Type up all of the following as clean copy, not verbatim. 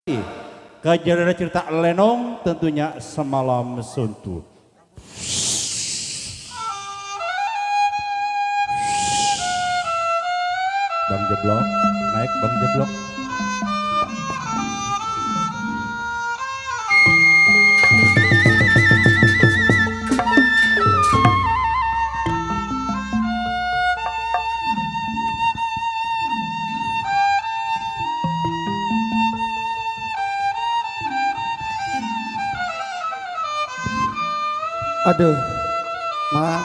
Kejadian cerita Lenong tentunya Semalam Suntu. Bang Jeblok, naik Bang Jeblok. Aduh, Ma.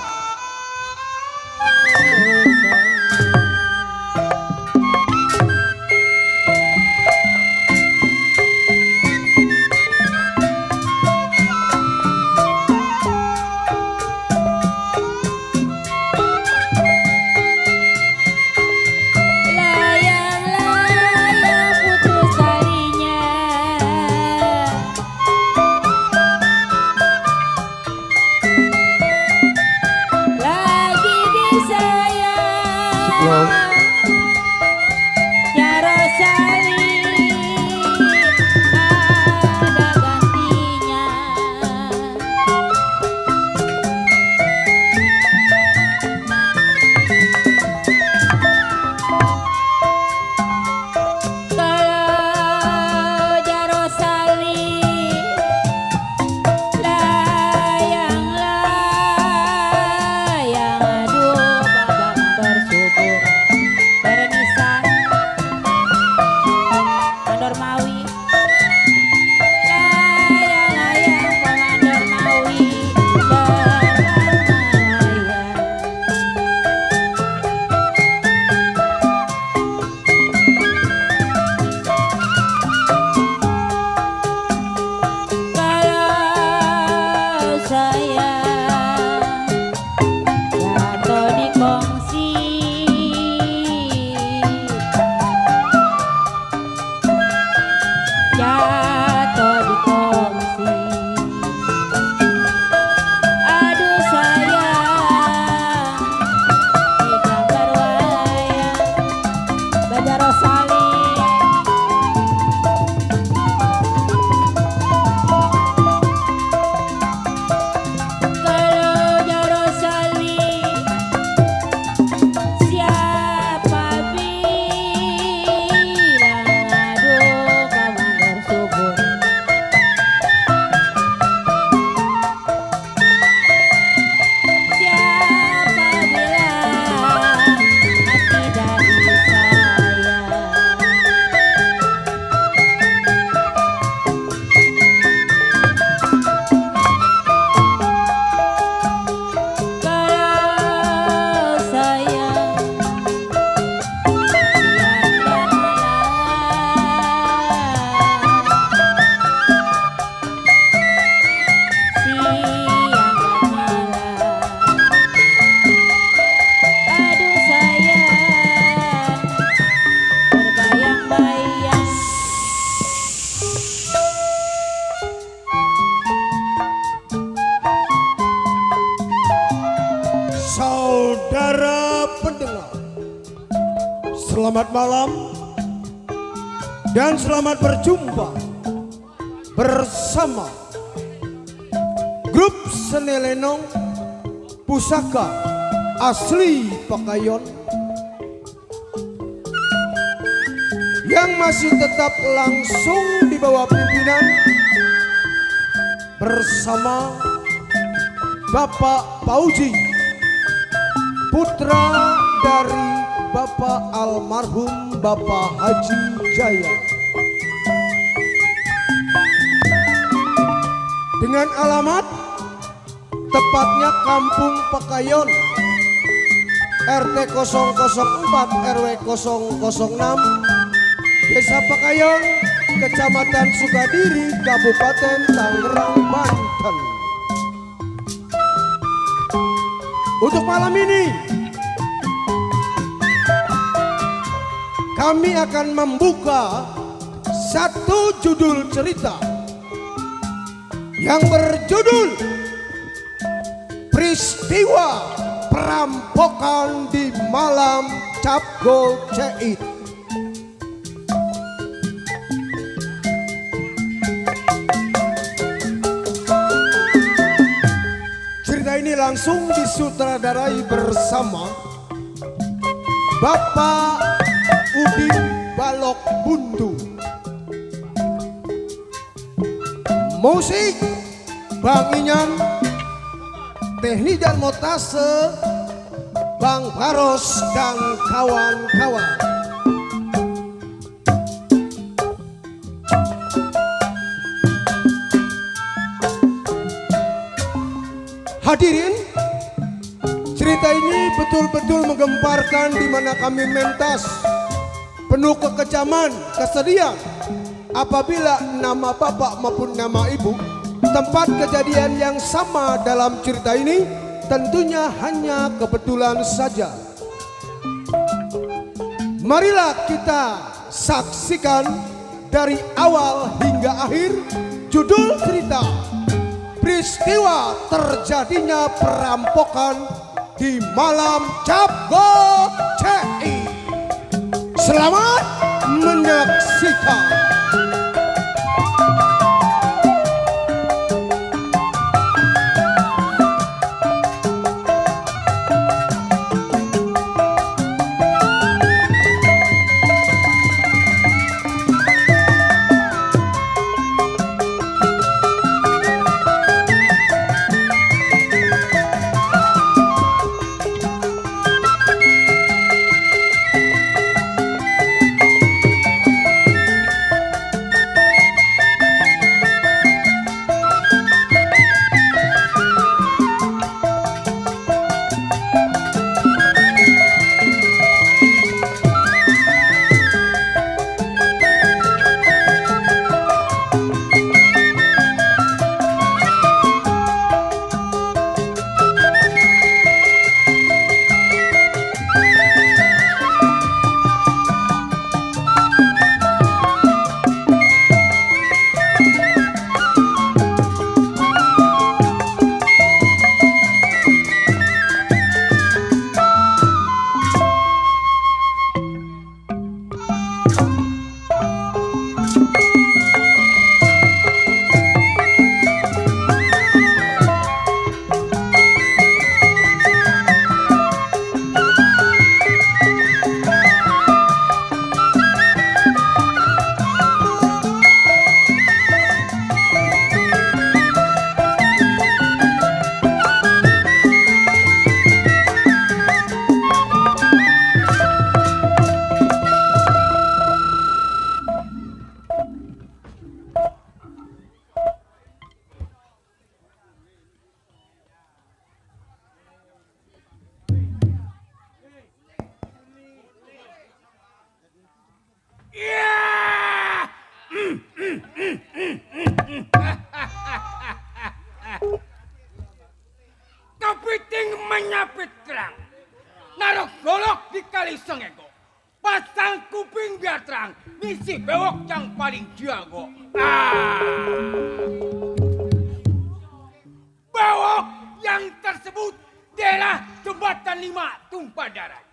Saudara pendengar, selamat malam dan selamat berjumpa bersama grup seni Lenong Pusaka Asli Pakayon yang masih tetap langsung di bawah pimpinan bersama Bapak Pauji, putra dari Bapak almarhum Bapak Haji Jaya, dengan alamat tepatnya Kampung Pakayon, RT 004 RW 006, Desa Pakayon, Kecamatan Sukadiri, Kabupaten Tangerang, Banten. Untuk malam ini kami akan membuka satu judul cerita yang berjudul Peristiwa Perampokan di Malam Cap Goceit. langsung disutradarai bersama Bapak Udin Balok Buntu. Musik Bang Inyan, teknik dan montase Bang Baros dan kawan-kawan. Hadirin, cerita ini betul-betul menggemparkan di mana kami mentas penuh kekejaman, kesedihan apabila nama bapak maupun nama ibu tempat kejadian yang sama dalam cerita ini tentunya hanya kebetulan saja. Marilah kita saksikan dari awal hingga akhir judul cerita peristiwa terjadinya perampokan di malam Cap Gocek. Selamat menyaksikan. Kepiting menyapit kerang, naruh golok di kali sengego, pasang kuping biar terang, misi bewok yang paling jago. Bewok yang tersebut daerah jembatan 5 tumpah darah.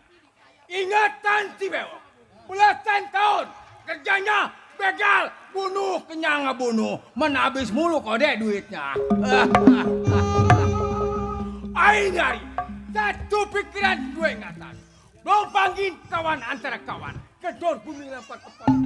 Ingatan si bewok, belasan tahun kerjanya begal, bunuh kenyang bunuh, menabis mulu kode duitnya. Aing hari, satu pikiran dua ingatan. Lompangin kawan antara kawan, kedor bumi lempar kepala.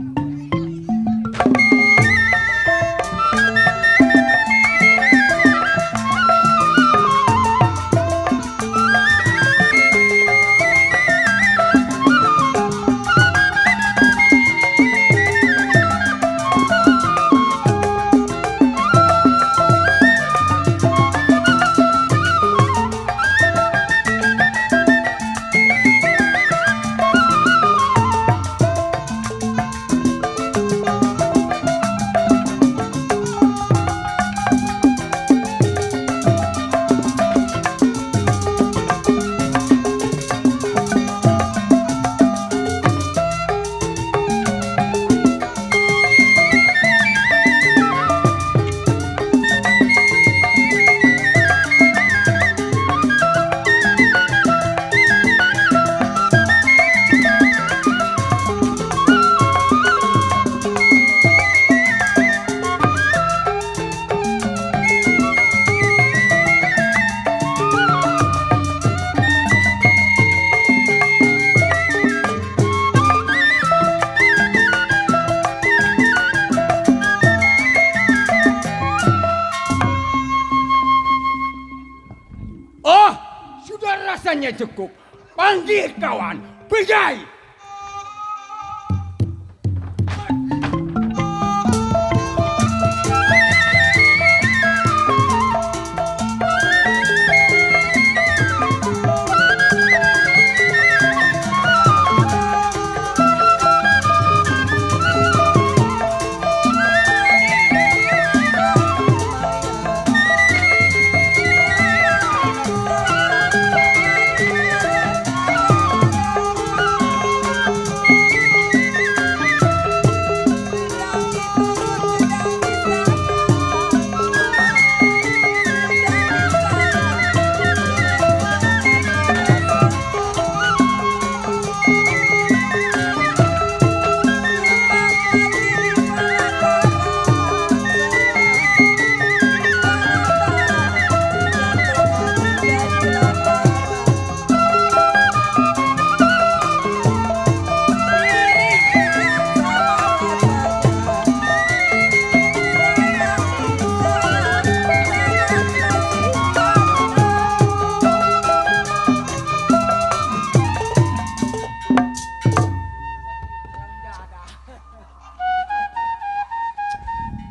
Rasanya cukup. Panggil kawan. Pergi.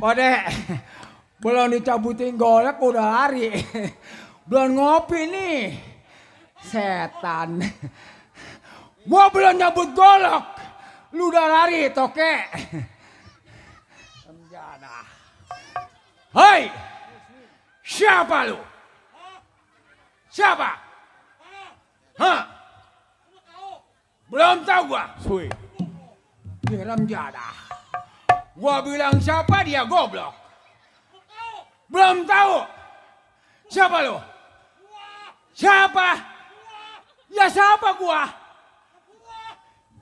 Dek, belum dicabutin golek udah lari. Belum ngopi nih. Setan. Gua belum nyabut golok. Lu udah lari, toke. Hei! Siapa lu? Siapa? Hah? Belum tahu gua. Sui. Diram jadah. Gua bilang siapa dia goblok. Belum tahu. Siapa lu? Siapa? Ya siapa gua?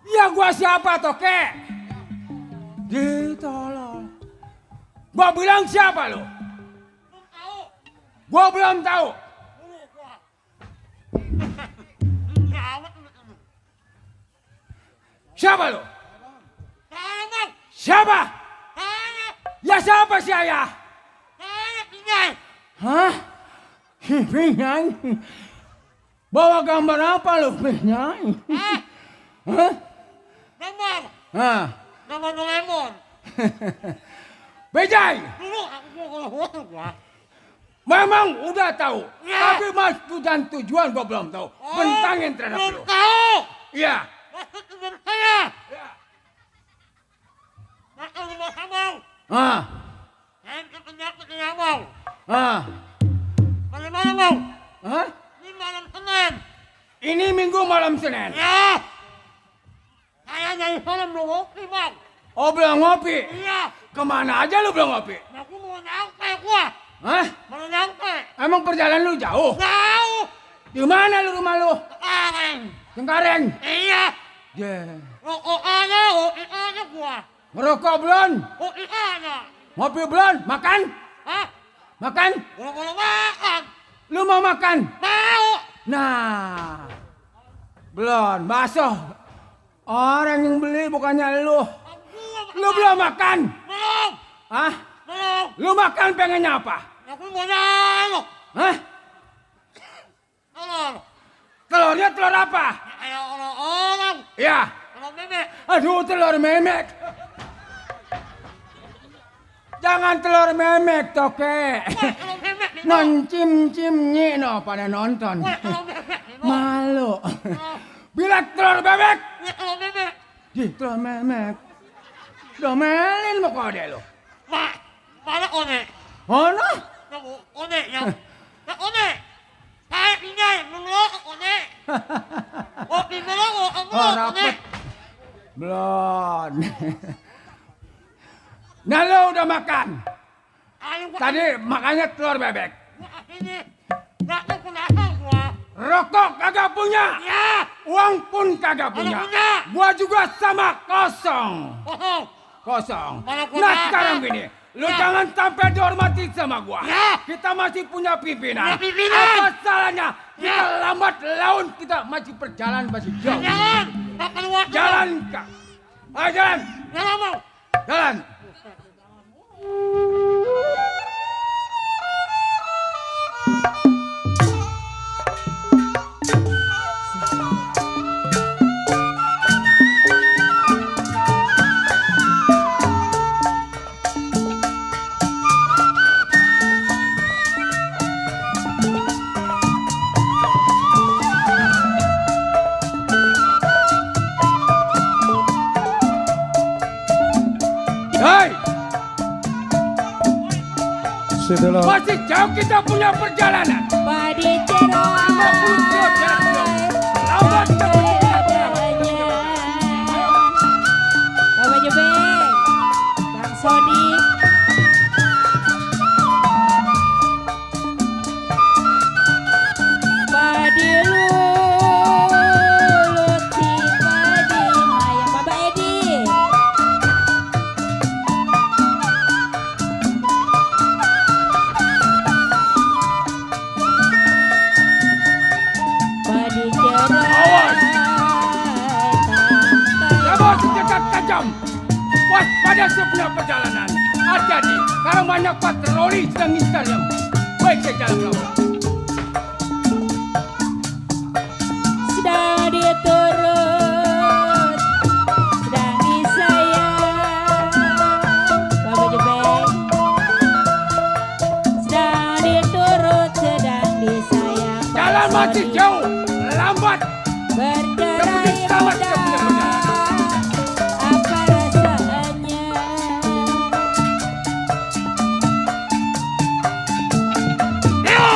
Ya gua siapa toke? Ditolong. Gua bilang siapa lu? Gua belum tahu. Siapa lu? Siapa? Ya siapa si ayah? Hah? Pinyai? Bawa gambar apa lu Pinyai? Hah? Gambar. Hah? Gambar Doraemon. Pinyai? Dulu aku gua. Memang udah tahu. Ya. Tapi maksud dan tujuan gua belum tahu. Bentangin terhadap lu. Belum tahu. Iya. Maksud tujuan saya. Ya. Maksud rumah Sabau. Ah. Saya ke penyakit yang mau. Ah. Bagaimana mau? Hah? Ini malam Senin. Ini Minggu malam Senin. Ya. Saya dari malam belum ngopi bang. Oh belum ngopi? Iya. Kemana aja lu belum ngopi? Aku mau nyampe gua. Hah? Mau nyampe. Emang perjalanan lu jauh? Jauh. Di mana lu rumah lu? Sekarang. Cengkareng? Iya. Yeah. Rokok aja gua. Ngerokok belum? Kopi aja. Ngopi belum? Makan? Hah? Makan? Belum makan. Lu mau makan? Mau. Nah. Belum, bakso. Orang yang beli bukannya lu. Lu belum makan? Belum. Hah? Belum. Lu makan pengennya apa? Aku mau nyaluk. Hah? Telur. Telurnya telur apa? Kayak orang-orang. Ya. Telur bebek. Aduh, telur memek. Jangan telur memek, toke. Telur bebek. Non cim-cimnya no pada nonton. Telur bebek. Malu. Bila telur bebek. Telur bebek. Di telur memek. Domelin mo kode lo. Mak. Mana one? Ono? Naku, one. Yang one. Saya pindah. Ngelok one. Kopi belok. Aku Oh, one. rapet. Belum. Nah lo udah makan. Ayo gua. Tadi makannya telur bebek. Ini. Gak tahu kenapa gua. Rokok kagak punya. Ya. Uang pun kagak punya. punya. Gua juga sama kosong. Kosong. Kosong. Mana gua Nah makan. sekarang gini. Lu Ya. jangan sampai dihormati sama gua. Ya. Kita masih punya pimpinan. Punya pimpinan. Apa salahnya? Kita Ya. lambat laun. Kita masih perjalanan masih jauh. Jalan. Tak keluar. Jalan kak. Ayo jalan. Jalan mau. Jalan. Masih jauh kita punya perjalanan. Padi cerah 50 kilo jarak jauh. Lambat tapi Bapak Jebeng, Bang Sodik. Padi luti padi mayang Bapak Edi. Padi cerah. Awas. Jabar senjata tajam. Waspada sebelah perjalanan. Hati-hati, kalau banyak patroli sedang ngincar yang. Baik saya jalan pelan-pelan. Sedang diturut, sedang disayang Bapak Jebeng. Sedang diturut, sedang disayang Pak Jalan masih Sodi. jauh. Lambat. Berderai Yang penting selamat roda, kita punya perjalanan. apa rasanya? Leo!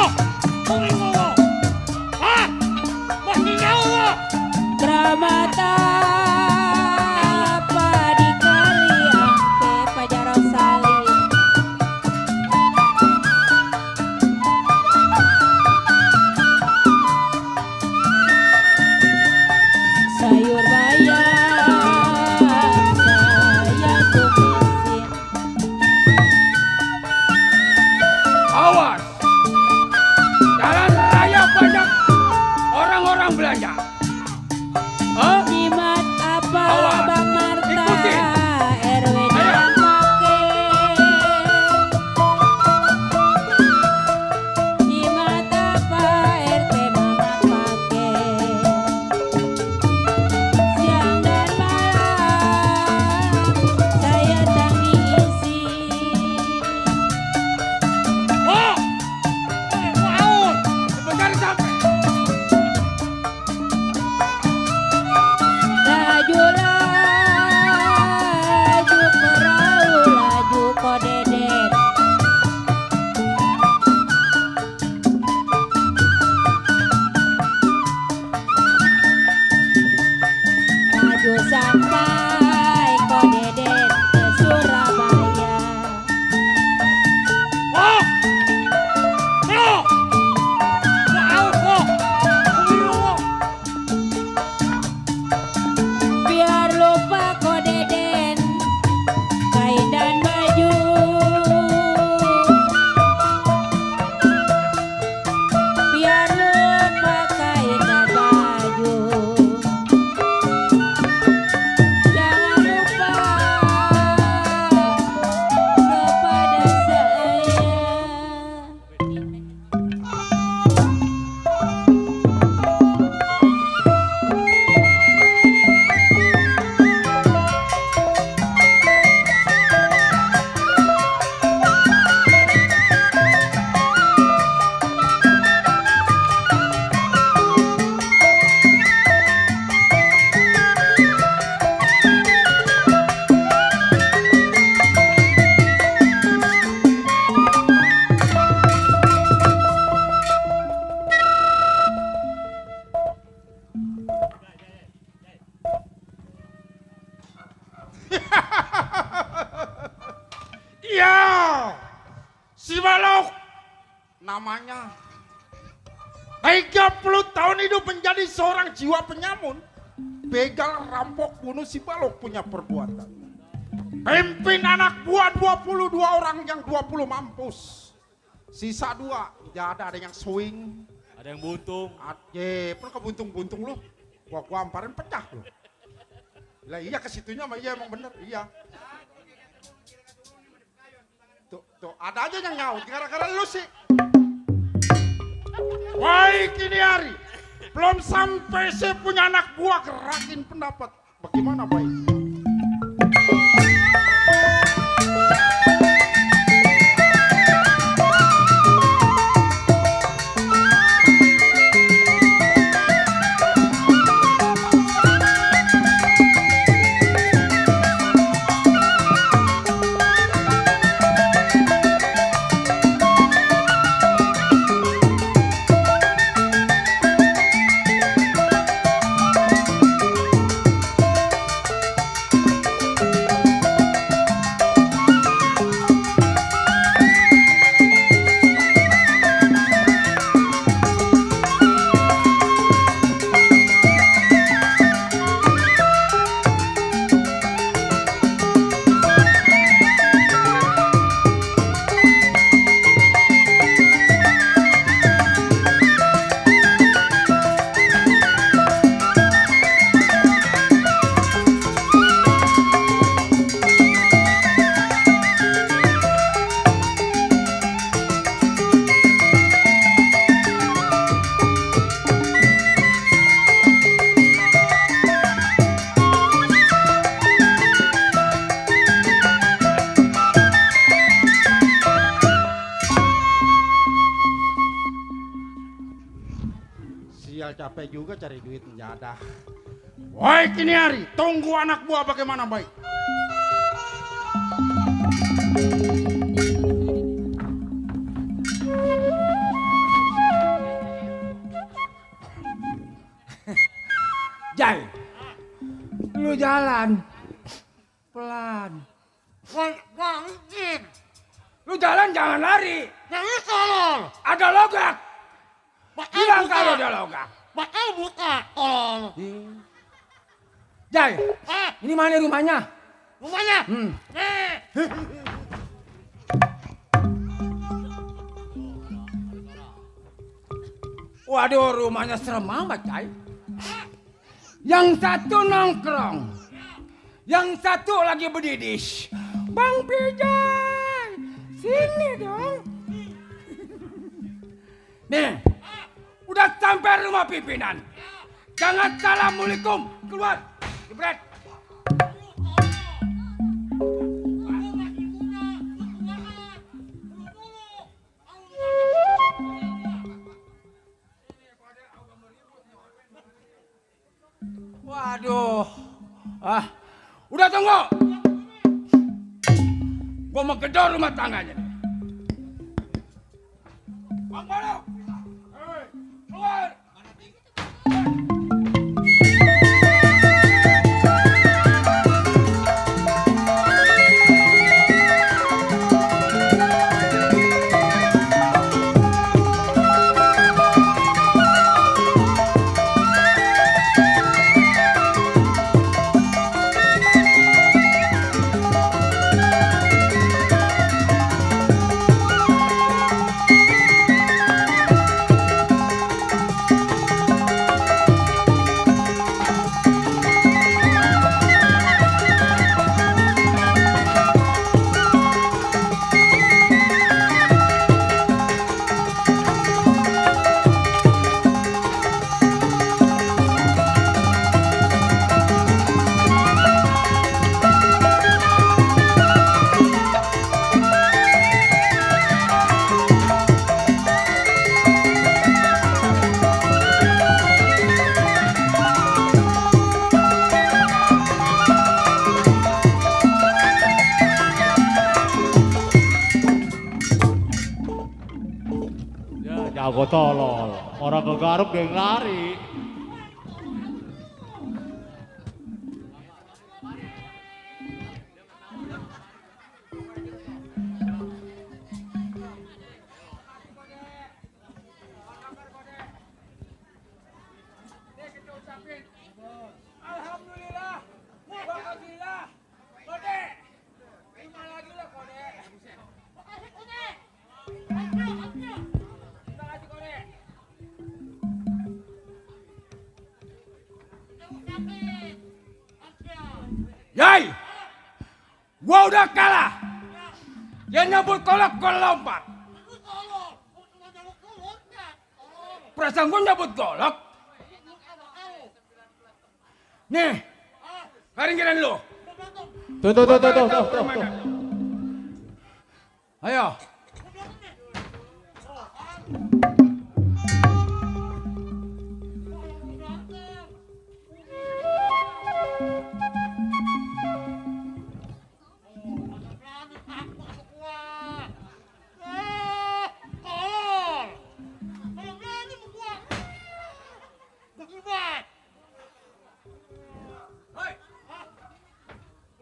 Kuring mo! Hah? Masih jauh lo! Kramata apa dikali ampe Pajarong Salih. Sayur bayam saya tumisin. Awas. Jalan raya banyak orang-orang belanja. Hah? Jimat apa Awas. Bang Marta Ikuti. RW yang make. Jimat apa RT Mamat pake. Siang dan malam saya tangisi. Oh! Wow! Sebentar sampai. Laju laju perahu laju kodedet. Laju sampai kodedet ke Surabaya. Oh! Leo! Wow! Oh! Kuring mo! Biar lupa kodeden kain dan baju. Biar lupa kain dan baju. Jangan lupa kepada saya. Iya! Si Balok namanya. 30 tahun hidup menjadi seorang jiwa penyamun. Begal, rampok, bunuh si Balok punya perbuatan. Pimpin anak buah 22 orang yang 20 mampus. Sisa 2, ada yang swing. Ada yang buntung. Perlu kebuntung-buntung lu. Gua amparin pecah lu. Lah iya ke situnya mah iya emang bener, iya. Tuh, ada aja yang nyaut gara-gara lu sih. Wahai kini hari, belum sampai saya punya anak buah gerakin pendapat. Bagaimana baik? Begal capek juga cari duit menjadah. Woi kini hari, tunggu anak buah bagaimana baik. Jai, lu jalan pelan. Lu jalan jangan lari. Ada logak. Bilang kalau ada logak. Bakal buka tolong. Jai, ini mana rumahnya? Rumahnya? Waduh, rumahnya serem amat, Jai. Yang satu nongkrong, yang satu lagi berdidis. Bang Pijay, sini dong. Nih, udah sampai rumah pimpinan. Jangan assalamualaikum, keluar. Jebret. Waduh. Udah tunggu. Gua mau gedor rumah tangganya nih. Bang Balok. Hei, keluar. Jago tolol, orang kegaruk dia yang lari. Alhamdulillah, bahagilah, Kode. Terima lagi lah Kode. Yai, gua udah kalah. Dia nyebut kolak, gua lompat. Perasaan gua nyebut golok. Nih, karinggiran lu. Tuh. Ayo. Hei,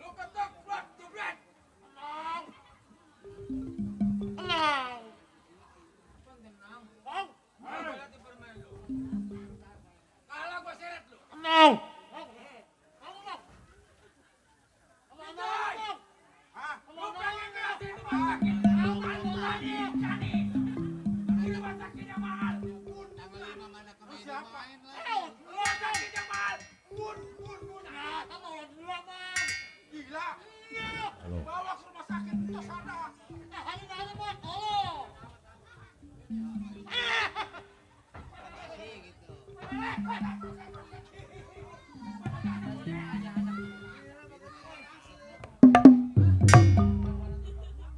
lu ketok, buat jebret. Kalah gua seret lu. Lu pengen ngasihin rumah sakit. Rumah sakitnya mahal. Siapa? Rumah sakitnya mahal. Gila. Bawa ke rumah sakit ke sana.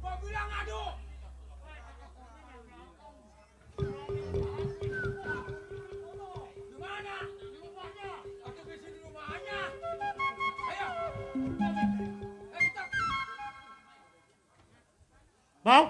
Gua bilang adu. Gimana? Mau?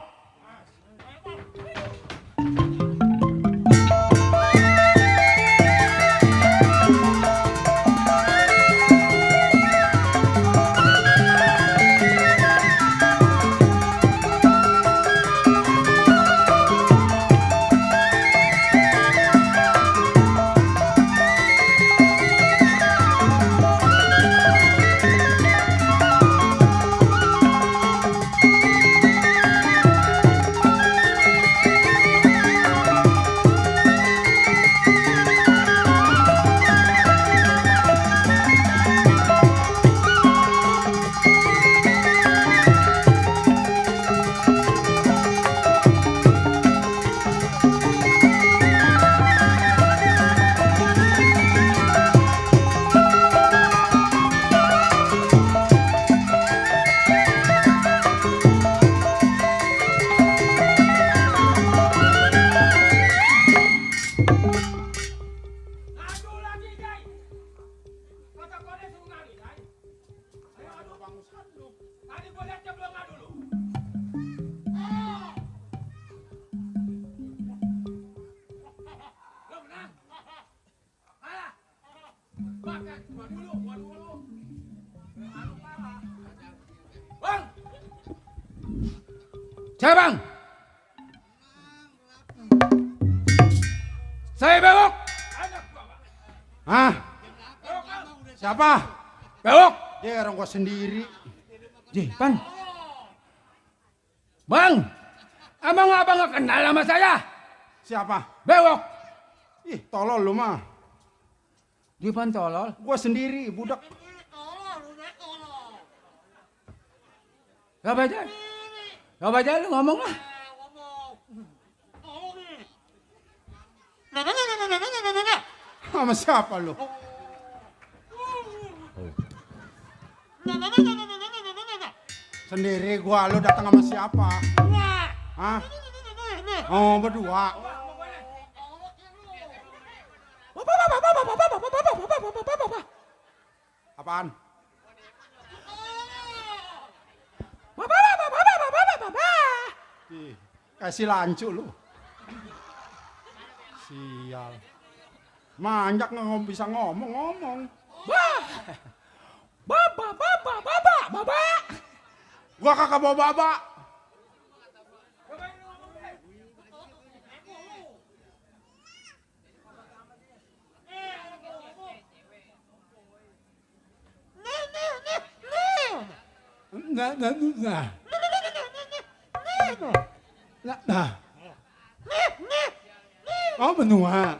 Ngadu lagi, Jai. Kata kode suruh ngadu, Jai. Ayo adu. Tadi gua lihat dia belum ngadu lu. Lo menang. Kalah. Bahkan gua dulu. Adu kalah. Bang. Saya bang. Saya Bewok. Anak gua, Bang. Hah? Bewok, Bang. Siapa? Bewok. Dia orang gua sendiri. Pan. Bang, abang nggak kenal sama saya? Siapa? Bewok. Ih, tolol lu mah. Pan tolol. Gua sendiri, budak. Gak baca lu ngomong lah. Sama siapa lu? Sendiri gua, lu datang sama siapa? Hah? Oh, berdua. Apaan? Ih, kasih lancu lu. Sial. Manjak nggak bisa ngomong. Baba. Gua kagak bawa baba. Nah. Oh, benua.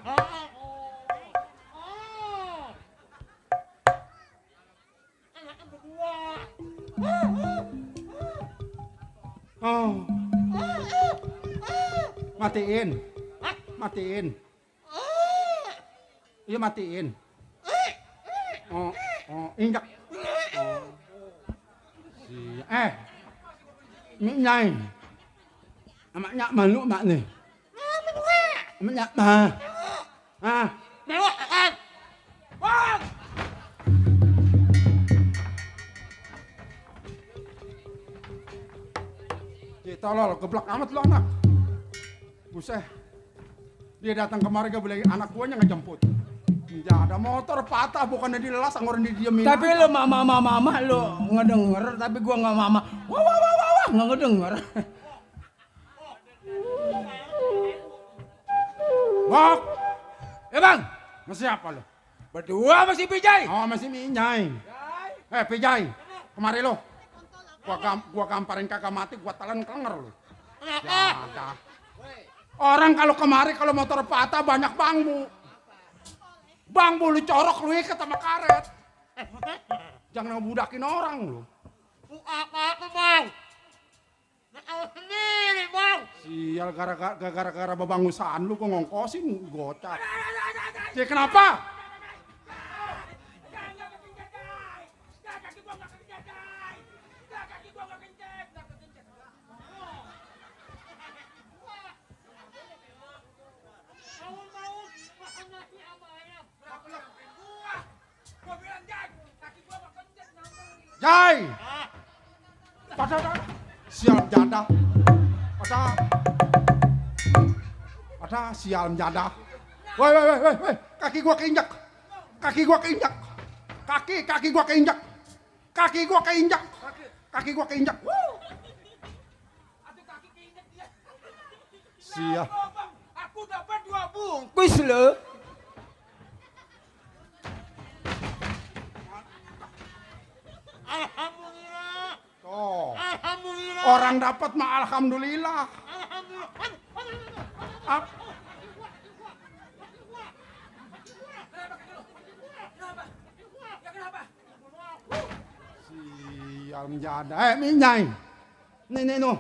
Oh. Matiin. Iya matiin. Oh, injak. Nyai. Amaknya malu mak nih. Amaknya mah. Ah. Bang. Tolol, geblak amat lu anak. Buset. Dia datang kemari gak boleh anak guanya ngejemput. Ya ada motor patah bukannya dilelas anggoran didiemin. Tapi lu mama lu ngedenger tapi gua nggak mama. Wah nggak ngedenger. Bok. Bang. Masih apa lu? Berdua masih Pijay. Oh masih Minyai. Pijay. Kemari lu. Gua gamparin kagak mati, gua telan kenger lu. Ya ada. Orang kalau kemari kalau motor patah banyak bangbu. Bangbu lu corok lu ikat sama karet. Jangan ngebudakin orang lu. Apa bang? Tahu sendiri bang. Sial gara-gara bebangusan lu gua ngongkosin gocap. Ya kenapa? Jai! Sial janda. Ada sial menjadah. Woi, kaki gua keinjak. Kaki gua keinjak. Kaki gua keinjak. Kaki gua keinjak. Kaki gua keinjak. Sial. Aku dapat 2 bungkus loh. Alhamdulillah. Tuh. Alhamdulillah. Orang dapat mah alhamdulillah. Ap- Sial menjada. Minyai. Nih no.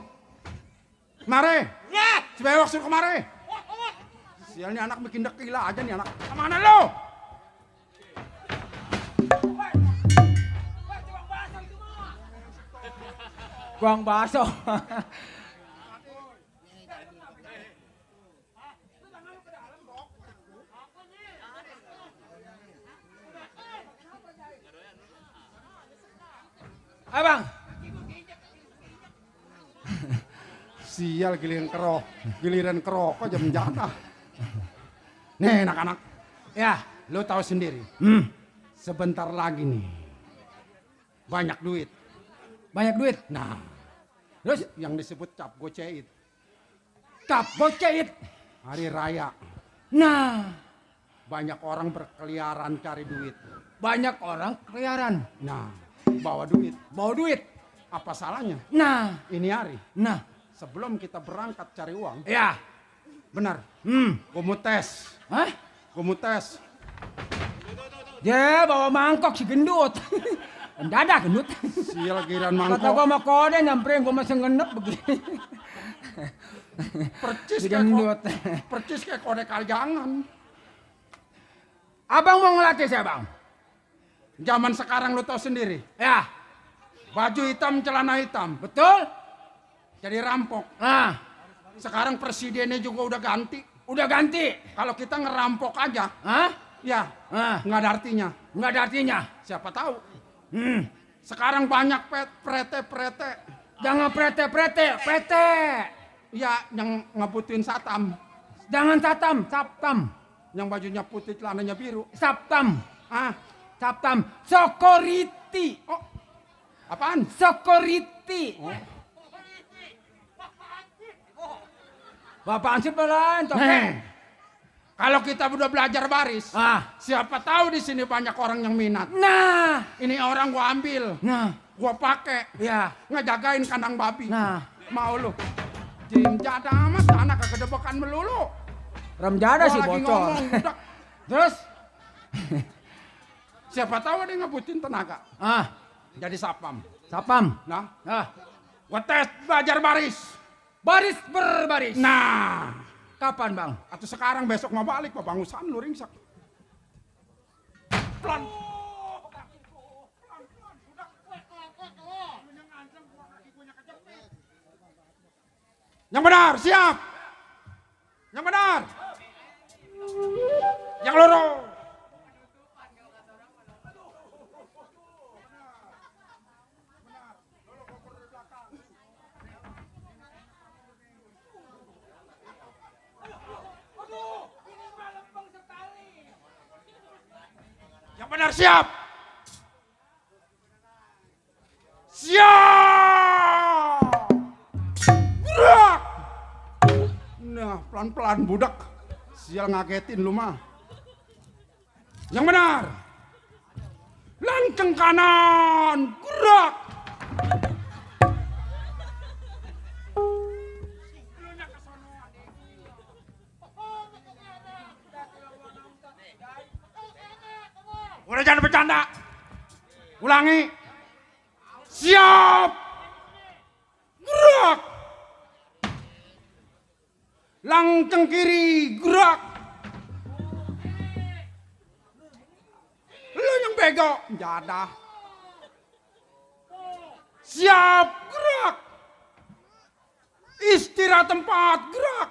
Mare. Ya. Si bewok suruh kemari. Sial nih anak bikin dekila aja nih anak. Kemana lo? Buang bakso. Abang, Sial giliran kerokok jam jana. Nih anak-anak, ya, lo tahu sendiri. Sebentar lagi nih, banyak duit. banyak duit. Nah, Terus yang disebut cap goceit, cap goceit. hari raya. Nah, Banyak orang berkeliaran cari duit. banyak orang keliaran Nah, bawa duit. bawa duit. Apa salahnya? Nah, Ini hari, nah, sebelum kita berangkat cari uang, ya. benar, gue mau tes. Hah? Gue mau tes. Dia bawa mangkok si gendut. Mendadak gendut. Sial giran Kata mangkok. gua sama kode nyamperin gua masih ngenep begini. Percis Si kayak, gendut. percis kayak kode kaljangan. Abang mau ngelatih saya, Bang? Zaman sekarang lo tau sendiri. Ya, Baju hitam, celana hitam. betul? Jadi rampok. Nah, Sekarang presidennya juga udah ganti. udah ganti. Kalau kita ngerampok aja, Hah? ya Ah, nggak ada artinya. nggak ada artinya. Siapa tahu. Hmm. Sekarang banyak prete. Jangan prete. Ya yang ngebutin satam. Jangan saptam. Yang bajunya putih, celananya biru. Saptam. Ah, Saptam. Security. oh, apaan? Security. Bapak ansip lain, Kalau kita udah belajar baris, Ah, siapa tahu di sini banyak orang yang minat. nah, Ini orang gua ambil, gua pakai, ya, ngejagain kandang babi. nah. Mau lu? Jinjada amat, anak kegedebekan melulu. Remjada Gua sih lagi bocor. ngomong, budak. Terus? Siapa tahu dia ngebutin tenaga. Ah, Jadi sapam. sapam. Nah, Ah, gua tes belajar baris. baris berbaris. Nah, Kapan, Bang? atau sekarang besok mau balik, babangusan lu ringsak. Pelan. Yang benar, siap. Yang benar. Yang lurus. Yang benar, siap. Siap. Gerak. Nah, pelan-pelan budak. Sial ngagetin lu mah. Yang benar. Lanceng kanan. Gerak. Udah jangan bercanda. Ulangi. Siap. Gerak. Lanceng kiri, gerak. Lu yang bego, jadah. Siap, gerak. Istirahat tempat, gerak.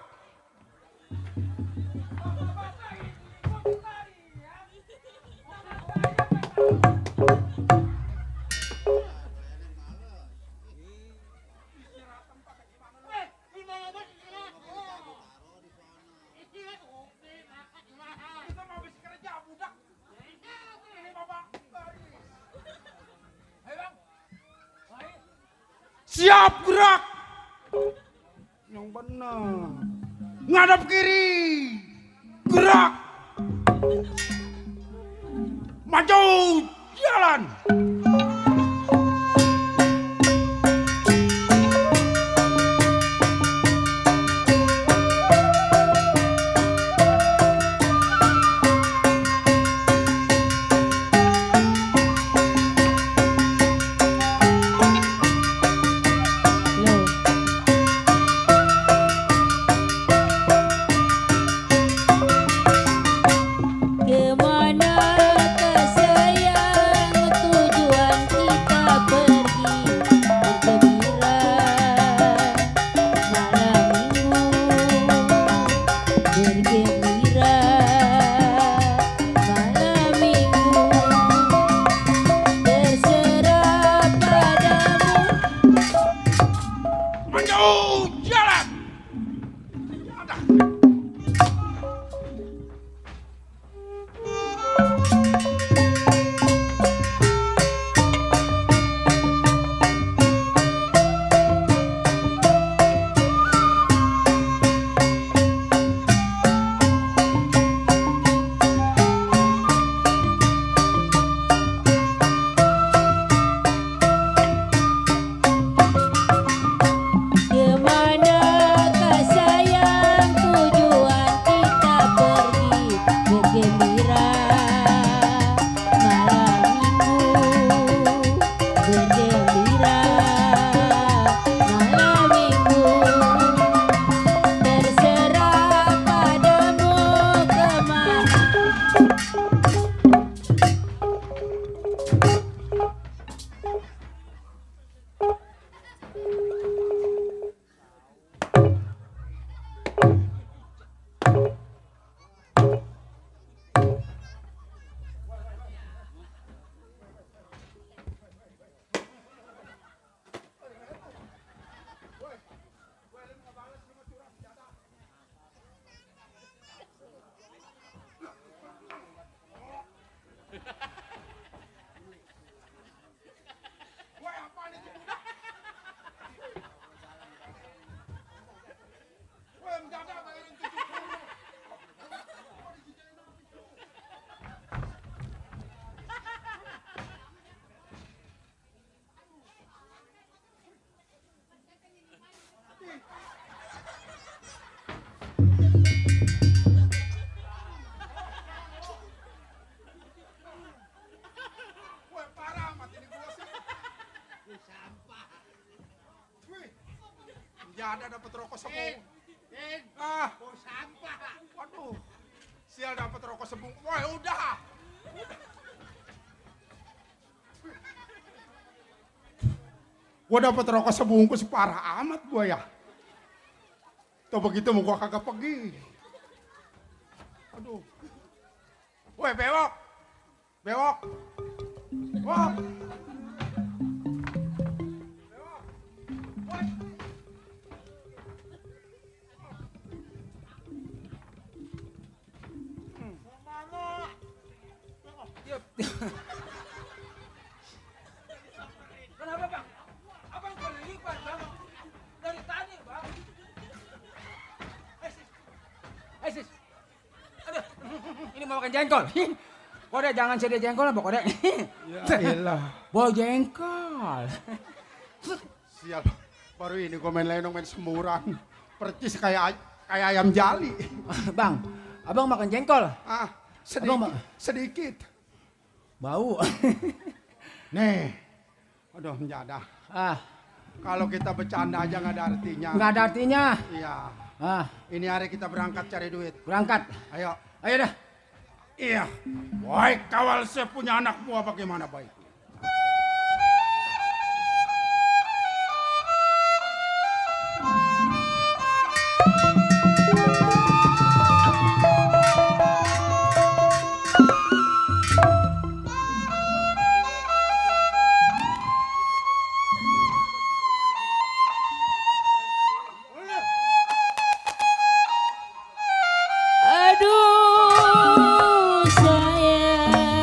Siap gerak. Yang benar. Ngadap kiri. Gerak. Maju jalan. Ada dapat rokok sebung. Sampah. Waduh. Sial dapat rokok sebung. Woi, udah. Gua dapat rokok sebungkus parah amat gua ya. Tuh begitu mau gua kagak pergi. Aduh. Woi, bewok. Bewok. Wah. Kenapa bang? Abang kelilipan bang. Dari tadi bang. Sis. Aduh, ini mau makan jengkol. Kode jangan sedia jengkol lah kode. Ya elah. Bawa jengkol. Sial. Baru ini gua main lenong main semuran. Percis kayak ayam jali. Bang, abang makan jengkol. Sedikit. Bau. Nih. Aduh, menjadah. Kalau kita bercanda aja nggak ada artinya. Nggak ada artinya. Iya. Ini hari kita berangkat cari duit. Berangkat. Ayo. Ayo dah. Iya. Baik, kawal saya punya anak buah bagaimana baik. Aduh sayang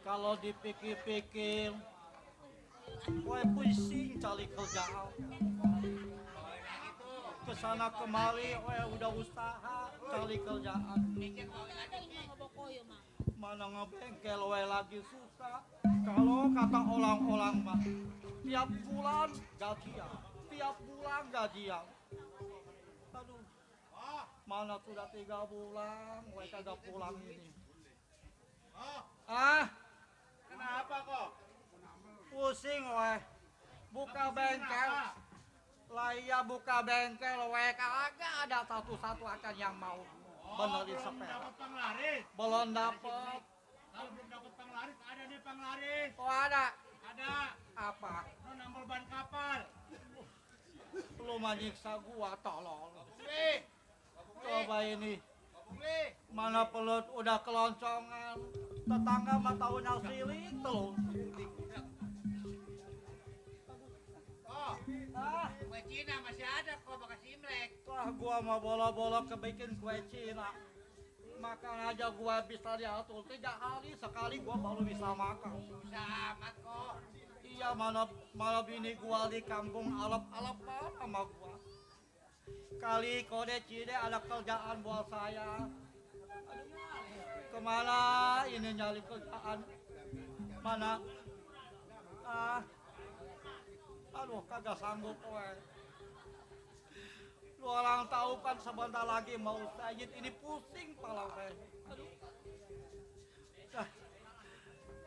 Kalau dipikir-pikir, gue pusing cari kerjaan. Kesana kemari, gue udah usaha cari kerjaan. Mana ngebengkel, gue lagi susah. Kalau kata orang-orang mah, tiap bulan gajian, tiap bulan gajian. Aduh, mana sudah 3 bulan, gue kagak pulang ini. Kenapa kok? Pusing weh, buka bengkel. Lah iya buka bengkel weh, kagak ada satu-satu akan yang mau benerin sepeda. Dapat penglaris. Belum dapet. Kalau belum dapat penglaris, ada nih penglaris. Oh ada? Ada. Apa? Lo nambal ban kapal. Lu menyiksa gua, tolong. Beli. Coba ini, Beli. mana pelut udah keloncongan. Tetangga mah taunya silik telur. Oh, Ah, kue Cina masih ada kok bekas Imlek. wah gua mau bola-bola kebikin kue Cina. Makan aja gua bisa diatur 3 hari sekali gua baru bisa makan. Susah amat kok. Iya mana bini gua di kampung alap-alap sama gua. Kali kode cide ada kerjaan buat saya. Kemana ini nyari kerjaan? Mana? Aduh kagak sanggup we. Lu orang tahu kan sebentar lagi mau sajid ini pusing pala we. Aduh.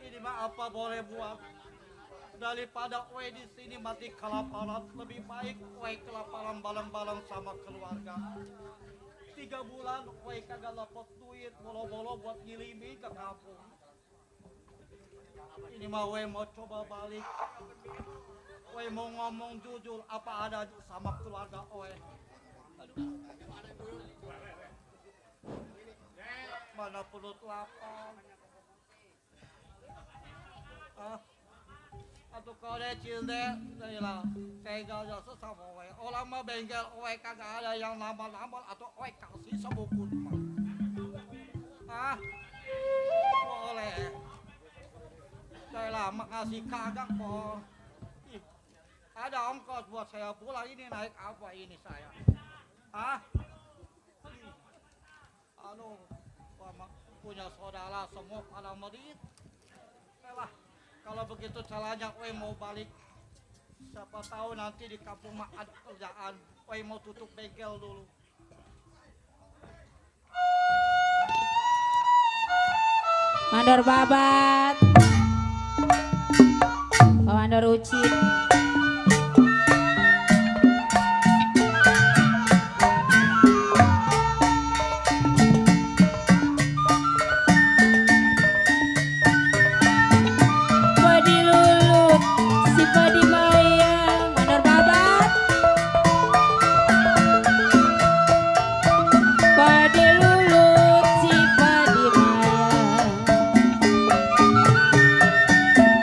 Ini mah apa boleh buat? Daripada we di sini mati kelaparan, lebih baik we kelaparan bareng-bareng sama keluarga. 3 bulan we kagak dapat duit, bolo-bolo buat ngirimi ke kampung. Ini mah we mau coba balik. We mau ngomong jujur apa ada sama keluarga we. Aduh. Mana perut lapar. Atau kode cilde, lah, tega jasa sama we. Orang mah bengkel we kagak ada yang nambal-nambal atau we kasih sebukun mah. Boleh. Saya lama ngasih kagak kok. Ada ongkos buat saya pulang ini naik apa ini saya? Aduh, punya saudara semua pada merit. Lah. Kalau begitu caranya, we mau balik. Siapa tahu nanti di kampung mah ada kerjaan. We mau tutup bengkel dulu. Mandor babat, mandor ucit.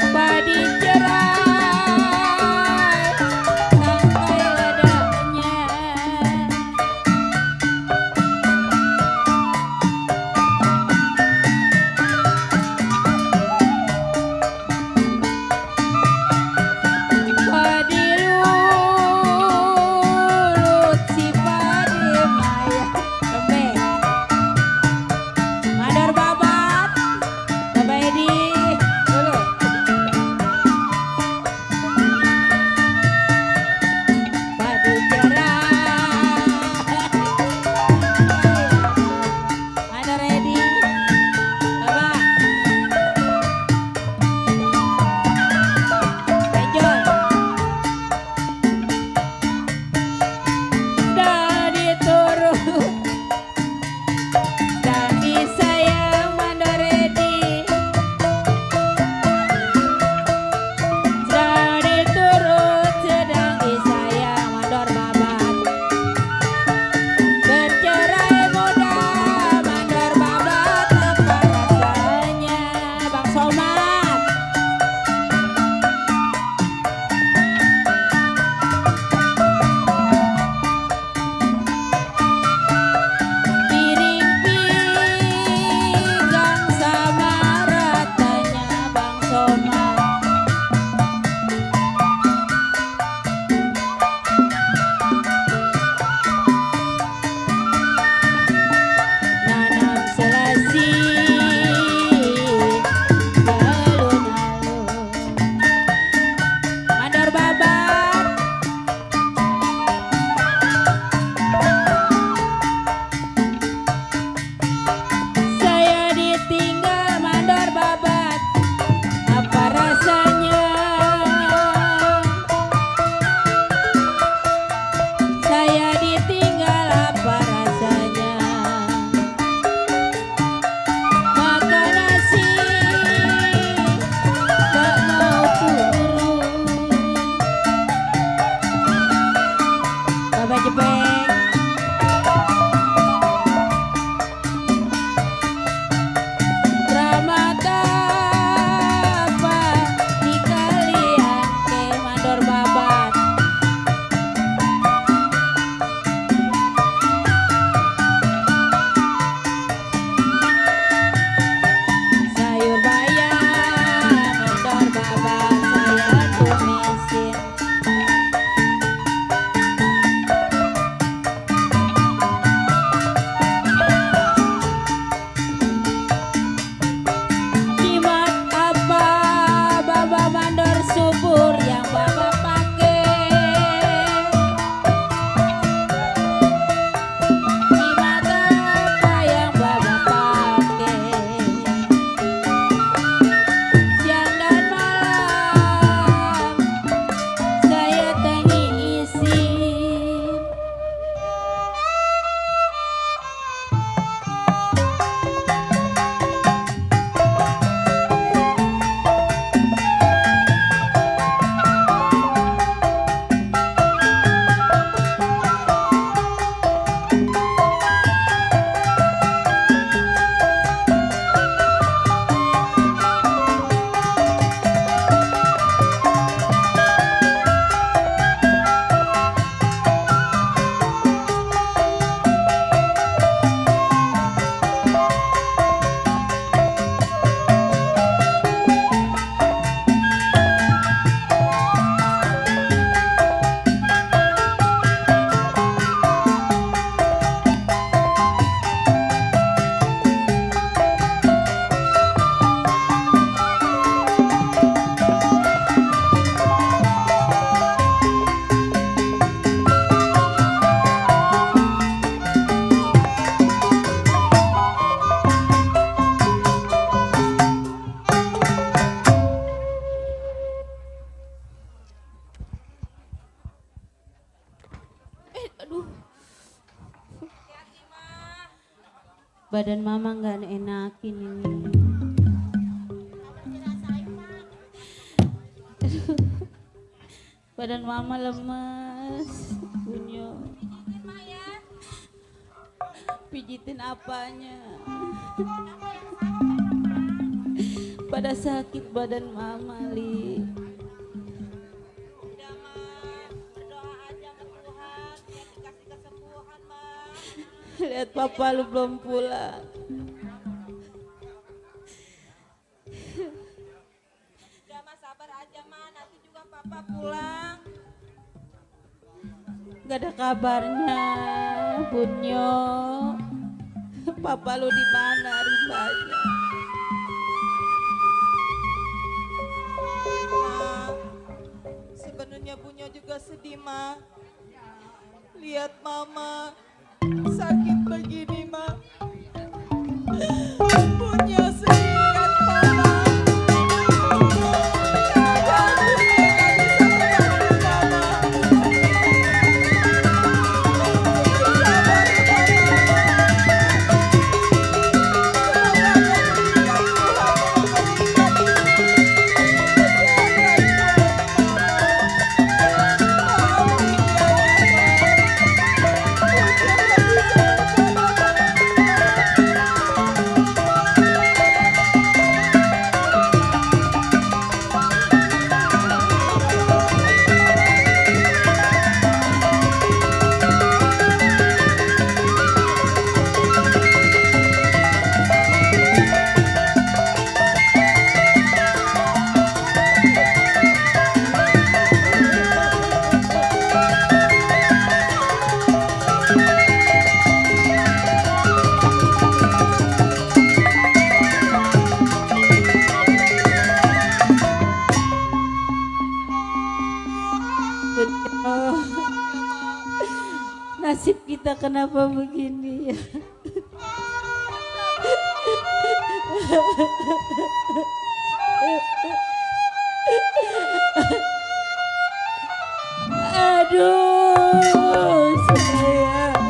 Padi cerah Badan mama nggak enakin ini. Badan mama lemes, Bunyo. Pijitin apanya? Pada sakit badan mama, Li. Udah mah, berdoa aja ke Tuhan biar dikasih kesembuhan mah. Lihat papa lu belum pulang. Udah mah sabar aja mah, nanti juga papa pulang. Gak ada kabarnya, Bunyo. Papa lu di mana ribanya? Ma, sebenarnya Bunyo juga sedih mah. Lihat mama sakit begini mah. Bunyo sedih lihat mama. Nasib kita kenapa begini ya? Aduh, sayang.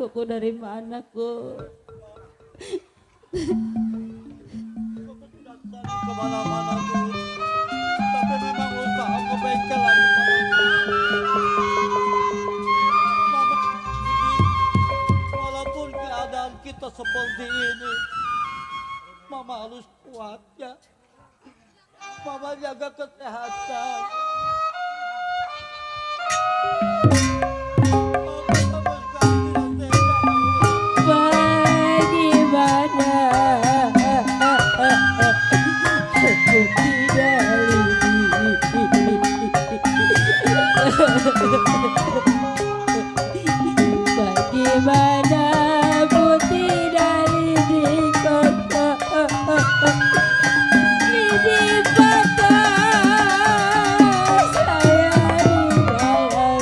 Koko dari mana kok? Koko sudah cari kemana-mana tuh. Tapi memang usaha ke bengkel lagi. Mama, walaupun keadaan kita seperti ini, Mama harus kuat ya. Mama jaga kesehatan. Bagaimana aku tidak bagaimana putih dari di kota di kota saya di dalam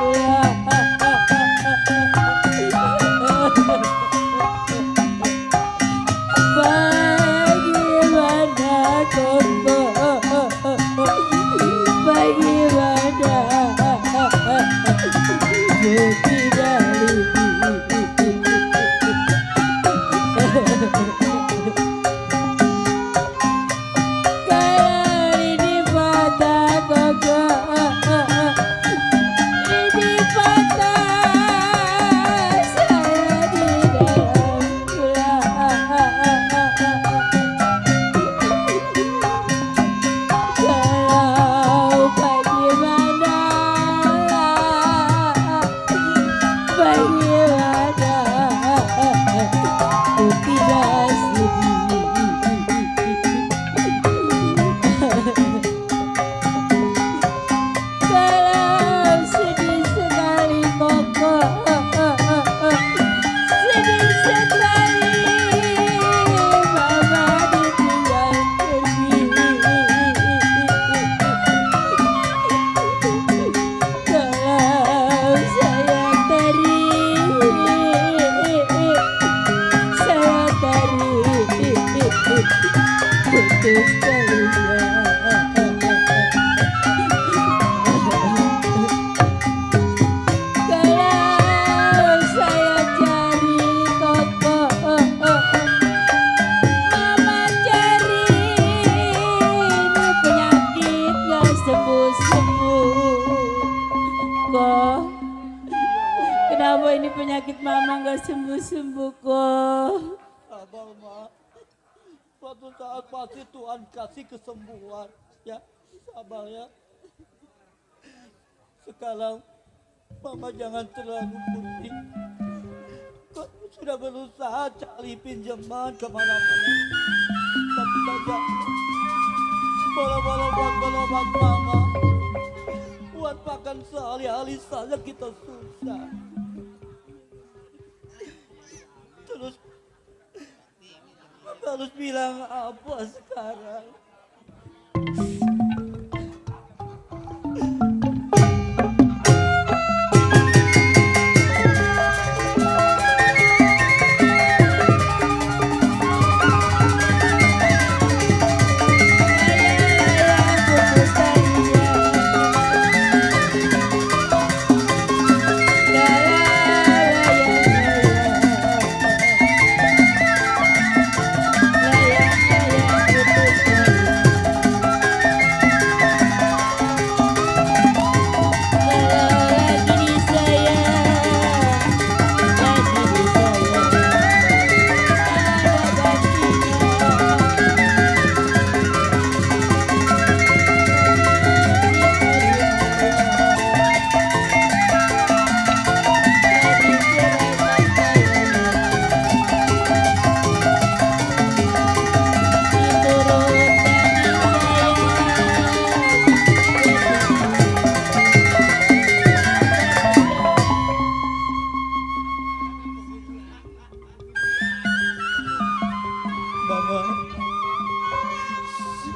bagaimana koko bagaimana putih dari kalau ini patah koko ini patah saya di dalam kalau bagaimana aku tidak sedih. Kalau sedih sekali koko, sedih sekali mama ditinggal pergi. Kalau saya putus kalau saya cari koko mama cari ini penyakit gak sembuh-sembuh kok kenapa ini penyakit mama gak sembuh-sembuh kok Sabar, Ma. Suatu saat pasti Tuhan kasih kesembuhan. Ya, sabar ya. Sekarang, Mama jangan terlalu pusing. Kau sudah berusaha cari pinjaman kemana-mana. Tapi saja, bola-bola buat berobat Mama. Buat makan sehari-hari saja kita susah. Terus harus bilang apa sekarang?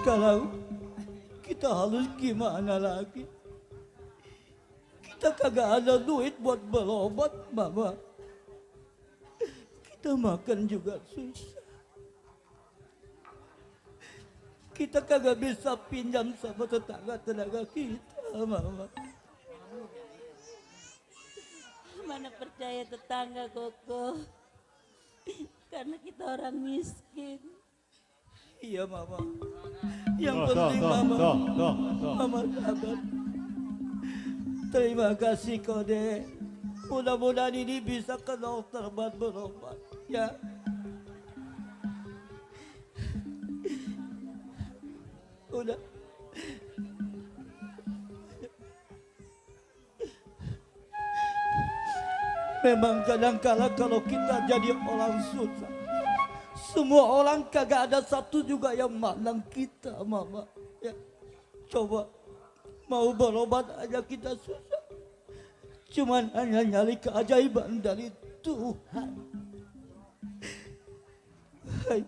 Sekarang kita harus gimana lagi? Kita kagak ada duit buat berobat, Mama. Kita makan juga susah. Kita kagak bisa pinjam sama tetangga-tetangga kita, Mama. mana percaya tetangga Koko. Karena kita orang miskin. Iya Mama. Yang Tuh, penting tuh, Mama. tuh, tuh. Mama sabar. Terima kasih Kode. Mudah-mudahan ini bisa ke dokter buat berobat. Ya. Udah. Memang kadang-kala kalau kita jadi orang susah, semua orang kagak ada satu juga yang mandang kita, Mama. Ya, coba mau berobat aja kita susah. Cuman hanya nyari keajaiban dari Tuhan. Hai.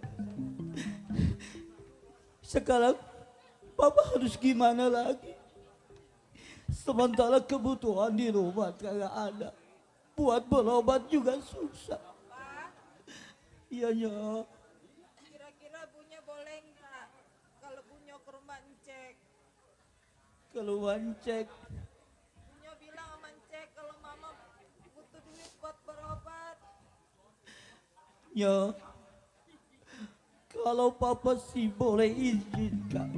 Sekarang Papa harus gimana lagi? Sementara kebutuhan di rumah kagak ada. Buat berobat juga susah. Iya, ya. Kira-kira Bunya boleh nggak kalau Bunya ke rumah Encek? Keluhan cek. Bunya bilang sama Encek kalau Mama butuh duit buat berobat. Ya. Kalau Papa sih boleh izinkan.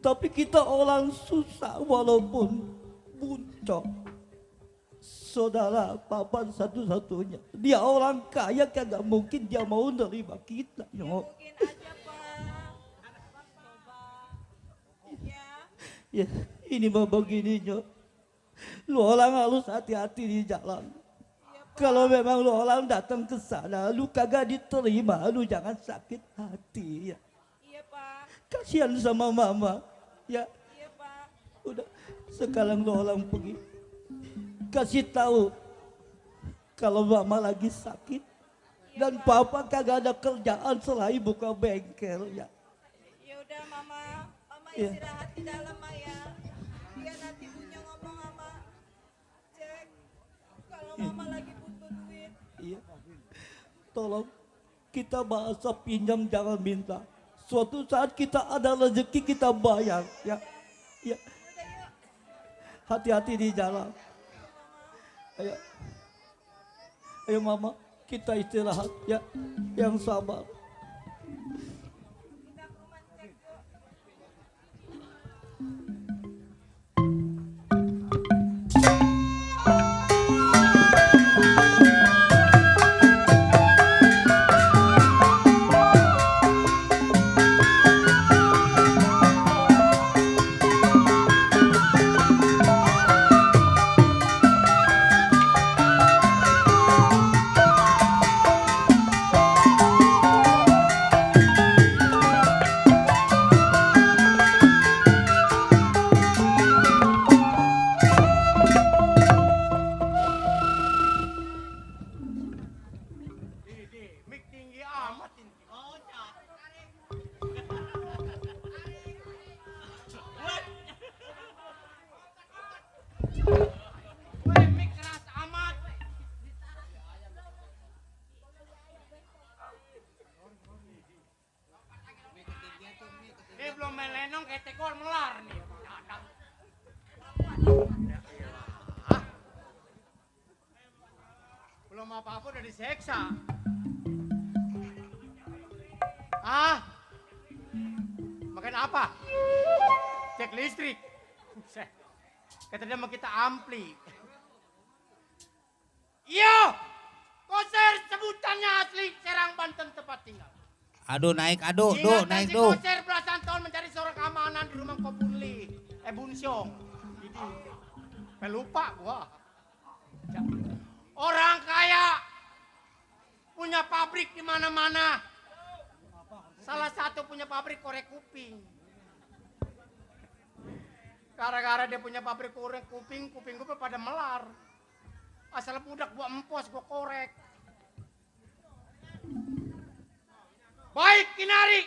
Tapi kita orang susah walaupun buncok. Saudara Papa satu-satunya. Dia orang kaya kagak mungkin dia mau nerima kita. Ya No. mungkin aja Pak. Coba. Ya. Ya, ini mah begininya. Lu orang harus hati-hati di jalan. Kalau memang lu orang datang ke sana, lu kagak diterima, lu jangan sakit hati ya. Iya Pak. Kasihan sama Mama. Ya, Iya Pak. udah sekarang lu orang pergi. Kasih tahu kalau Mama lagi sakit dan Papa kagak ada kerjaan selain buka bengkel ya. Ya udah Mama Iya. istirahat di dalam ya. Biar nanti Bunya ngomong sama Cek kalau Mama lagi butuh duit. Iya. Tolong kita bahasa pinjam jangan minta. Suatu saat kita ada rezeki kita bayar ya. Ya. Hati-hati di jalan. Ayo. Ayo Mama, kita istirahat ya. Yang sabar. Mik tinggi amat ini. Woi, mik keras amat. Ini belum main lenong kayak tekor melar nih. Belum apa-apa udah diseksa. Makan apa? Cek listrik. Buset. Kata dia mau kita ampli. Iyo, Koser sebutannya asli Serang Banten tempat tinggal. Aduh naik, aduh, Ingatan naik si tuh. Koser belasan tahun mencari seorang keamanan di rumah Kopurli. Bunsyong. Jadi, pelupa gua. Orang kaya punya pabrik di mana-mana. Salah satu punya pabrik korek kuping. Gara-gara dia punya pabrik korek kuping, kuping gue pada melar. Asal budak gua empos, gua korek. Baik, Kinari.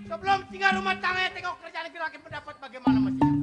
Sebelum tinggal rumah tangga, tengok kerjaan laki-laki pendapat bagaimana mestinya.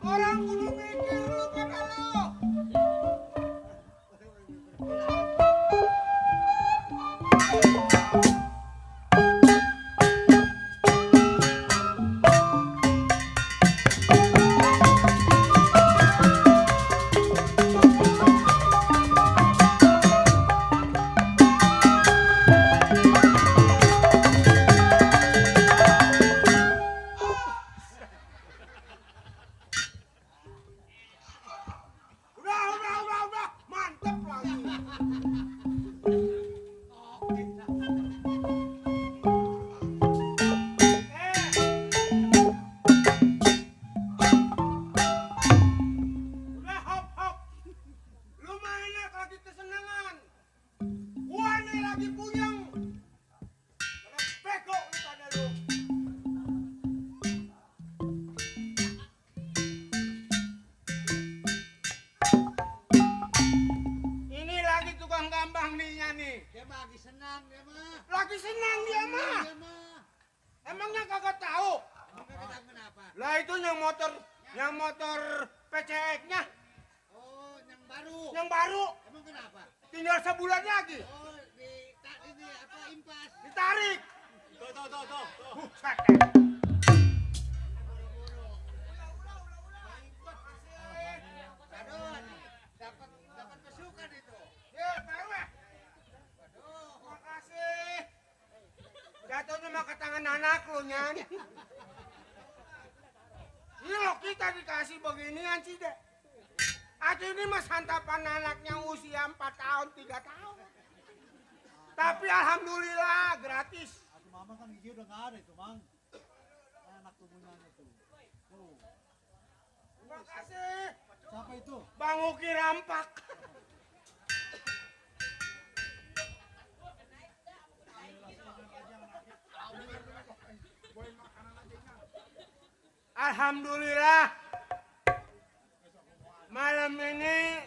Orang kudu mikir lu pada lu. Udah, mantep lagi. Udah hop. Lu mainnya lagi kesenangan. Gua nih lagi puyeng. Pada bego lu pada lu. Ini lagi tukang gambang nih. Dia mah lagi senang dia mah. Lagi senang dia mah. Dia mah. Emangnya kagak tahu? Emang kagak tahu kenapa? Lah itu yang motor PCX-nya Oh, yang baru. yang baru Emang kenapa? tinggal sebulan lagi Oh, ini apa impas. ditarik. Tuh. Buset. Aduh, dapat pasukan itu. Ya, PW. Terima kasih. Jatuhnya mah ke tangan anak lu, Nyan. Ini loh kita dikasih beginian sih, Dek. Aduh ini mah santapan anaknya usia 4 tahun, 3 tahun. Tapi alhamdulillah gratis. Mama kan gigi udah nggak ada itu, Mang. Anak tubuhnya itu. Tuh. Terima kasih. Siapa itu? Bang Uki rampak. Alhamdulillah. Malam ini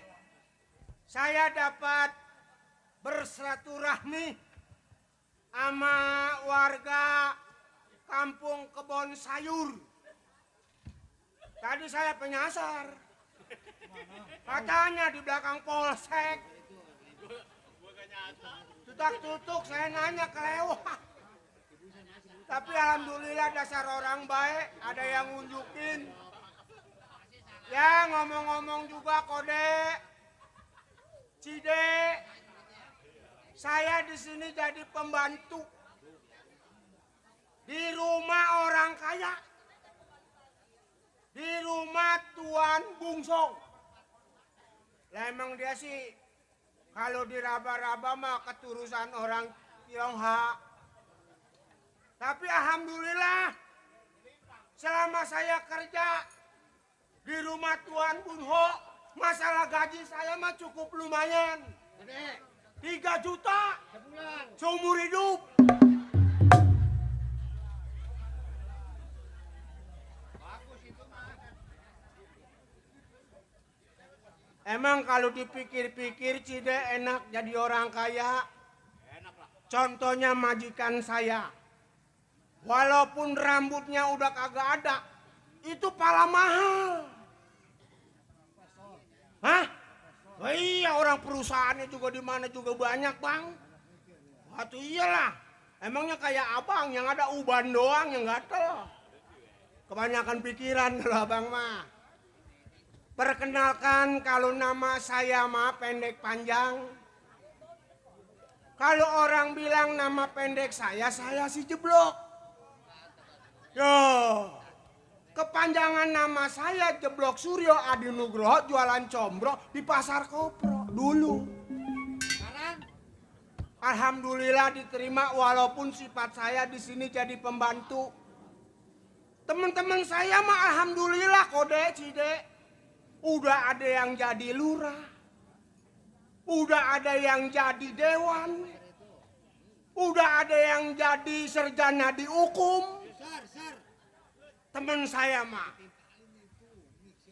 saya dapat bersilaturahmi sama warga Kampung Kebon Sayur. Tadi saya penyasar. Katanya di belakang polsek. Tutak-tutuk saya nanya kelewat. Tapi alhamdulillah dasar orang baik, ada yang ngunjukin. Ya ngomong-ngomong juga kode. Cide, saya di sini jadi pembantu. Di rumah orang kaya. Di rumah Tuan Bungsong. Lah emang dia sih kalau diraba-raba mah keturusan orang Tionghoa. Tapi alhamdulillah selama saya kerja di rumah Tuan Bunho, masalah gaji saya mah cukup lumayan. Gede, 3 juta sebulan. seumur hidup. Bagus itu mah. Emang kalau dipikir-pikir Cide enak jadi orang kaya. Contohnya majikan saya. Walaupun rambutnya udah kagak ada, itu pala mahal. Hah? Oh iya orang perusahaannya juga di mana juga banyak bang. Waduh iyalah. Emangnya kayak abang yang ada uban doang yang gatel. Kebanyakan pikiran kalau abang mah. Perkenalkan kalau nama saya mah pendek panjang. Kalau orang bilang nama pendek saya si Jeblok. Yo, kepanjangan nama saya Jeblok Suryo Adi Nugroho jualan combro di Pasar Kopro dulu. Sekarang Alhamdulillah diterima walaupun sifat saya di sini jadi pembantu. Teman-teman saya mah alhamdulillah kode Cide. Udah ada yang jadi lurah. Udah ada yang jadi dewan. Udah ada yang jadi sarjana di hukum. Teman saya mah.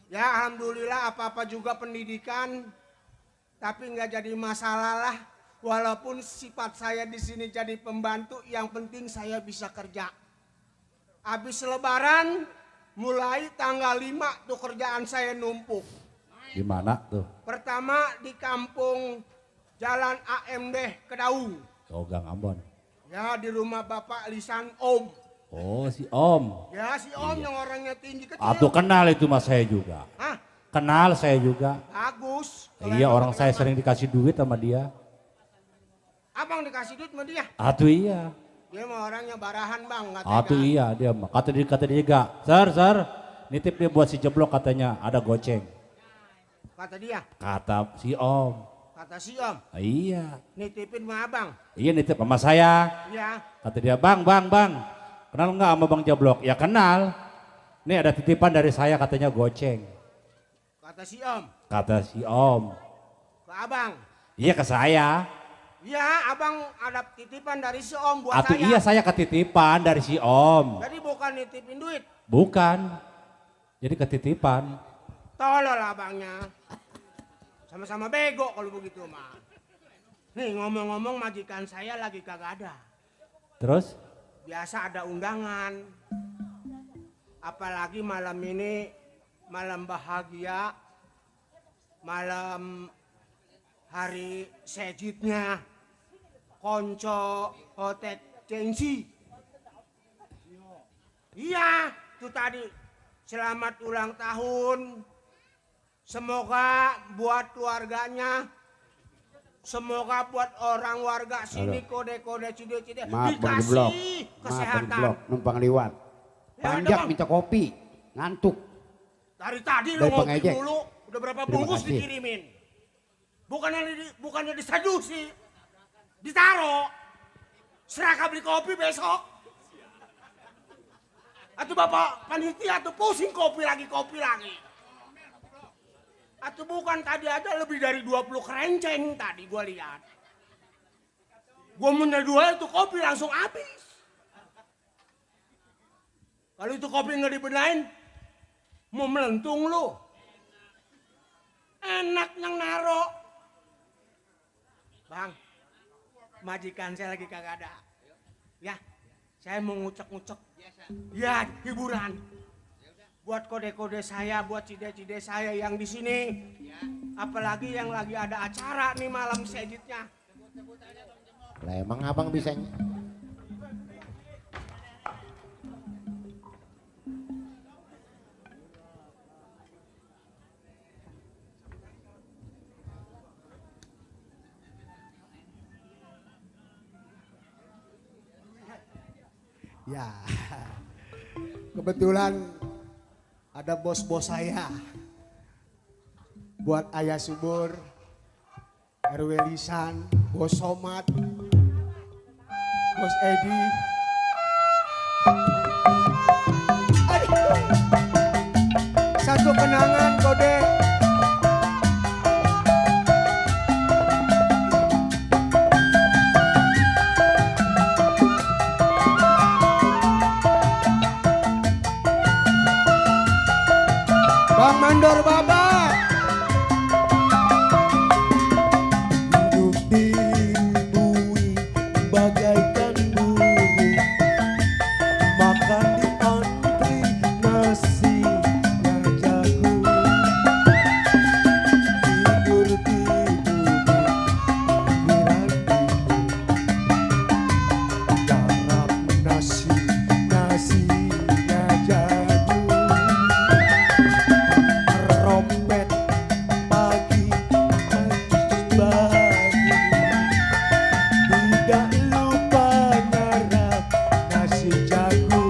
Ya alhamdulillah apa-apa juga pendidikan. Tapi nggak jadi masalah lah. Walaupun sifat saya di sini jadi pembantu, yang penting saya bisa kerja. Habis lebaran Mulai tanggal 5 tuh kerjaan saya numpuk. Di mana tuh? Pertama di kampung Jalan AMD Kedaung. Oh, Gang Ambon. Ya di rumah Bapak Lisan Om. Oh, si Om. Ya si Om yang orangnya tinggi kecil. Atau kenal itu mas saya juga. Hah? Kenal saya juga. Bagus. Iya, orang saya sering dikasih duit sama dia. Abang dikasih duit sama dia. Atuh iya. Dia mah orangnya barahan bang. Nggak Atuh tega. iya dia mah. Kata dia gak. Sir, nitip dia buat si jeblok katanya ada goceng. Kata dia. Kata si Om. Kata si Om. Iya. Nitipin sama abang. Iya nitip sama saya. Ya. Kata dia, bang. Kenal nggak sama Bang Jeblok? Ya kenal. Nih ada titipan dari saya katanya goceng. Kata si Om. Kata si Om. Ke abang. Iya ke saya. Iya abang ada titipan dari si Om buat Atuh saya. iya saya ketitipan dari si Om. Jadi bukan nitipin duit. Bukan. Jadi ketitipan. Tolol abangnya. Sama-sama bego kalau begitu mah. Nih ngomong-ngomong majikan saya lagi kagak ada. Terus? Biasa ada undangan. Apalagi malam ini malam bahagia. Malam hari sejidnya. Konco Hotek Cengsi. Iya, itu tadi. Selamat ulang tahun. Semoga buat keluarganya. Semoga buat orang warga sini kode-kode cide-cide Maaf Bang Jeblok. dikasih Maaf Bang kesehatan. Jeblok, numpang lewat. Ya, Panjak Bang. minta kopi, ngantuk. Dari tadi Dari lo ngopi pengejek. dulu, udah berapa Terima bungkus kasih. dikirimin. Bukannya disedusi, ditaro. Seraka beli kopi besok. Atau bapak panitia tuh pusing kopi lagi. Atau bukan tadi aja lebih dari 20 kerenceng tadi gua lihat. Gua menjual itu kopi langsung habis. Kalau itu kopi nggak dibenain, mau melentung lu. Enak yang naro. Bang, majikan saya lagi kagak ada. Ya, saya mau ngucek-ngucek. Ya, hiburan. Buat kode-kode saya, buat cide-cide saya yang di sini. Apalagi yang lagi ada acara nih malam sejidnya. Lah emang abang bisa Ya, kebetulan ada bos-bos saya. Buat Ayah Subur, RW Lisan, Bos Somad, Bos Edi. Aduh. Satu kenangan kode. Bang Mandor Baba. Hidup dibui bagaikan burung, makan di antri nasinya jagung, tidur di pinggiran garap nasinya jagung. Rompet pagi habis bagi, tidak lupa nyarap nasi jagung.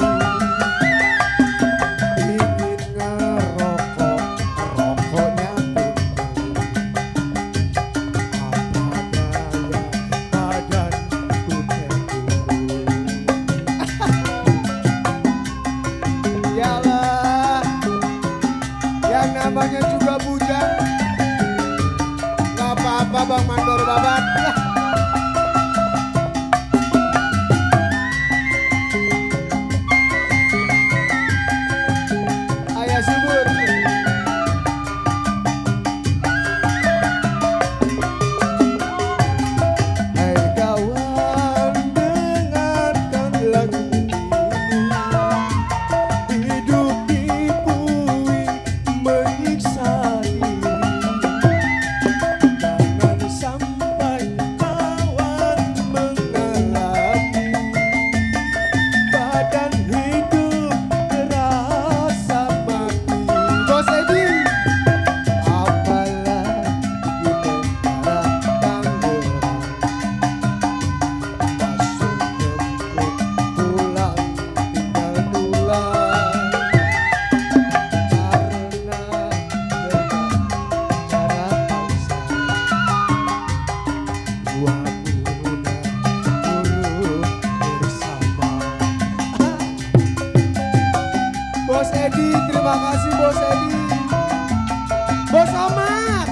Ingin ngerokok, rokoknya pun apa daya badanku terkurung. Yalah, yang namanya juga bujang. Gak apa-apa Bang Mandor Babat. Ayah Subur. Hai kawan, dengarkan lagu ini. Hidup di kasih Bos Edi. Bos Ahmad.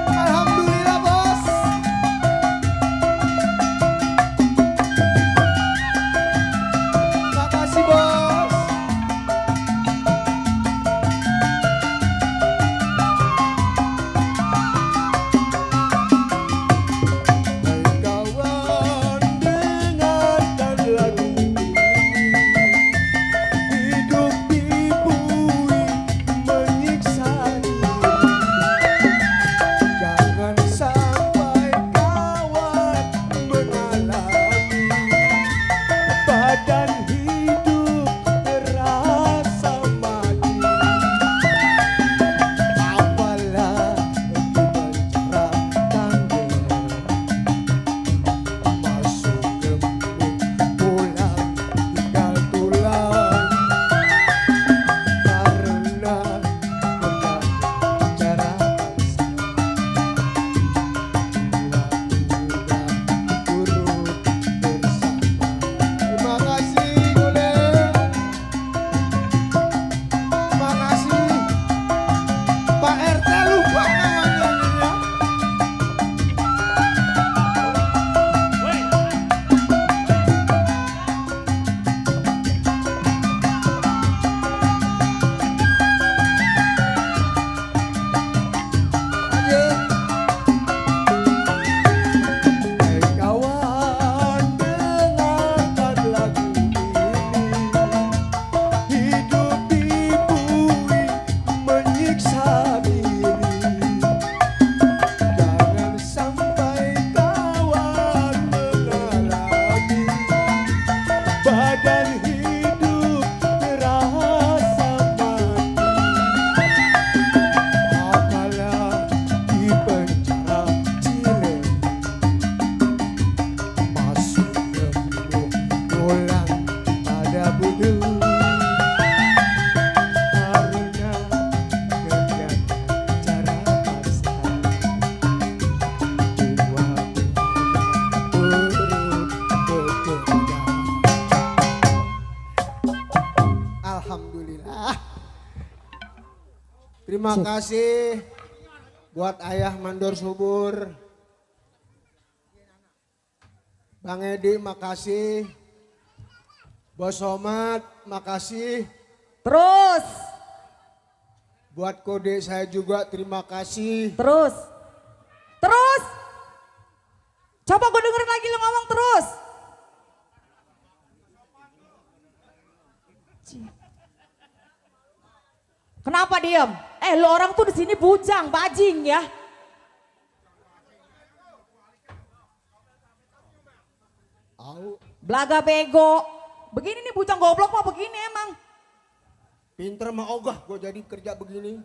Alhamdulillah Bos. Makasih Bos. Hai kawan, dengarkan lagu ini. Hidup dibui menyiksa diri. Jangan sampai kawan mengalami badan hidup terasa mati. Apalagi mencerahkan masuk gembung pulang tinggal tulang. Karena pernah bicarakan turut bersama. Terima kasih Gule. Terima kasih Pak RT, lupa namanya ini ya. Hai kawan, dengarkan lagu ini. Hidup dibui menyiksa diri. Jangan sampai kawan mengalami badan hidup terasa mati. Apalagi penjara Chile, masuk gembung pulang pada budu. Karena kerja cara paksa, dua turut bekerja. Alhamdulillah. Terima kasih buat Ayah Mandor Subur. Bang Edi makasih. Bos Somad makasih. Terus, Buat kode saya juga terima kasih. terus. Coba gue dengerin lagi lo ngomong terus. Kenapa diem? Lo orang tuh di sini bujang, bajing ya. Au, Belaga bego. Begini nih bujang goblok mah begini emang. pinter mah ogah gue jadi kerja begini.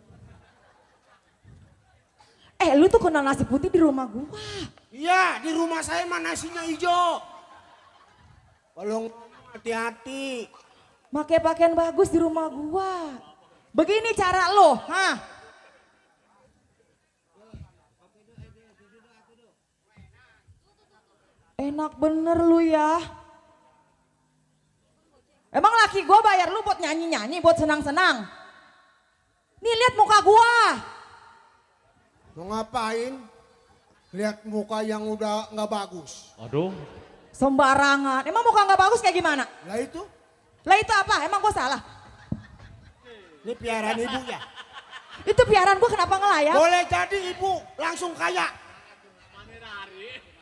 Lu tuh kena nasi putih di rumah gua. Iya, di rumah saya mah nasinya hijau. Tolong hati-hati. Pakai pakaian bagus di rumah gua. Begini cara lo, hah? Enak bener lu ya. Emang laki gua bayar lu buat nyanyi-nyanyi, buat senang-senang? Nih lihat muka gua. Mau ngapain? Lihat muka yang udah nggak bagus. Aduh. Sembarangan. Emang muka nggak bagus kayak gimana? Lah itu, Lah itu apa? Emang gua salah? Ini piaraan ibu ya. Itu piaraan gua kenapa ngelayap? Boleh jadi ibu langsung kaya.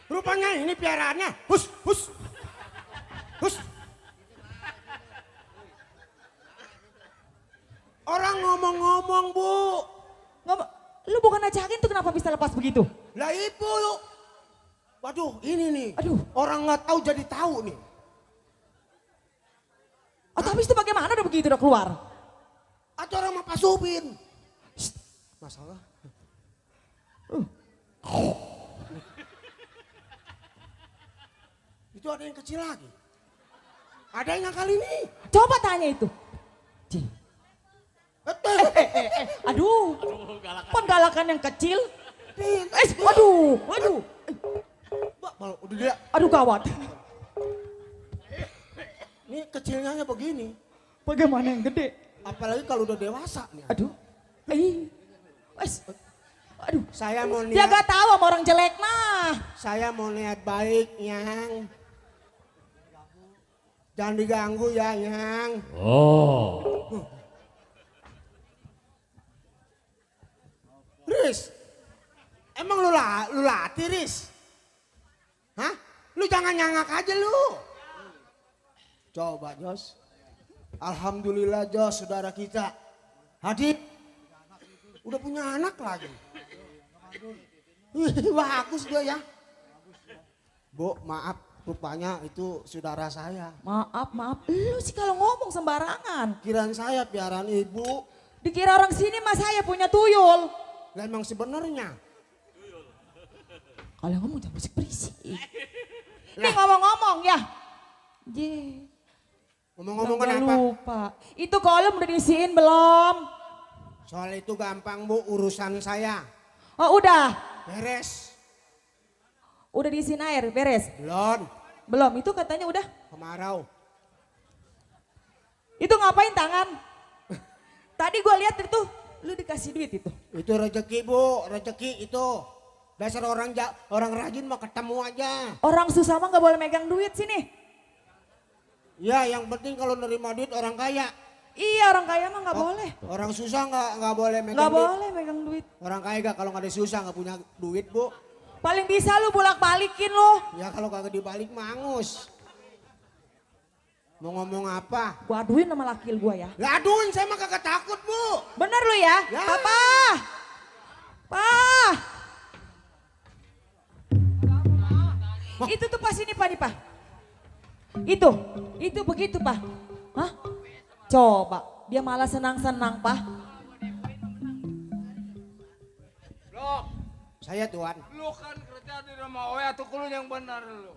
Rupanya ini piaraannya. Hus. Orang ngomong-ngomong bu. Lu bukan ajakin tuh kenapa bisa lepas begitu? Lah ibu lu. Waduh ini nih. Aduh. Orang nggak tahu jadi tahu nih. Atau habis itu bagaimana udah begitu udah keluar? Atau orang mau pasupin. masalah. Itu ada yang kecil lagi. Ada yang kali ini. Coba tanya itu. Aduh, penggalakan yang kecil. Waduh. Udah dia. Aduh gawat. Ini kecilnya begini. Bagaimana yang gede? Apalagi kalau udah dewasa nih. Aduh. Wes. Aduh. Saya mau Dia niat, gak tahu sama orang jelek mah. saya mau niat baik, Yang. Jangan diganggu ya, Yang. Oh. Riz, emang lu latih, Riz? Hah? Lu jangan nyangak aja lu. Coba, Jos. Alhamdulillah, Jos, saudara kita. Hadid, udah punya anak lagi. Wih, bagus dia ya. Bu, maaf, rupanya itu saudara saya. Maaf. Lu sih kalau ngomong sembarangan. Kiraan saya piaraan ibu. Dikira orang sini mas saya punya tuyul. Lah emang sebenarnya. Kalau ngomong jangan berisik. Ini ngomong-ngomong ya. Ngomong-ngomong Nggak kenapa? lupa. Itu kolom udah diisiin belum? Soal itu gampang, Bu, urusan saya. Oh udah. Beres. Udah diisiin air, beres. Belum. Belum, itu katanya udah. Kemarau. Itu ngapain tangan? Tadi gue lihat itu, lu dikasih duit itu. Itu rezeki, Bu, rezeki itu. Dasar orang rajin mah ketemu aja. Orang susah mah gak boleh megang duit sini. Ya, yang penting kalau nerima duit orang kaya. Iya, orang kaya mah gak boleh. Orang susah nggak boleh megang Gak duit. boleh megang duit. Orang kaya gak, kalau nggak ada susah nggak punya duit, Bu. Paling bisa lu bolak-balikin lu. Ya kalau kagak dibalik mangus. Mau ngomong apa? Gua aduin sama laki gua ya. Lah aduin, saya mah kagak takut, Bu. Bener lu ya? Ya. Papa. Itu tuh pas ini Pak nih Pak. Itu begitu Pak. Hah? Coba, dia malah senang-senang Pak. Blok, Saya Tuan. lu kan kerja di rumah Oya tuh lu yang benar lu.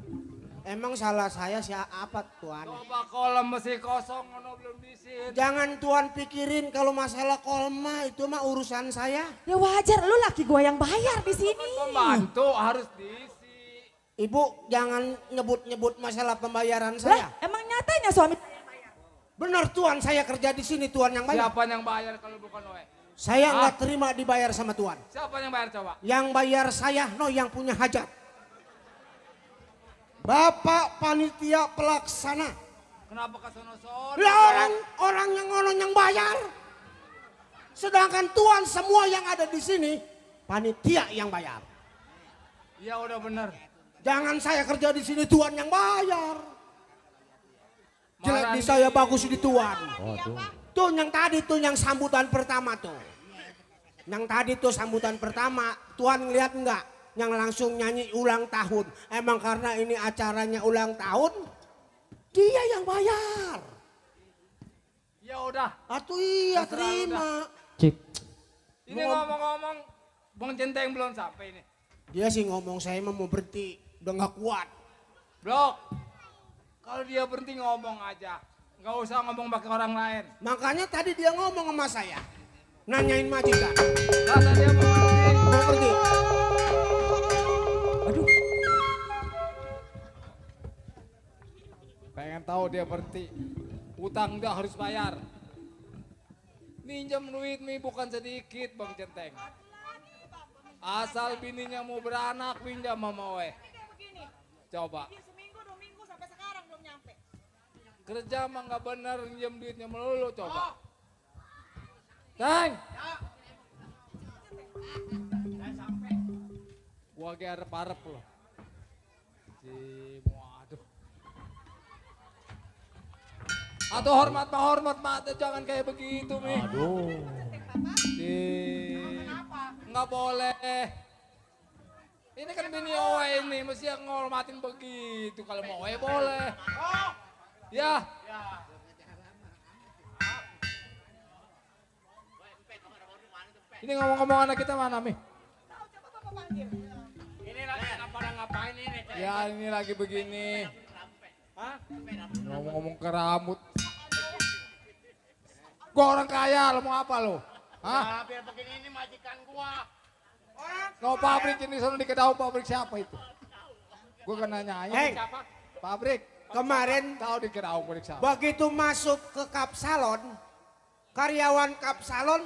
Emang salah saya siapa, Tuan? Coba kolam masih kosong, ono belum diisi. Jangan Tuan pikirin kalau masalah kolma itu mah urusan saya. Ya wajar, lu laki gua yang bayar di sini. Pembantu harus diisi. Ibu jangan nyebut-nyebut masalah pembayaran Lah, saya. emang nyatanya suami Benar Tuan, saya kerja di sini Tuan yang bayar. Siapa yang bayar kalau bukan Oya? Saya nggak terima dibayar sama Tuan. Siapa yang bayar coba? Yang bayar saya yang punya hajat. Bapak panitia pelaksana. Kenapa ke sono-sono? Lah orang yang bayar. Sedangkan Tuan semua yang ada di sini panitia yang bayar. Iya udah bener. Jangan saya kerja di sini Tuan yang bayar. Jelek Marah di nih. saya, bagus di Tuan. Tuh yang tadi tuh yang sambutan pertama tuh. Yang tadi tuh sambutan pertama, Tuan ngeliat enggak? Yang langsung nyanyi ulang tahun. Emang karena ini acaranya ulang tahun, dia yang bayar. Ya udah. Atuh iya Terserah lu terima. Ini ngomong-ngomong, Bang Centeng belum sampai nih. Dia sih ngomong saya mah mau berhenti, udah nggak kuat. Blok, kalau dia berhenti ngomong aja. Nggak usah ngomong pakai orang lain. Makanya tadi dia ngomong sama saya, nanyain majikan. Kata dia mau berhenti. Mau berhenti. Aduh, Pengen tahu dia berhenti. Utang dia harus bayar. Minjam duit nih bukan sedikit Bang Centeng. Asal bininya mau beranak pinjam sama we. Coba. seminggu 2 minggu sampai sekarang belum nyampe. Kerja mah nggak bener minjem duitnya melulu coba. Teng. Gua ge arep loh. Waduh. Atau hormat mah jangan kayak begitu Mi. Aduh. Nggak boleh. Ini kan bini Owe ini, mesti yang ngormatin begitu. Kalau mau Owe boleh. Ya. Ini ngomong-ngomong anak kita mana, Mi? Ini lagi pada ngapain ini? Ya ini lagi begini. Hah? Ngomong-ngomong ke rambut. Gua orang kaya, lo mau apa lo? Hah? Nah, biar begini ini majikan gua. Kau pabrik ini sono di Kedau, pabrik siapa itu? Gua kan nanya Hei. siapa? Pabrik. Kemarin Tahu di Kedau pabrik siapa? begitu masuk ke Kapsalon, karyawan Kapsalon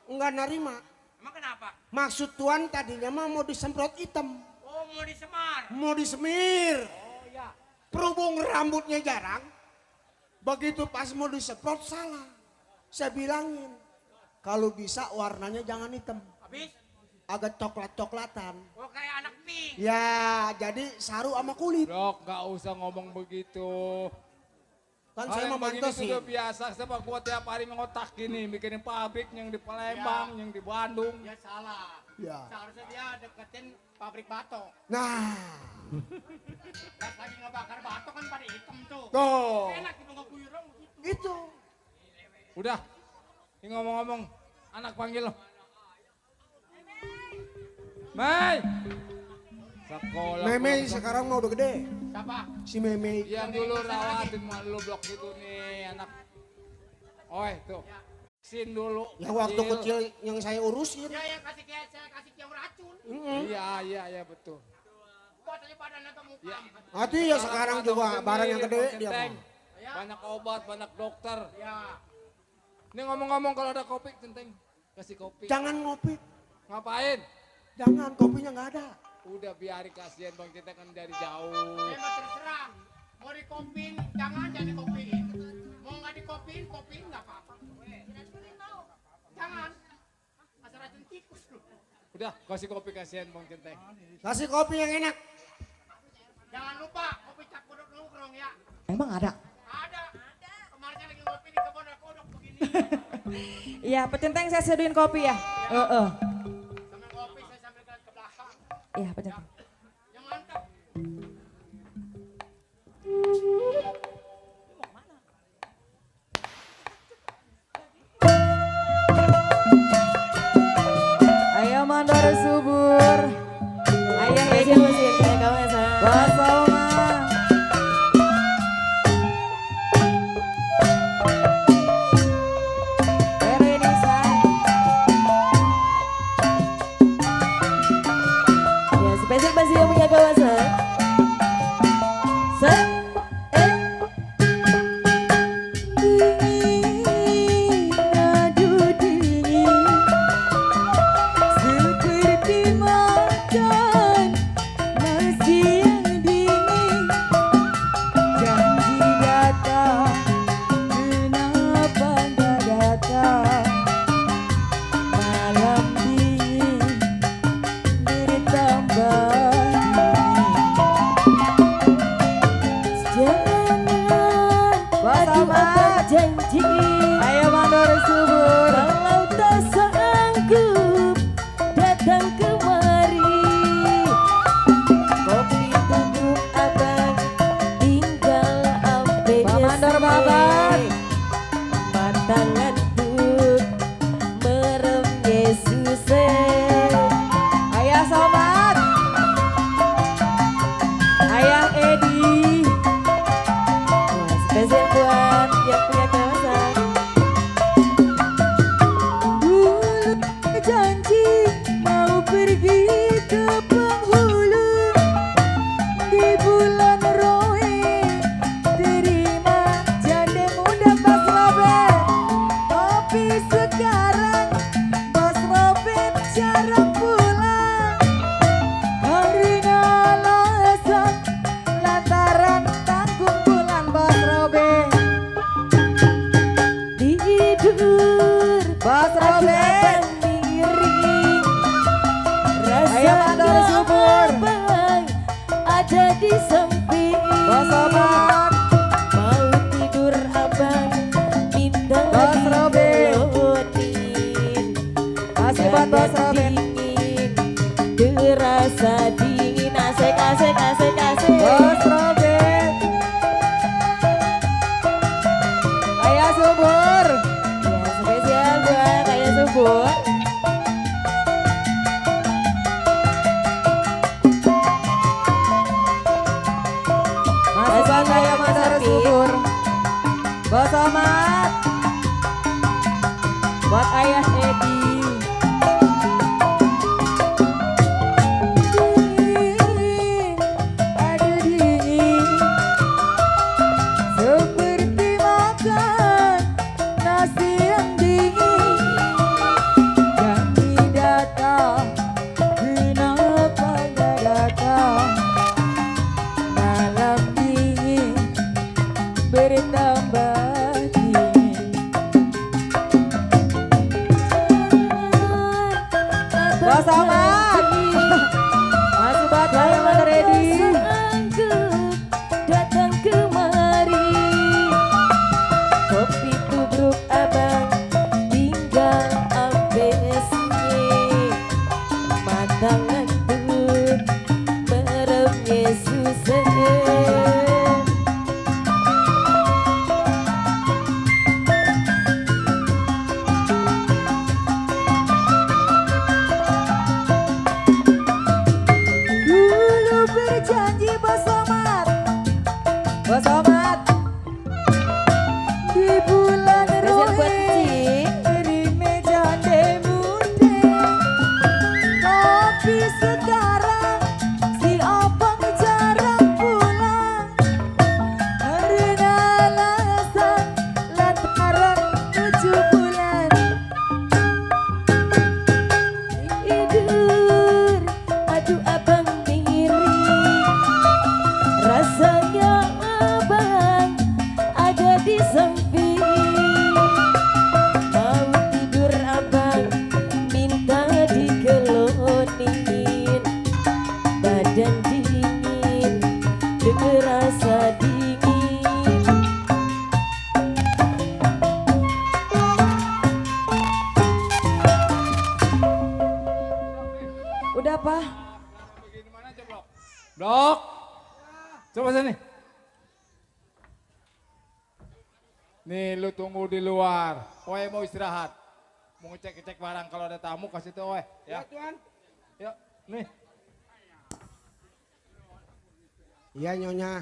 enggak nerima. Emang kenapa? Maksud tuan tadinya mah mau disemprot hitam. Oh, mau disemar. Mau disemir. Oh ya. Berhubung rambutnya jarang, begitu pas mau disemprot salah. Saya bilangin, kalau bisa warnanya jangan hitam. Habis? Agak coklat-coklatan. Oh, kayak anak pink. Ya, jadi saru sama kulit. Blok, gak usah ngomong begitu. Kan saya memantau sih. Sudah biasa, sebab gua tiap hari mengotak gini, bikinin pabrik yang di Palembang, yang di Bandung. Dia salah. Ya. Seharusnya dia deketin pabrik batok. Nah, Pas lagi ngebakar batok kan pada hitam tuh. tuh. Enak gitu ngeguyur dong gitu. Itu. Udah, ini ngomong-ngomong, anak panggil lo. Mei! Sekolah. Meme sekarang mau udah gede. Siapa? Si Meme. Yang dulu rawatin malu blok gitu nih anak. Oi tuh. Sin dulu. Yang waktu kecil yang saya urusin. Dia yang saya kasih kiau racun. Iya betul. Buat aja badannya ke muka. Hati ya sekarang juga barang yang gede dia mah. Banyak obat, banyak dokter. Ya. Ini ngomong-ngomong kalau ada kopi, Centeng. Kasih kopi. Jangan ngopi. Ngapain? Jangan, kopinya nggak ada. Udah biarin kasihan Bang Centeng kan dari jauh. Memang terserah. Mau dikopin, jangan dikopiin. Mau nggak dikopin, kopiin nggak apa-apa. Jangan. Asal racun tikus lu. Udah, kasih kopi kasihan Bang Centeng. Kasih kopi yang enak. Jangan lupa kopi cak kodok nongkrong ya. Emang ada? Ada. Kemarin saya lagi ngopi di kebun kodok begini. Iya, Pecenteng saya seduin kopi ya. Sambil ngopi saya sambil ke belakang. Iya, Pecenteng. Yang mantap. Ayo mandor subur. Ayo Edi. Basoma. Berenisa. Ya spesial pasti yang punya kawasan. Dingin, aduh dingin. Seperti makan nasi yang dingin. Janji datang, kenapa nggak datang? Malam dingin bertambah dingin. Jangan janji. Ayo mandor subur. Kalau tak sanggup datang kemari, kopi tutup abang, tinggal ambil mandor babat. Mata ngantuk, merem Yesus. Ayah Somat, Ayah Edi. Nah, spesial buat yang punya kawasan. Dulu janji mau pergi ke penghulu di bulan Roe, terima janda muda Mas Robert. Tapi sekarang Mas Robert jarang pulang karena alasan lantaran tanggung bulan Mas Robert. Tidur Mas Robert miring, rasa mandor subur ada di samping. Bos Robert mau tidur abang, minta Bos Robert. Kasih buat Bos Robert. Terasa dingin, asik. Bos Robert. Ayah subur. Ya spesial buat Ayah subur. Masih buat Ayah mandor subur. Bos Somat. Buat Ayah Edi. Dingin, aduh dingin. Seperti makan nasi yang dingin. Bos Somad. Mas Subat Hayam ready. Datang kemari, kopi tubruk abang tinggal ambesnya, matang ngentut meremnya susah. Dulu berjanji Bos Somad. Bos Somad. Di bulan Roe di meja demunde. Tapi sekarang si Opang jarang pulang. Karena alasan lantaran 7 bulan. Tidur, aduh abang diri, rasanya abang ada di samping. Mau tidur abang minta dikelonin, badan dingin, terasa dingin. Udah apa? Blok. Coba sini. Nih lu tunggu di luar. Oe mau istirahat. Mau ngecek-ngecek barang kalau ada tamu kasih tuh Oe. Ya. Tuan. Yuk, nih. Iya Nyonya.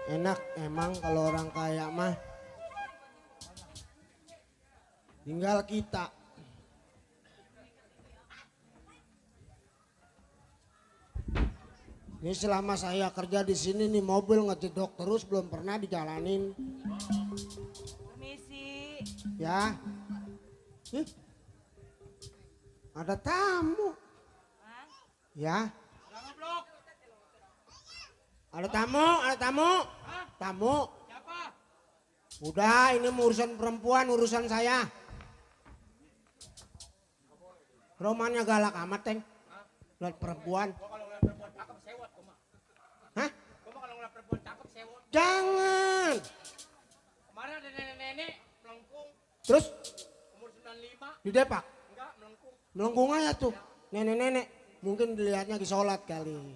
Enak emang kalau orang kaya mah. Tinggal kita. Ini selama saya kerja di sini nih mobil ngejedok terus belum pernah dijalanin. Permisi. Ya. Ih. Ada tamu. Ya. Ada tamu, ada tamu. Tamu. Udah, ini urusan perempuan, urusan saya. Romannya galak amat, Teng. Lihat perempuan. Hah? Jangan. Kemarin ada nenek-nenek melengkung Terus umur 95. di Depak. Enggak, melengkung. Melengkung aja tuh. Nenek-nenek. Mungkin dilihatnya di sholat kali.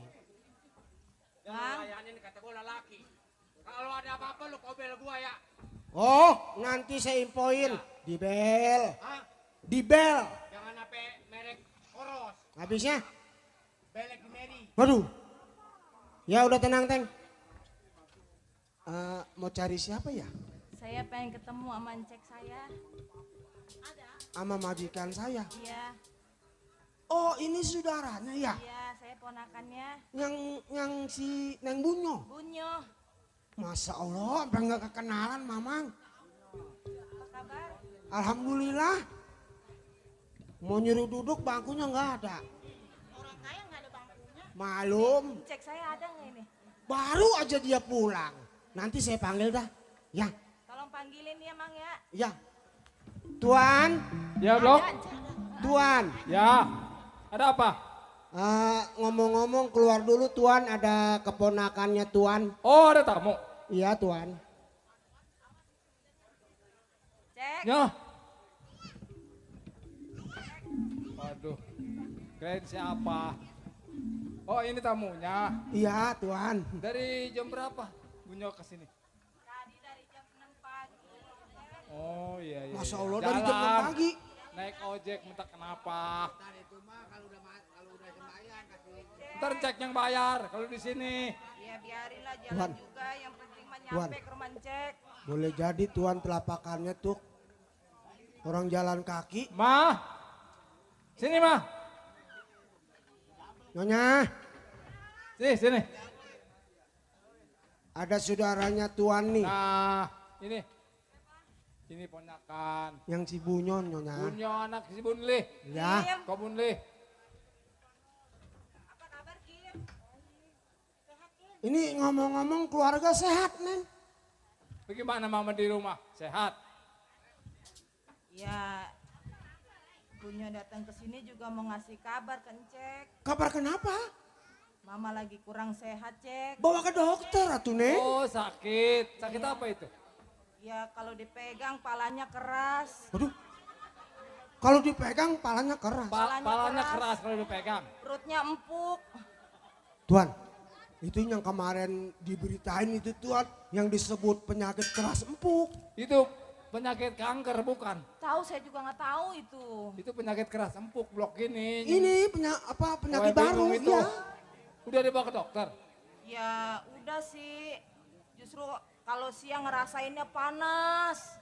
Yang layanin kata gua lelaki. Kalau ada apa-apa lu kobel gua ya. Oh, nanti saya infoin. Di bel. Hah? Di bel. Jangan sampai merek Koros. Habisnya? Belek di Medi. Waduh. Ya udah tenang, Teng. Mau cari siapa ya? Saya pengen ketemu sama cek saya. Sama majikan saya. Iya, Oh, ini saudaranya ya? iya, saya ponakannya. Yang si Neng Bunyo. Bunyo, Masya Allah, sampai nggak kekenalan, Mamang. apa kabar? Alhamdulillah. Mau nyuruh duduk, bangkunya nggak ada. Orang kaya nggak ada bangkunya. Malum, Cek saya ada nggak ini? baru aja dia pulang. Nanti saya panggil dah. Ya, Tolong panggilin ya, Mang ya. ya. Tuan, Ya, Blok. Tuan. Ya. Ada apa? Ngomong-ngomong keluar dulu Tuan, ada keponakannya Tuan. Oh, ada tamu. Iya Tuan. Cek. Ya. Waduh. Keren siapa? Oh, ini tamunya. Iya Tuan. Dari jam berapa Bunyo ke sini? Tadi dari jam 6 pagi. Oh, iya iya. Masya iya. Allah dari jam 6 Jalan. pagi. Naik ojek minta kenapa? Ntar cek yang bayar kalau di sini. Ya biarinlah jalan Tuan. juga, yang penting mah Tuan. nyampe ke rumah cek. Boleh jadi Tuan telapakannya tuh orang jalan kaki. Ma, sini ma. Nyonya, Sini. ada saudaranya Tuan nih. Nah, ini. Ini ponakan. Yang si Bunyon nyonya. Bunyo anak si Bunlih. Ya. Kok Bunlih? Ini ngomong-ngomong keluarga sehat, Neng. Bagaimana mama di rumah? Sehat? Ya, Bunyo datang ke sini juga mau ngasih kabar kan, Cek. Kabar kenapa? Mama lagi kurang sehat, Cek. Bawa ke dokter atuh, Neng. Oh sakit. Sakit apa itu? Ya kalau dipegang palanya keras. Waduh. Kalau dipegang palanya keras. Palanya keras kalau dipegang. Perutnya empuk. Tuan, itu yang kemarin diberitain itu Tuan, yang disebut penyakit keras empuk. Itu penyakit kanker bukan? Tahu saya juga nggak tahu itu. Itu penyakit keras empuk blok ini. Ini penyakit baru itu. ya. Udah dibawa ke dokter? Ya udah sih. Justru kalau siang ngerasainnya panas.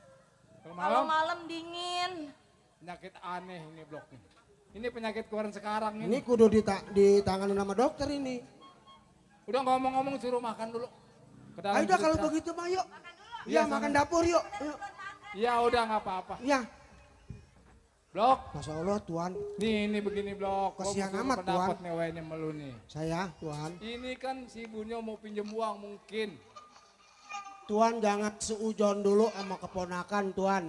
Kalau malam dingin. Penyakit aneh ini blok ini. Ini penyakit keluaran sekarang ini. Ini kudu ditangani sama dokter ini. Udah ngomong-ngomong suruh makan dulu. Ke dalam Ayo dah kalau perut. begitu mah yuk. Iya, Ya makan dapur yuk. Yuk. Ya udah nggak apa-apa. Ya. Blok. Masya Allah Tuan. Nih ini begini blok. Kasihan Gua amat, pendapat Tuan. nih wayanya melu nih. Saya Tuan. Ini kan si Bunyo mau pinjem uang mungkin. Tuan jangan seujon dulu sama keponakan Tuan.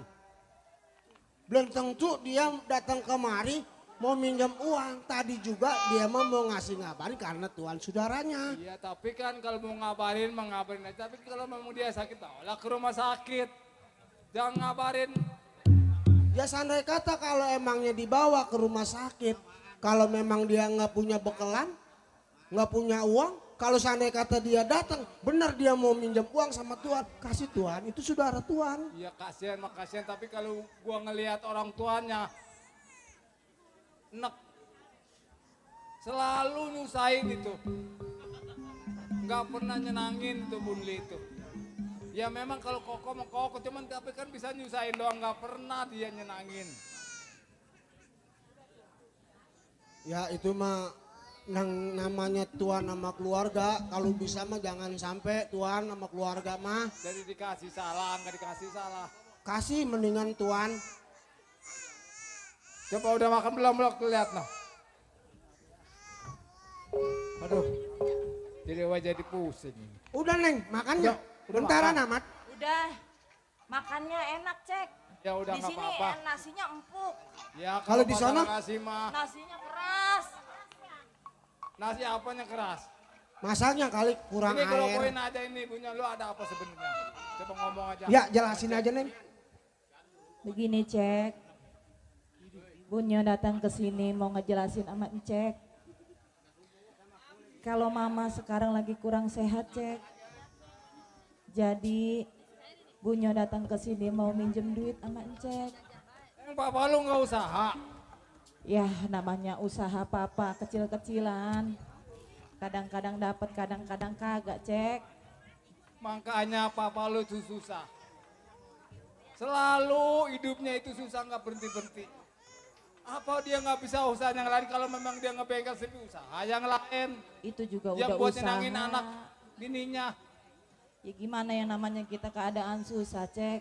Belum tentu dia datang kemari mau minjem uang. Tadi juga dia mau ngasih ngabarin karena Tuan saudaranya. Iya tapi kan kalau mau ngabarin aja. Tapi kalau memang dia sakit lah ke rumah sakit. Jangan ngabarin. Ya sandai kata kalau emangnya dibawa ke rumah sakit. Kalau memang dia nggak punya bekalan, nggak punya uang. Kalau seandainya kata dia datang, benar dia mau minjem uang sama Tuan, kasih Tuan, itu saudara Tuan. Iya kasihan tapi kalau gua ngelihat orang tuanya enek selalu nyusahin itu. Nggak pernah nyenangin tuh Bunli itu. Ya memang kalau Koko mau Koko cuman tapi kan bisa nyusahin doang, nggak pernah dia nyenangin. Ya itu mah yang namanya Tuan sama keluarga, kalau bisa mah jangan sampai Tuan sama keluarga mah. Jadi dikasih salah, nggak dikasih salah. Kasih mendingan Tuan. Coba udah makan belum lihat noh. Aduh, jadi wajah jadi pusing. Udah Neng, makan yuk. Bentaran amat. Udah, makannya enak Cek. Ya udah Di nggak sini apa-apa. nasinya empuk. Ya Kalau di masalah sana? nasi mah, Nasinya keras. nasi apanya keras? Masaknya kali kurang Ini kalau air. poin aja ini punya lu ada apa sebenarnya? Coba ngomong aja. Ya jelasin aja Neng. Begini Cek, Bunyo datang ke sini mau ngejelasin sama Cek. Kalau mama sekarang lagi kurang sehat Cek. Jadi Bunyo datang ke sini mau minjem duit sama Cek. Yang papa lu nggak usaha. Ya namanya usaha papa kecil-kecilan. Kadang-kadang dapat, kadang-kadang kagak Cek. Makanya papa lu tuh susah. Selalu hidupnya itu susah nggak berhenti-berhenti. Apa dia nggak bisa usaha yang lain kalau memang dia ngebengkel sendiri usaha yang lain. Itu juga Yang udah buat usaha. nyenangin anak bininya. Ya gimana yang namanya kita keadaan susah Cek.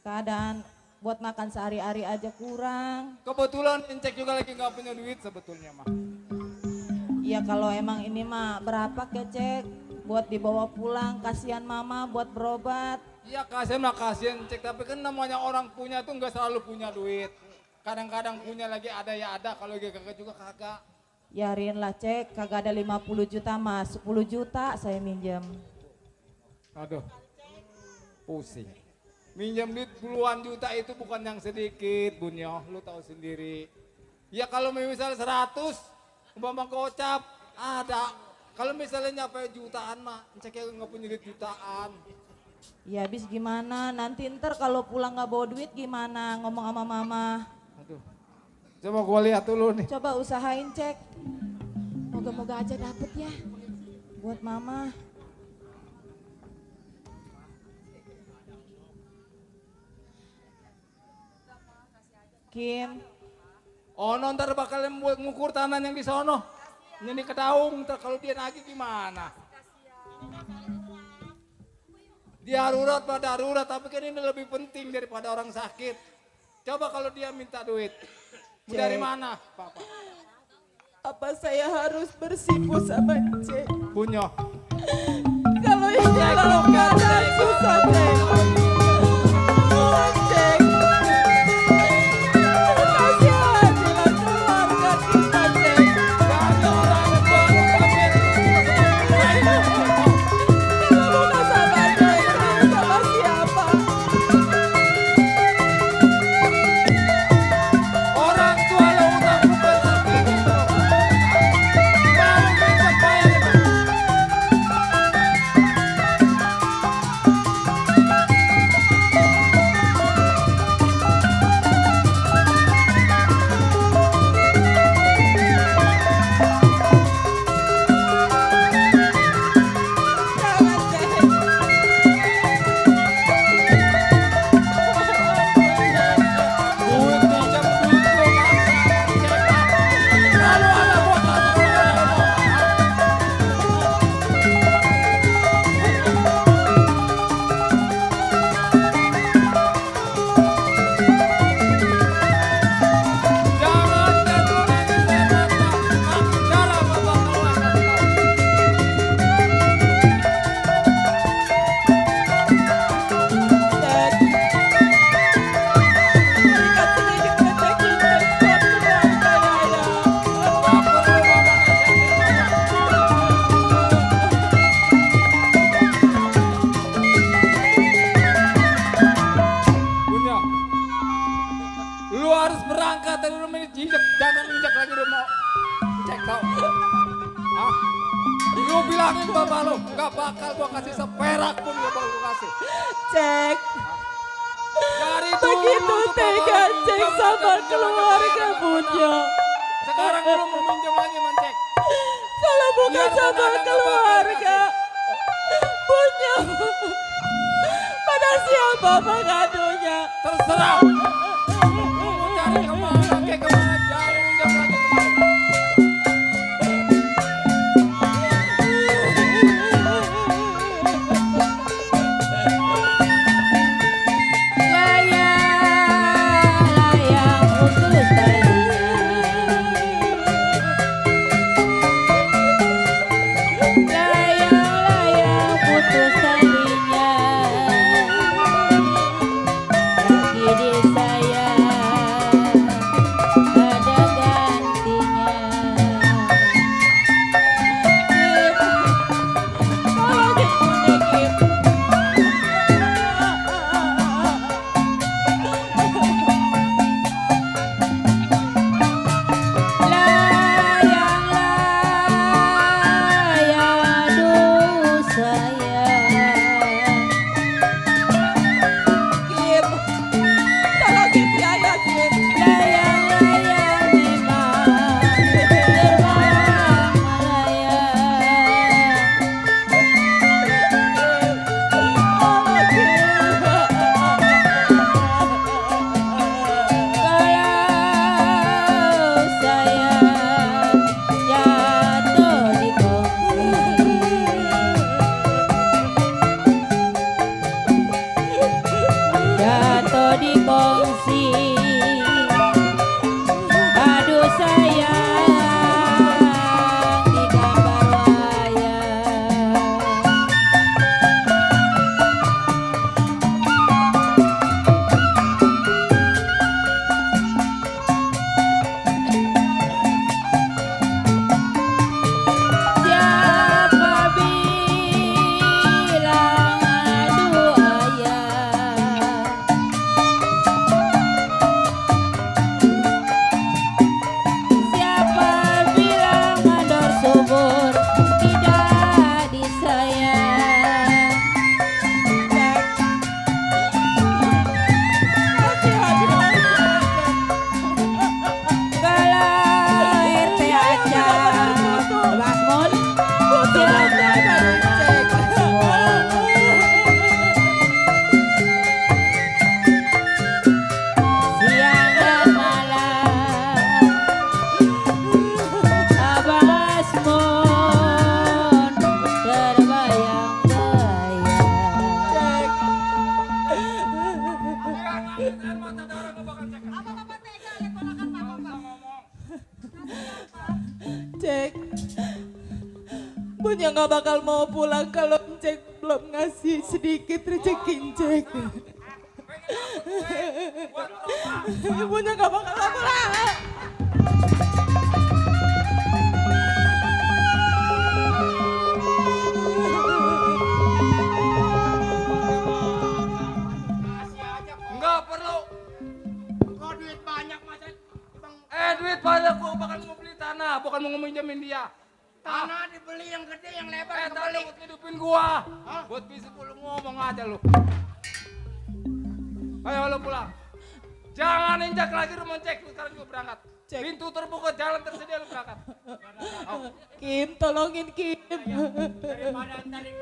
Keadaan buat makan sehari-hari aja kurang. Kebetulan Incek juga lagi nggak punya duit sebetulnya mah. Ya kalau emang ini mah berapa ke Cek. Buat dibawa pulang, kasihan mama buat berobat. Iya kasihan Incek tapi kan namanya orang punya tuh nggak selalu punya duit. Kadang-kadang punya lagi ada ya ada kalau kagak juga kagak. Yarin lah Cek, kagak ada 50 juta mas, 10 juta saya minjem. Aduh, pusing. Minjem duit puluhan juta itu bukan yang sedikit, Bunyo. Lu tahu sendiri. Ya kalau misalnya 100, umpama gocap, ada. Kalau misalnya nyampe jutaan mah, cek ya nggak punya duit jutaan. Ya habis gimana, nanti ntar kalau pulang gak bawa duit gimana ngomong sama mama. Aduh, coba gua lihat dulu nih. Coba usahain Cek. Moga-moga aja dapet ya. Buat mama. Kim. Oh, ntar bakal ngukur tanah yang di sono. Yang di Kedaung, ntar kalau dia nagih gimana? Darurat mah darurat, tapi kan ini lebih penting daripada orang sakit. Coba kalau dia minta duit. Dari mana, Papa? Apa saya harus bersimpu sama Cek? Punya. Kalau ini dalam keadaan susah, Cek. Cek. Kasihanilah keluarga kita, Cek. Kami orang baru kami. Kalau bukan sama Cek, sama siapa? Orang tua lo utang bukan segini. Kalau kita bayar. Jangan, Cek. Duit pinjam duit lo masa. Kalau ada buat jangan terulangi cara Bapak keluar. Cek. Berikan sedikit rezeki, Cek, buat keluarga Yaya. Gak perlu Bapak nasihatin Bapak. Punya. Lu harus berangkat dari rumah ini, jangan injak lagi rumah. Cek tau. Hah? Lu bilangin bapak lu, gak bakal gua kasih seperak pun gak bakal gua kasih. Cek. Dari Begitu dulu tuh tega bapak Cek minjem sama aja, keluarga bayar punya. sekarang lu mau minjem lagi mancek. Kalau bukan Biarpun sama ada nggak keluarga punya. Pada siapa pengadunya? Terserah. Lu mau cari kemana, kayak kemana, jangan minjem lagi kemana. Layang putus talinya. Layang putus talinya. Lagi di sana Punya nggak bakal mau pulang kalau Cek belum ngasih sedikit rezeki Cek. Punya nggak bakal pulang. Enggak perlu. Kok duit banyak masa Duit banyak gua bakal mau beli tanah, bukan mau ngeminjemin dia. tanah dibeli yang gede yang lebar Tanah kebeli. buat hidupin gua. Buat bisnis lu ngomong aja lu. Ayo lu pulang. Jangan injak lagi rumah Cek, lu sekarang juga berangkat. Pintu terbuka, jalan tersedia lu berangkat. Kim, tolongin Kim. Daripada ntar dia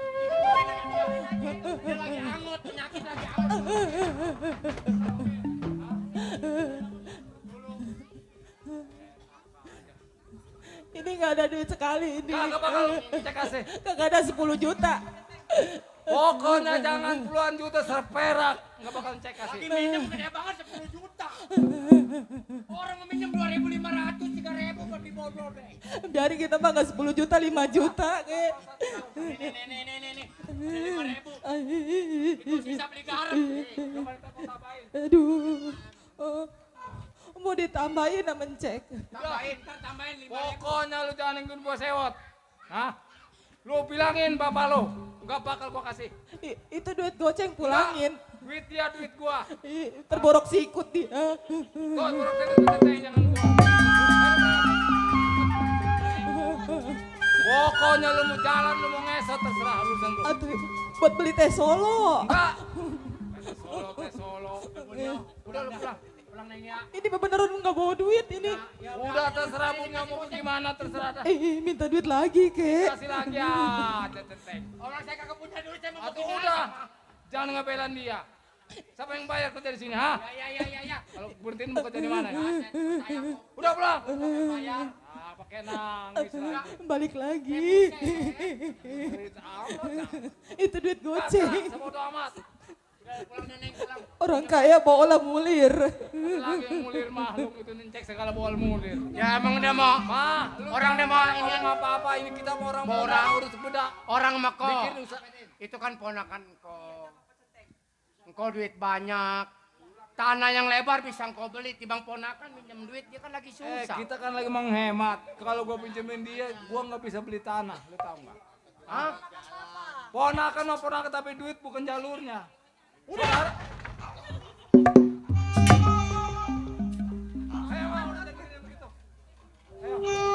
lagi angut, penyakit lagi angut. Ini nggak ada duit sekali ini. Kagak bakal Cek kasih. Kagak ada 10 juta. Pokoknya jangan puluhan juta seperak. Nggak bakal Cek kasih. Lagi minjem gede banget 10 juta. Orang minjem 2.500, 3.000 buat dibodoh deh. Biarin kita mah nggak 10 juta, 5 juta kayak. Nih. 5.000. Itu sisa beli garam. Aduh. Mau ditambahin sama Cek. Tambahin 5.000. Pokoknya lu jangan nengguin gua sewot. Hah? Lu bilangin bapak lu, nggak bakal gua kasih. Itu duit goceng pulangin. Duit dia, duit gua. Terborok sikut dia. Gua borok teteh jangan gua. Pokoknya lu mau jalan, lu mau ngesot terserah urusan lu. Aduh, buat beli teh solo. Enggak. Teh solo. Udah lu pulang. Pulang Neng ya. Ini beneran nggak bawa duit ini. Udah terserah punya mau gimana terserah dah. Minta duit lagi kek. Kasih lagi ya, teteh. Orang saya kagak punya duit, saya mau Atau begini udah, aja. jangan ngebelan dia. Siapa yang bayar kerja di sini, ha? Ya. Kalau berhentiin mau kerja di mana? Udah pulang. Pakai nangis lah. Balik lagi. Itu duit goceng. Sebodo amat. Orang kaya bawa mulir. Lagi yang mulir makhluk itu Cek segala bawa mulir. Ya emang dia mau. Orang dia mau ini apa-apa, ini kita mau orang urus beda. Orang mah kok. Bikin usaha. Itu kan ponakan kok. Engkau duit banyak. Tanah yang lebar bisa engkau beli, timbang ponakan minjem duit, dia kan lagi susah. Kita kan lagi menghemat. Kalau gua pinjemin dia, gua nggak bisa beli tanah, lu tahu nggak? Hah? Ponakan tapi duit bukan jalurnya. Udah. Ayo, udah dengerin begitu. Ayo.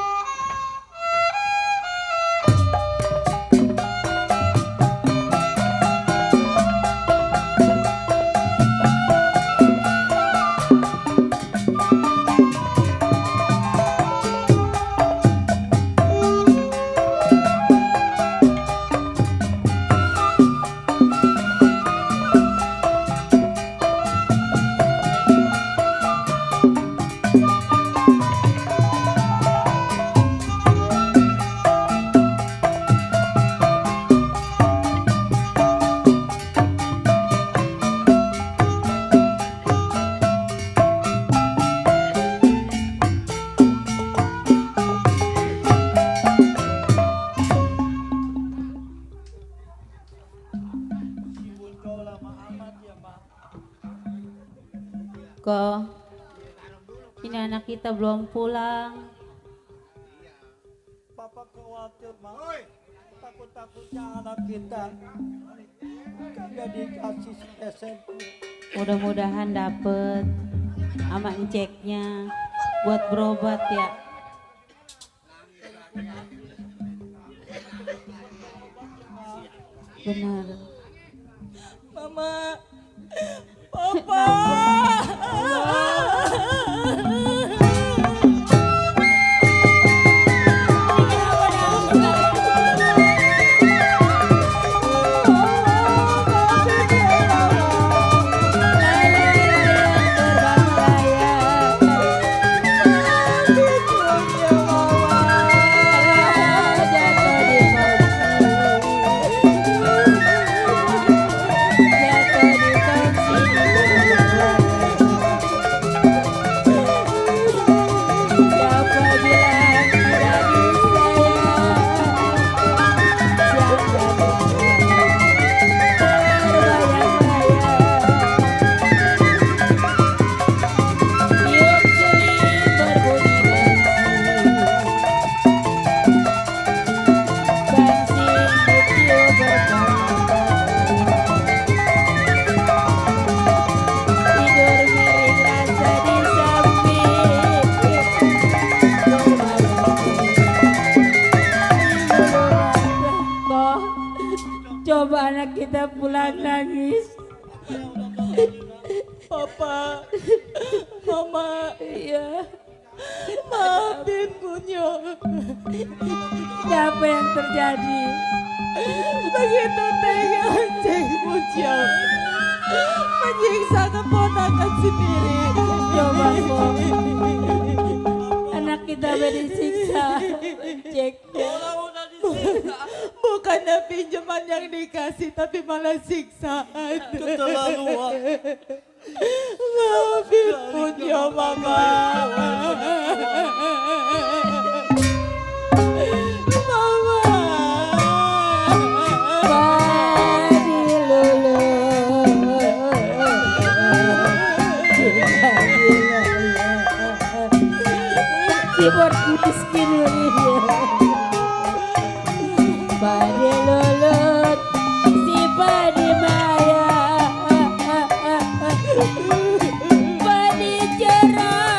Kok ini anak kita belum pulang. Papa khawatir, Ma. Takut-takutnya anak kita kagak dikasih SMP. Mudah-mudahan dapet sama Ceknya buat berobat ya. Benar. Mama. Papa. Jatuh di kursi. pada pulang nangis. Papa, Mama, Iya. maafin Bunyo. Apa yang terjadi? Begitu tega Cek Bunyo menyiksa keponakan sendiri. Coba kok. Anak kita disiksa. Cek. Bukannya pinjaman yang dikasih tapi malah siksaan. Keterlaluan. Maafin Bunyo, Mama. Keyboard miskin ini. Padi lulut, si padi maya, padi cerah,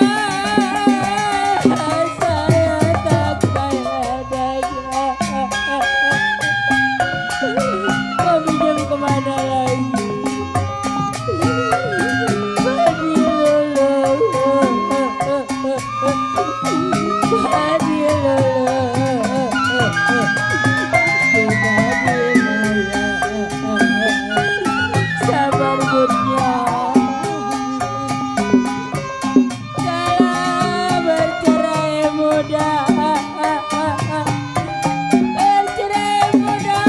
saya tak daya. Kau pinjam kemana lagi? Padi lulut. Sabar Bunyo, kalau bercerai muda, bercerai muda,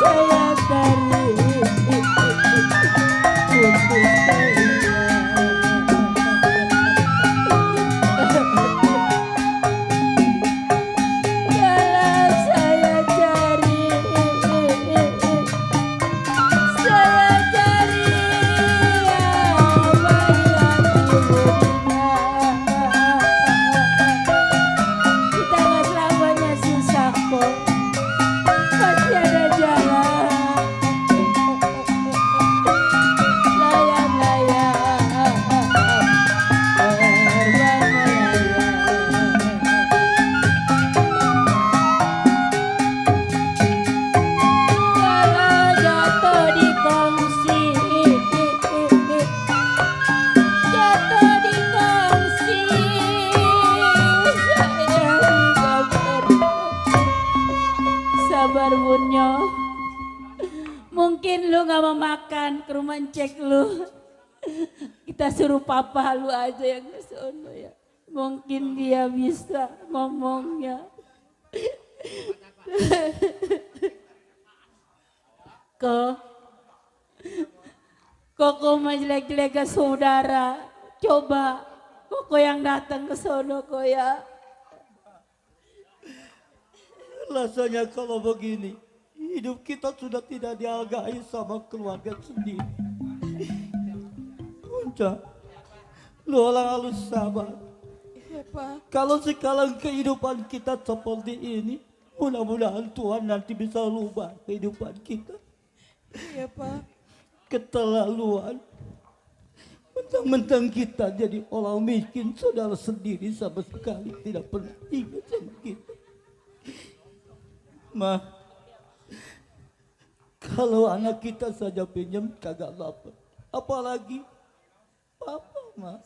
salah pada Mungkin lu gak mau makan ke rumah cek lu. Kita suruh papa lu aja yang ke sono ya. Mungkin dia bisa ngomongnya. Koko mah jelek-jelek ke saudara. Coba Koko yang datang ke sono kok ya. Rasanya kalau begini, hidup kita sudah tidak dihargai sama keluarga sendiri. Punca, lu orang harus sabar. Iya, Pak. Kalau sekarang kehidupan kita seperti ini, mudah-mudahan Tuhan nanti bisa rubah kehidupan kita. Iya, Pak. Keterlaluan. Mentang-mentang kita jadi orang miskin, saudara sendiri sama sekali tidak pernah ingat sama kita. Ma, kalau anak kita saja pinjam kagak dapat, apalagi papa, Ma.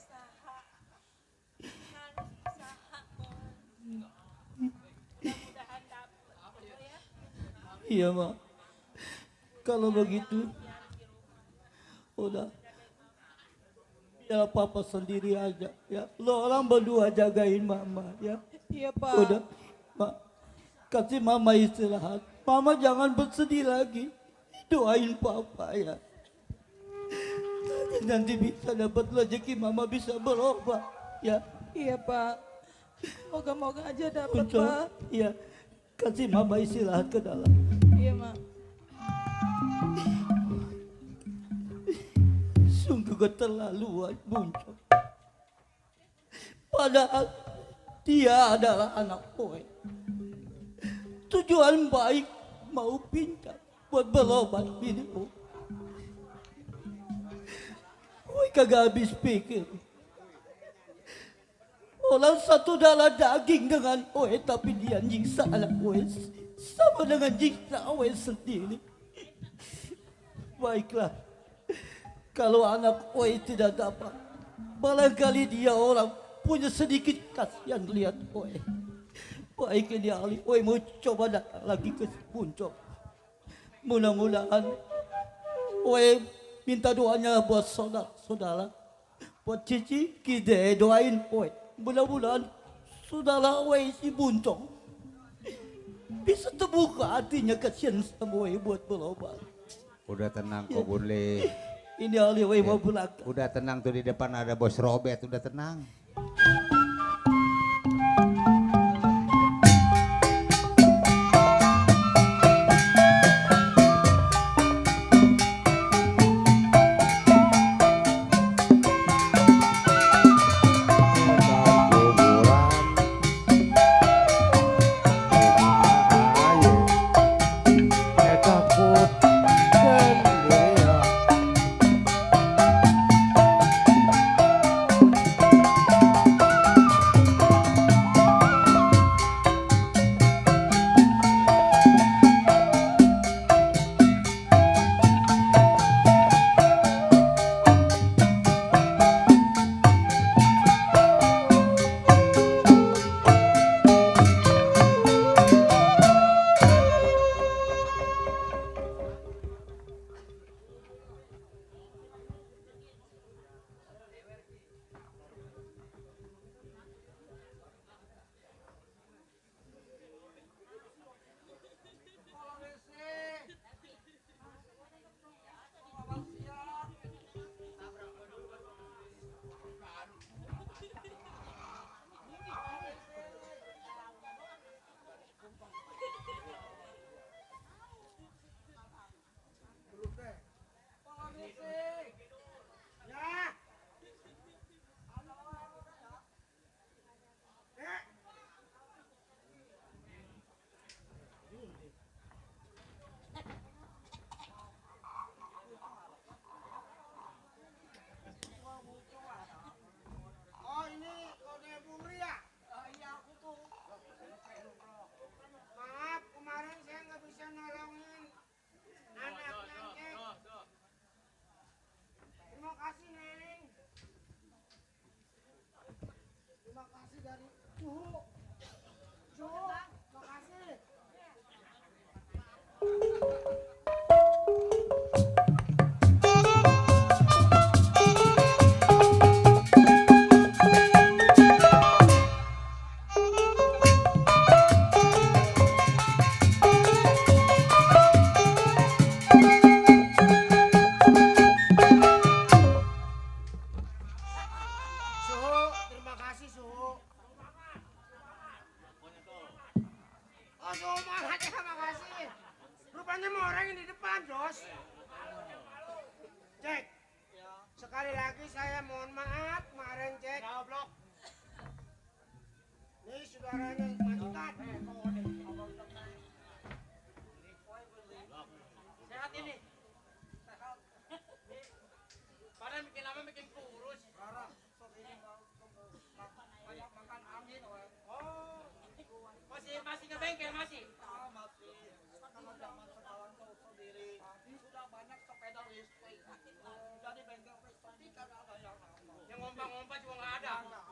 Iya, Ma. Kalau begitu, udah, biar papa sendiri aja, ya. Lo orang berdua jagain mama, ya. Iya, Pak. Udah, Ma, kasih mama istirahat. Mama jangan bersedih lagi. Doain papa ya. Nanti bisa dapat rezeki mama bisa berobat ya. Iya Pak. Moga-moga aja dapat Punco, Pak. iya. Kasih mama istirahat ke dalam. Iya Mak. Sungguh keterlaluan Punco. Padahal dia adalah anak Oe. Tujuan baik mau pintar buat berobat bini Oe. Oe kagak habis pikir. Orang satu darah daging dengan Oe tapi dia nyiksa anak Oe sama dengan nyiksa Oe sendiri. Baiklah, kalau anak Oe tidak dapat, barangkali dia orang punya sedikit kasihan lihat Oe. Baiknya dia alih Oe mau coba datang lagi ke Puncak. Mudah-mudahan Oe minta doanya buat saudara-saudara. Buat Cici, kita doain Oe. Mudah-mudahan saudara Oe si Buncong bisa terbuka hatinya kasihan sama Oe buat berobat. Udah tenang kok Bunli. Ini Ali Oe mau pulang. Udah tenang tuh di depan ada Bos Robert, udah tenang.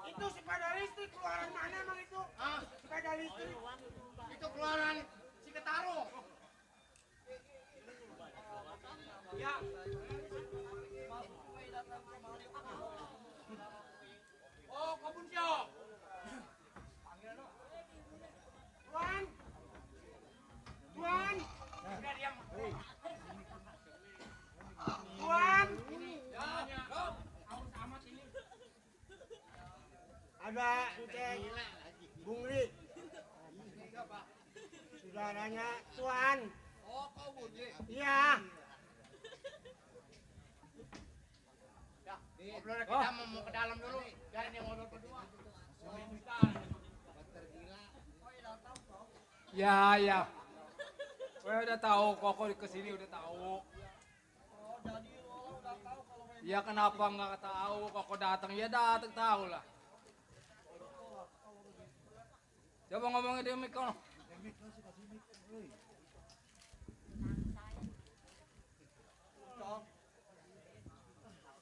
Itu sepeda listrik keluaran mana emang itu? Sepeda listrik. Itu keluaran Ciketaro. Ya. Oh, Kobun Sio. Tuan. Tuan. Tuan. Ada Encek Bungli. Saudaranya Tuan. Oh, kau Bungli. Iya. Ya, ngobrol kita mau ke dalam dulu. Jangan yang ngobrol berdua. Ya, ya. Gue udah tahu, Koko kesini udah tahu. Ya kenapa nggak tahu? Koko datang, ya datang tahu lah. Coba ngomongin dia Miko.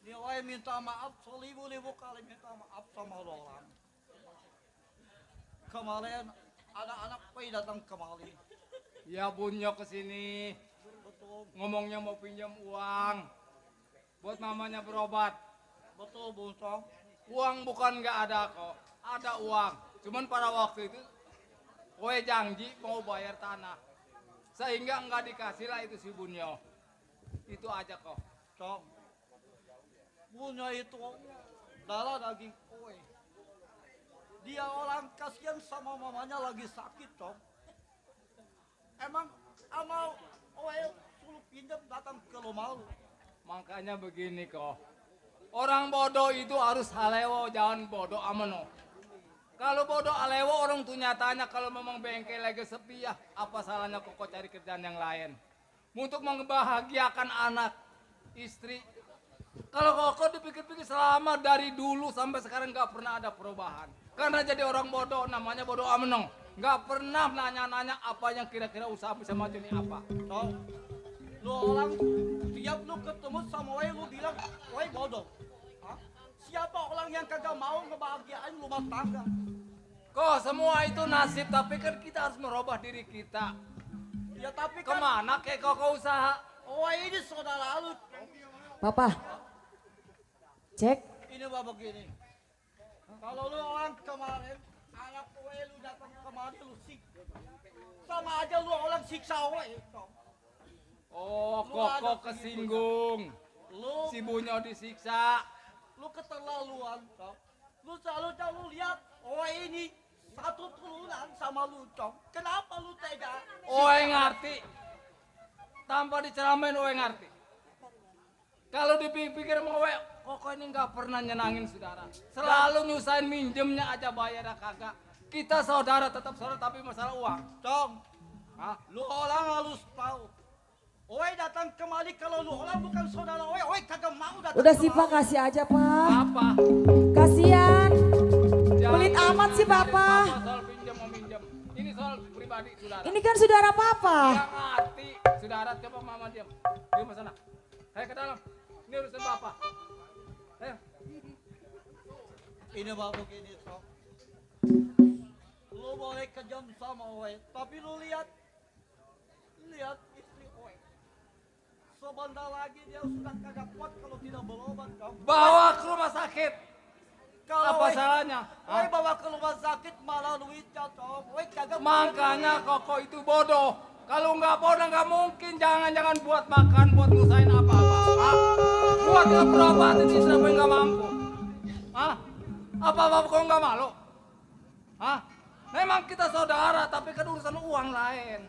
Dia wae minta maaf seribu-ribu kali minta maaf sama orang. Kemarin ada anak gue datang kemari. Ya Bunyo kesini. Betul. Ngomongnya mau pinjam uang. Buat mamanya berobat. Betul Bung Song. Uang bukan nggak ada kok. Ada uang. Cuman pada waktu itu gue janji mau bayar tanah. Sehingga nggak dikasih lah itu si Bunyo. Itu aja kok. Song. Bunyo itu darah daging kue. Dia orang kasihan sama mamanya lagi sakit, Cong. Emang amal oel suruh pinjam datang ke rumah lu. Makanya begini kok. Orang bodoh itu harus halewo, jangan bodoh ameno. Kalau bodoh alewo orang tuh nyatanya kalau memang bengkel lagi sepi ya, apa salahnya kok cari kerjaan yang lain. Untuk membahagiakan anak, istri. Kalau kok dipikir-pikir selama dari dulu sampai sekarang nggak pernah ada perubahan. Karena jadi orang bodoh, namanya bodoh amenong. Nggak pernah nanya-nanya apa yang kira-kira usaha bisa maju nih apa. Tau, lu orang tiap lu ketemu sama wae lu bilang wae bodoh. Hah? Siapa orang yang kagak mau ngebahagiain rumah tangga? Kok semua itu nasib, tapi kan kita harus merubah diri kita. Ya tapi kan Kemana kayak kok usaha? wae ini saudara lu. Papa. Cek. Ini bapak begini. Kalau lu orang kemarin anak wae lu datang kemari lu sama aja lu orang siksa wae. Oh, Lu ada kok kesinggung. Lu Si Bunyo disiksa. lu keterlaluan, Cong. Lu selalu lihat oh ini satu turunan sama lu, Cong. Kenapa lu tega? Oe ngerti. Tanpa diceramain oe ngerti. Kalau dipikir mau oe, kok ini nggak pernah nyenangin saudara. Selalu nyusahin minjemnya aja bayar kagak. Kita saudara tetap saudara tapi masalah uang. Cong, Hah? lu orang harus tahu. Oe datang kemari kalau lu orang bukan saudara oe kagak mau datang. Udah sih kemari. Pak, kasih aja Pak. Apa? Kasian. Jangan Pelit amat sih Papa. Soal pinjam mau minjem. Ini soal pribadi saudara. Ini kan saudara Papa. Yang ngerti. Saudara coba mama diam. Diam ke sana. Ayo ke dalam. Ini urusan bapak. Ayo. Ini bapak begini, Cong. Lu boleh kejam sama oe, tapi lu lihat istri oe. Sebentar lagi dia sudah kagak kuat kalau tidak berobat, Cong. Bawa ke rumah sakit. Kalau Apa oe- salahnya? Oe bawa ke rumah sakit malah duitnya, Cong. Oe kagak Makanya Koko itu bodoh. Kalau nggak bodoh nggak mungkin. Jangan-jangan buat makan, buat ngusain apa-apa. Hah? Buat ngeberobatin istri apa yang nggak mampu. Hah? Apa-apa kok nggak malu? Hah? Memang kita saudara, tapi kan urusan uang lain.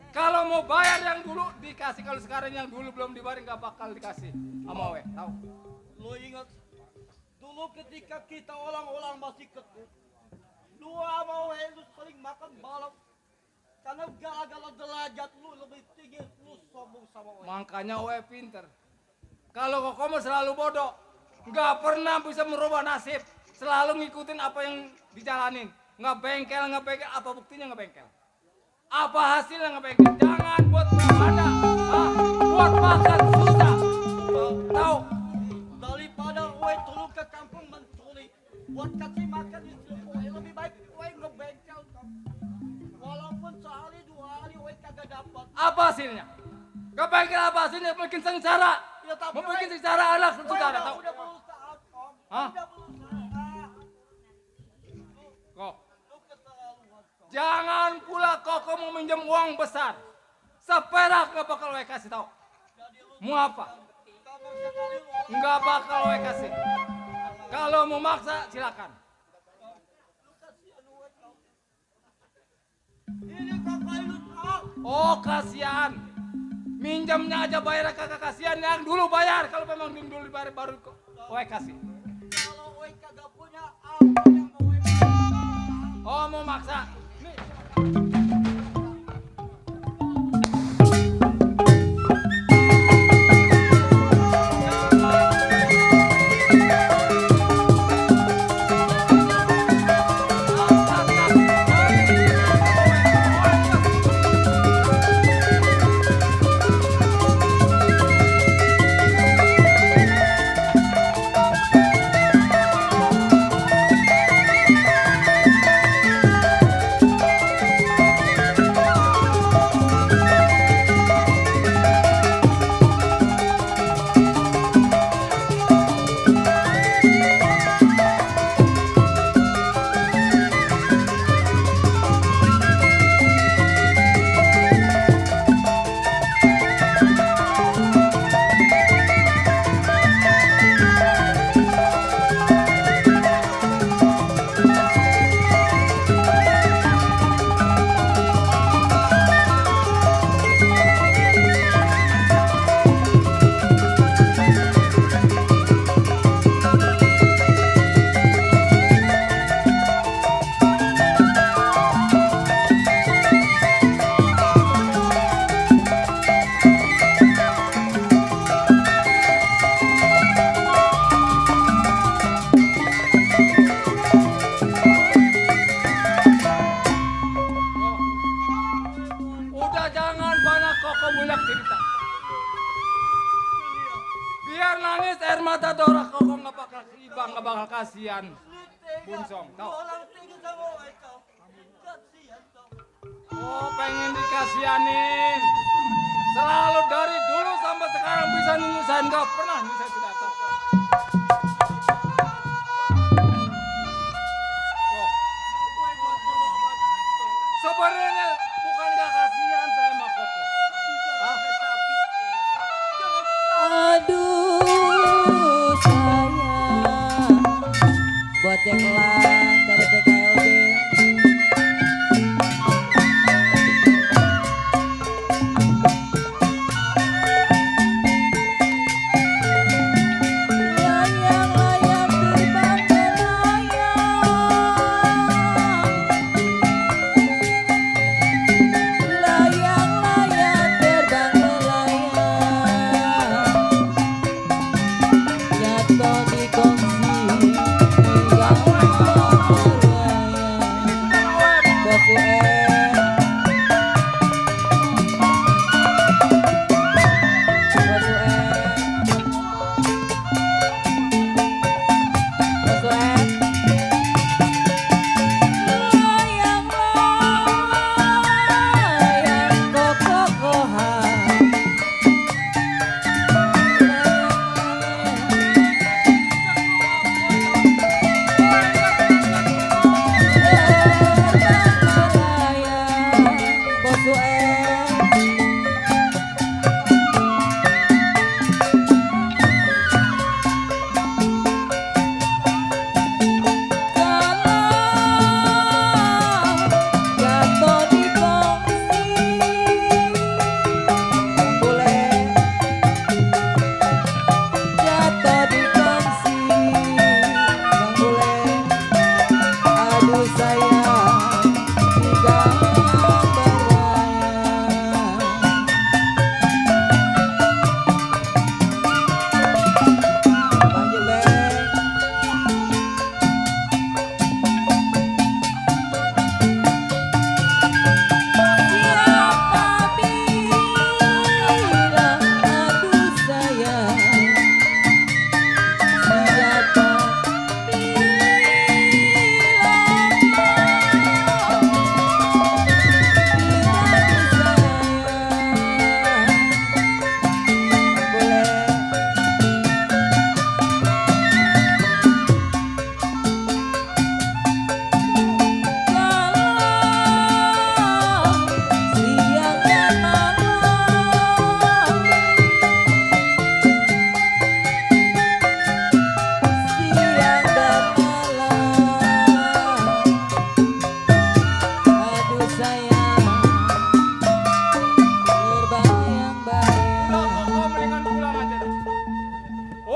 Kalau mau bayar yang dulu dikasih, kalau sekarang yang dulu belum dibayar nggak bakal dikasih. Sama we, tahu? Lu ingat dulu ketika kita orang-orang masih kecil, lu sama oe lu sering makan balap. Karena gara-gara derajat lu lebih tinggi, lu sombong sama oe. Makanya we pinter. Kalau Koko mah selalu bodoh, nggak pernah bisa merubah nasib. Selalu ngikutin apa yang dijalanin. Nggak bengkel, apa buktinya nggak bengkel? Apa hasilnya nggak bengkel? Jangan buat ada, buat makan susah. Tahu? Daripada oe turun ke kampung mencuri, buat kasih makan istri oe lebih baik oe ngebengkel. Walaupun sehari dua hari oe kagak dapat. Apa hasilnya? Nggak bengkel apa hasilnya? Bikin sengsara. Ya, tapi Membuat oe- sengsara anak Oe saudara. Tahu? udah berusaha, Om. Hah? Udah berusaha. Kok? Lu keterlaluan, Om. Jangan pula Koko mau minjem uang besar. Seperak gak bakal gue kasih tau. Mau apa? Nggak bakal gue kasih. Kalau mau maksa silakan. Oh kasihan. Minjamnya aja bayar kagak kasihan, yang dulu bayar. Kalau memang dulu dibayar baru gue kasih. Kalau gue kagak punya apa yang mau gue kasih? Oh mau maksa. Nih. Udah jangan banyak Koko banyak cerita. Biar nangis air mata Dora Koko nggak bakal ibang, nggak bakal kasihan. Bunsong, tau? Orang tinggi sama gue kau. Kasihan kau. Oh pengen dikasihanin. Selalu dari dulu sampai sekarang bisa nyusahin, nggak pernah nyusahin tidak tahu. Oh. Sebenarnya bukan nggak kasihan saya sama Koko. Hah? Aduh sayang, buat Ceklan dari PKLB. Layang-layang terbang melayang, layang-layang terbang melayang, jatuh di kongsi yang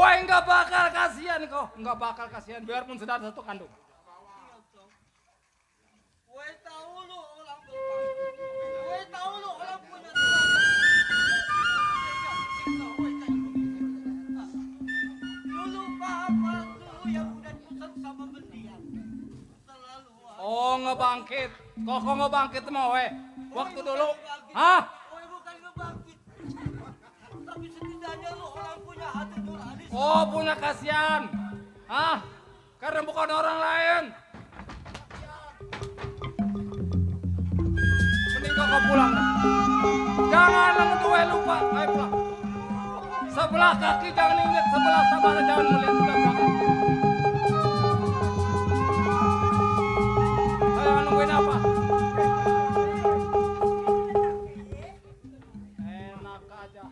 Oe nggak bakal kasihan kok, nggak bakal kasihan biarpun saudara satu kandung. Gue tahu lu orang gue tahu lu orang punya dulu papa dulu yang udah pusat sama mendiang selalu Oh ngebangkit, kok ngebangkit mau oe. Waktu dulu, hah? Gue bukan ngebangkit tapi setidaknya lu orang punya hati nurani. Oh punya kasihan, hah? Karena bukan orang lain. Mending kau pulang. Jangan ngetuwe lupa, ayo pulang. Sebelah kaki jangan ingat, sebelah tabana jangan melihat sebelah belakang. Ayo nungguin apa? Enak aja.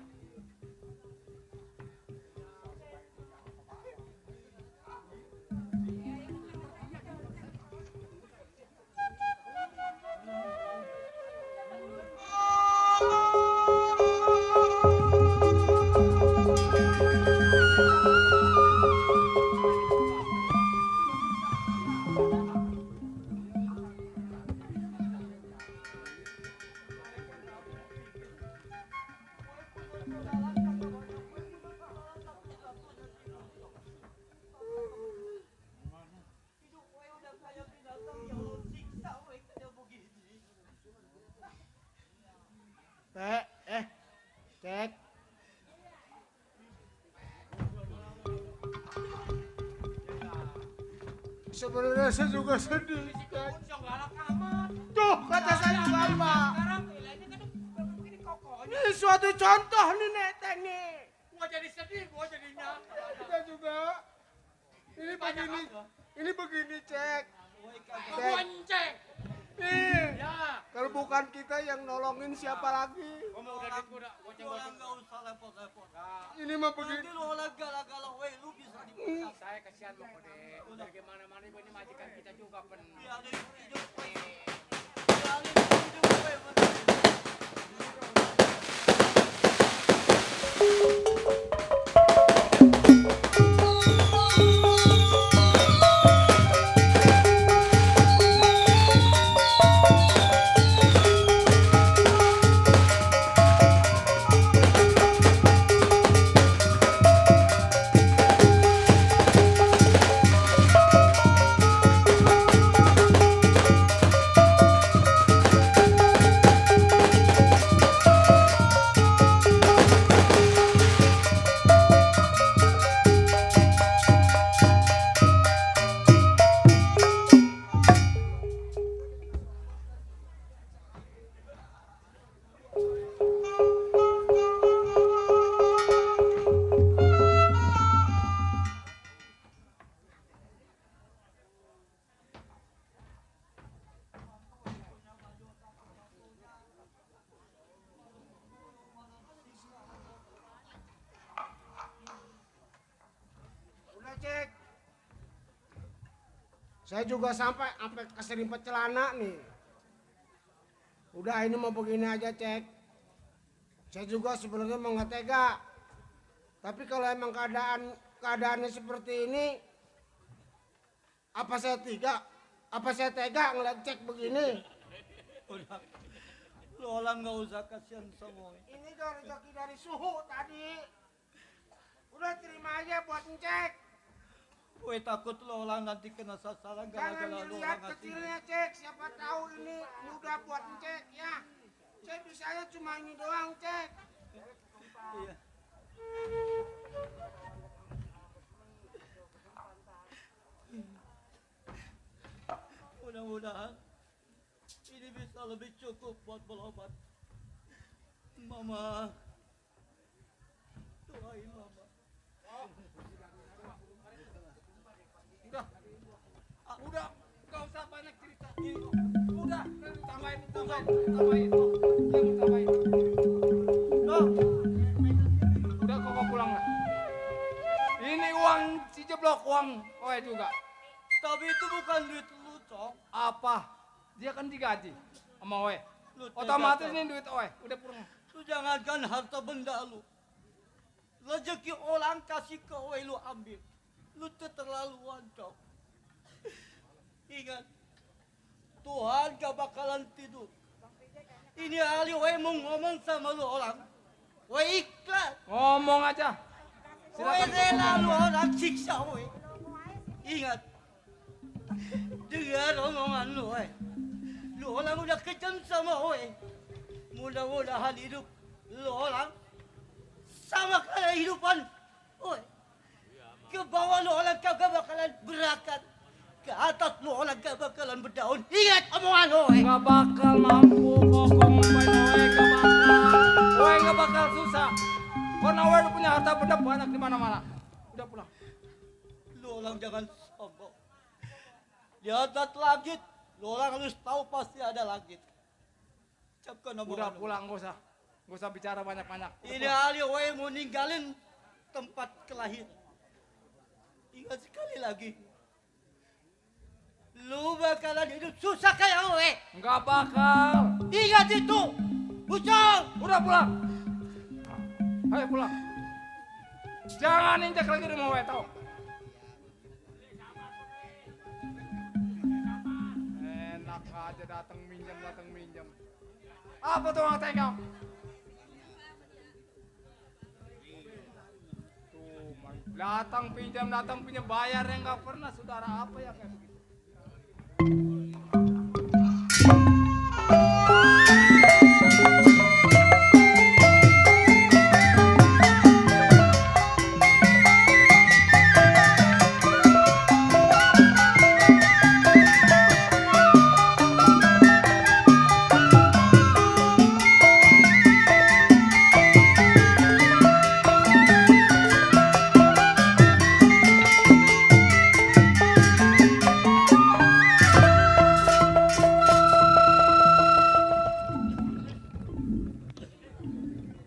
Cek. Sebenarnya saya juga sedih. Tuh kata saya juga Mbak. Ini suatu contoh nih Neteng nih. Gua jadi sedih, gua jadinya. Kita juga. Ini begini cek. Gua cek. Nih. Ya. Kalau bukan kita yang nolongin siapa lagi? Gua mau udah duit gua udah goceng. Enggak usah repot-repot. Ini mah begini. Nanti lu olah galau-galau, lu bisa dipecat. Saya kasihan loh kode. Udah gimana-mana ini majikan kita juga pen. Biarin hidup gue. Biarin hidup gue. Cek. Saya juga sampai keserimpet celana nih. Udah ini mau begini aja cek. Saya juga sebenarnya mau nggak tega. Tapi kalau emang keadaannya seperti ini, apa saya tega ngeliat cek begini? Udah, lu orang nggak usah kasihan semua. Ini kan rezeki dari suhu tadi. Udah terima aja buat ngecek. Gue takut lo orang nanti kena sasaran Jangan gara-gara lo dilihat orang ngasih. kecilnya cek, siapa tahu ini mudah buat ngecek ya. Cek bisanya cuma ini doang cek. Iya. Mudah-mudahan ini bisa lebih cukup buat berobat. Mama, doain mama. Udah, gak usah banyak cerita. Udah, tambahin. Udah kok pulang lah. Ini uang si jeblok, uang kowe juga. Tapi itu bukan duit lu, Cok. Apa? Dia kan digaji sama oe. Lu Otomatis tega, Cok. ini duit oe. Udah pulang. Lu jangankan harta benda lu. Rezeki orang kasih kau, lu ambil. Lu keterlaluan kau. Ingat, Tuhan gak bakalan tidur. Ini hari we mau ngomong sama lu orang. We ikhlas. Ngomong aja. We rela lu orang siksa we. Ingat, dengar omongan lu we. Lu orang udah kejam sama we. Mudah-mudahan hidup lu orang sama kayak hidupan we. Ke bawah lu orang kagak bakalan berakat. Ke atas lu orang gak bakalan berdaun. Ingat omongan lu we. Gak bakal mampu ngomong we, gak bakal. We gak bakal susah. Karena we punya harta benda banyak di mana-mana. Udah pulang. Lu orang jangan sombong. Di atas langit, lu orang harus tahu pasti ada langit. Ucapkan omongan. Udah pulang, gak usah bicara banyak-banyak. Ini hari we mau ninggalin tempat kelahiran. Ingat sekali lagi. Lu bakalan hidup susah kayak we. Enggak bakal. Ingat itu. Ucap. Udah pulang. Ayo pulang. Jangan injak lagi rumah we, tau. Enak aja datang minjem. Apa tuh orang tengok? Tuh, datang pinjam, bayar yang nggak pernah. Saudara apa ya kayak begitu?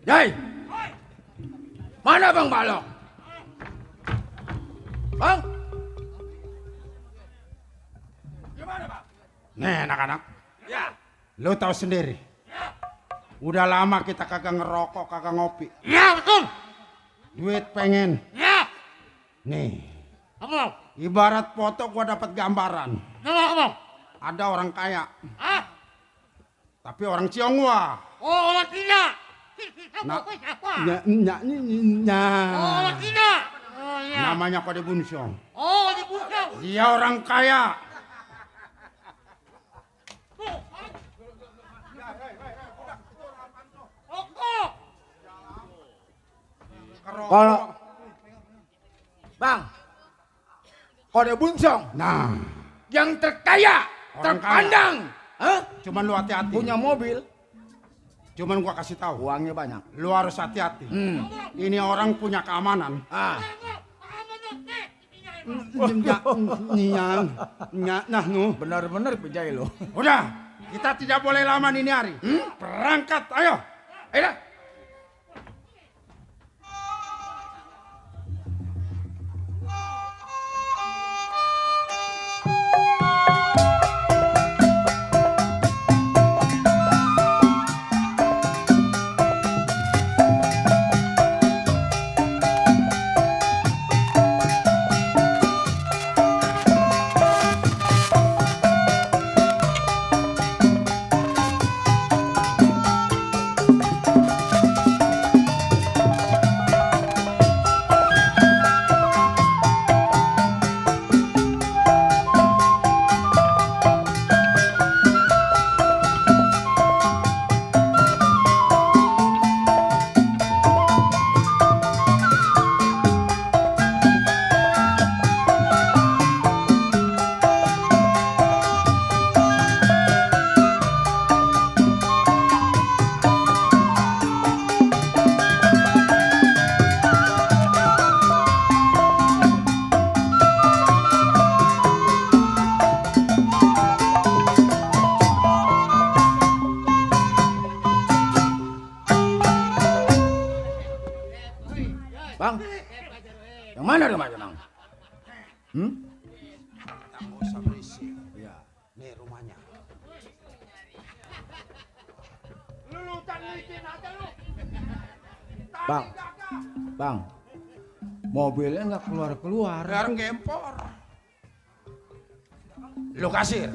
Yai, mana Bang Balok? Bang? Gimana Bang? Nih anak-anak, Ya. lu tahu sendiri. Udah lama kita kagak ngerokok, kagak ngopi. Ya betul. Duit pengen. Ya. Nih, Apa? ibarat foto gua dapat gambaran. Apa? Ada orang kaya, Ah? tapi orang Tionghoa. Oh, orang Cina. Nah, Apa? Oh, orang Cina. Oh, ya. namanya Kode Bunsong. Oh, di Busau. Dia orang kaya. Rokok. Kalau Bang, Kode Bunsong. nah, Yang terkaya, Orang terpandang. Hah? cuman lu hati-hati. Punya mobil. Cuman gua kasih tahu, Uangnya banyak. lu harus hati-hati. Ini orang punya keamanan. Ah. Nah, nu. Benar-benar pejai lo. Udah, kita tidak boleh lama ini hari. Berangkat, ayo. Ayo. Bang, yang mana rumahnya Bang? Nggak usah berisik. Ya, nih rumahnya. Bang, Bang, mobilnya nggak keluar-keluar. Biar gempor. Lu kasir.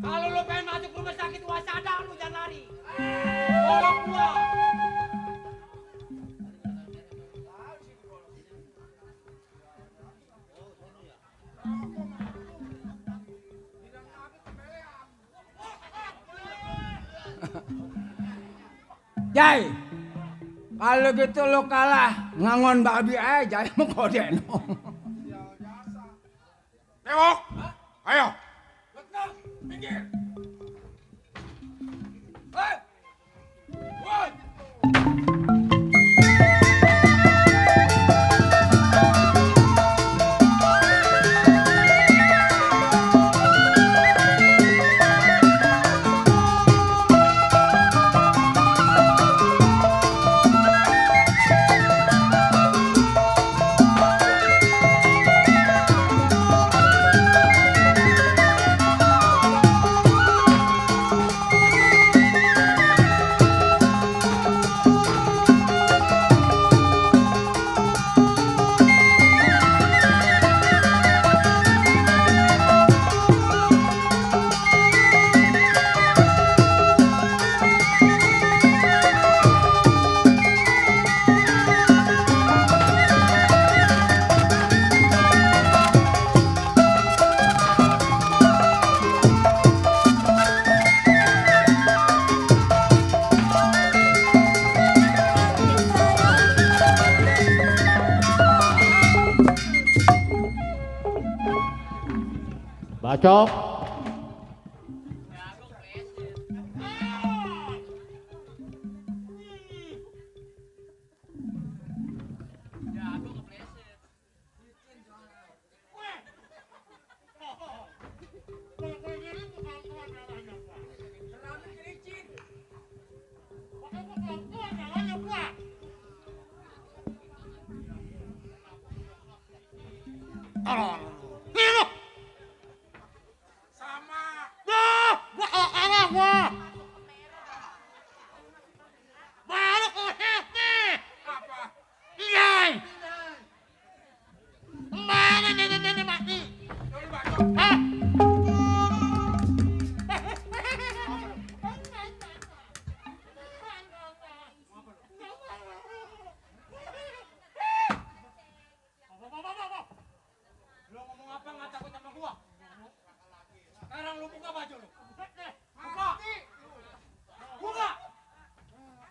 Kalau lo pengen masuk rumah sakit wasada, lu jangan lari. Tolong gua. Jai, kalau gitu lo kalah ngangon babi aja mau kodeno. Tewok. Ayo. Minggir. Hei. Woi. Bacok.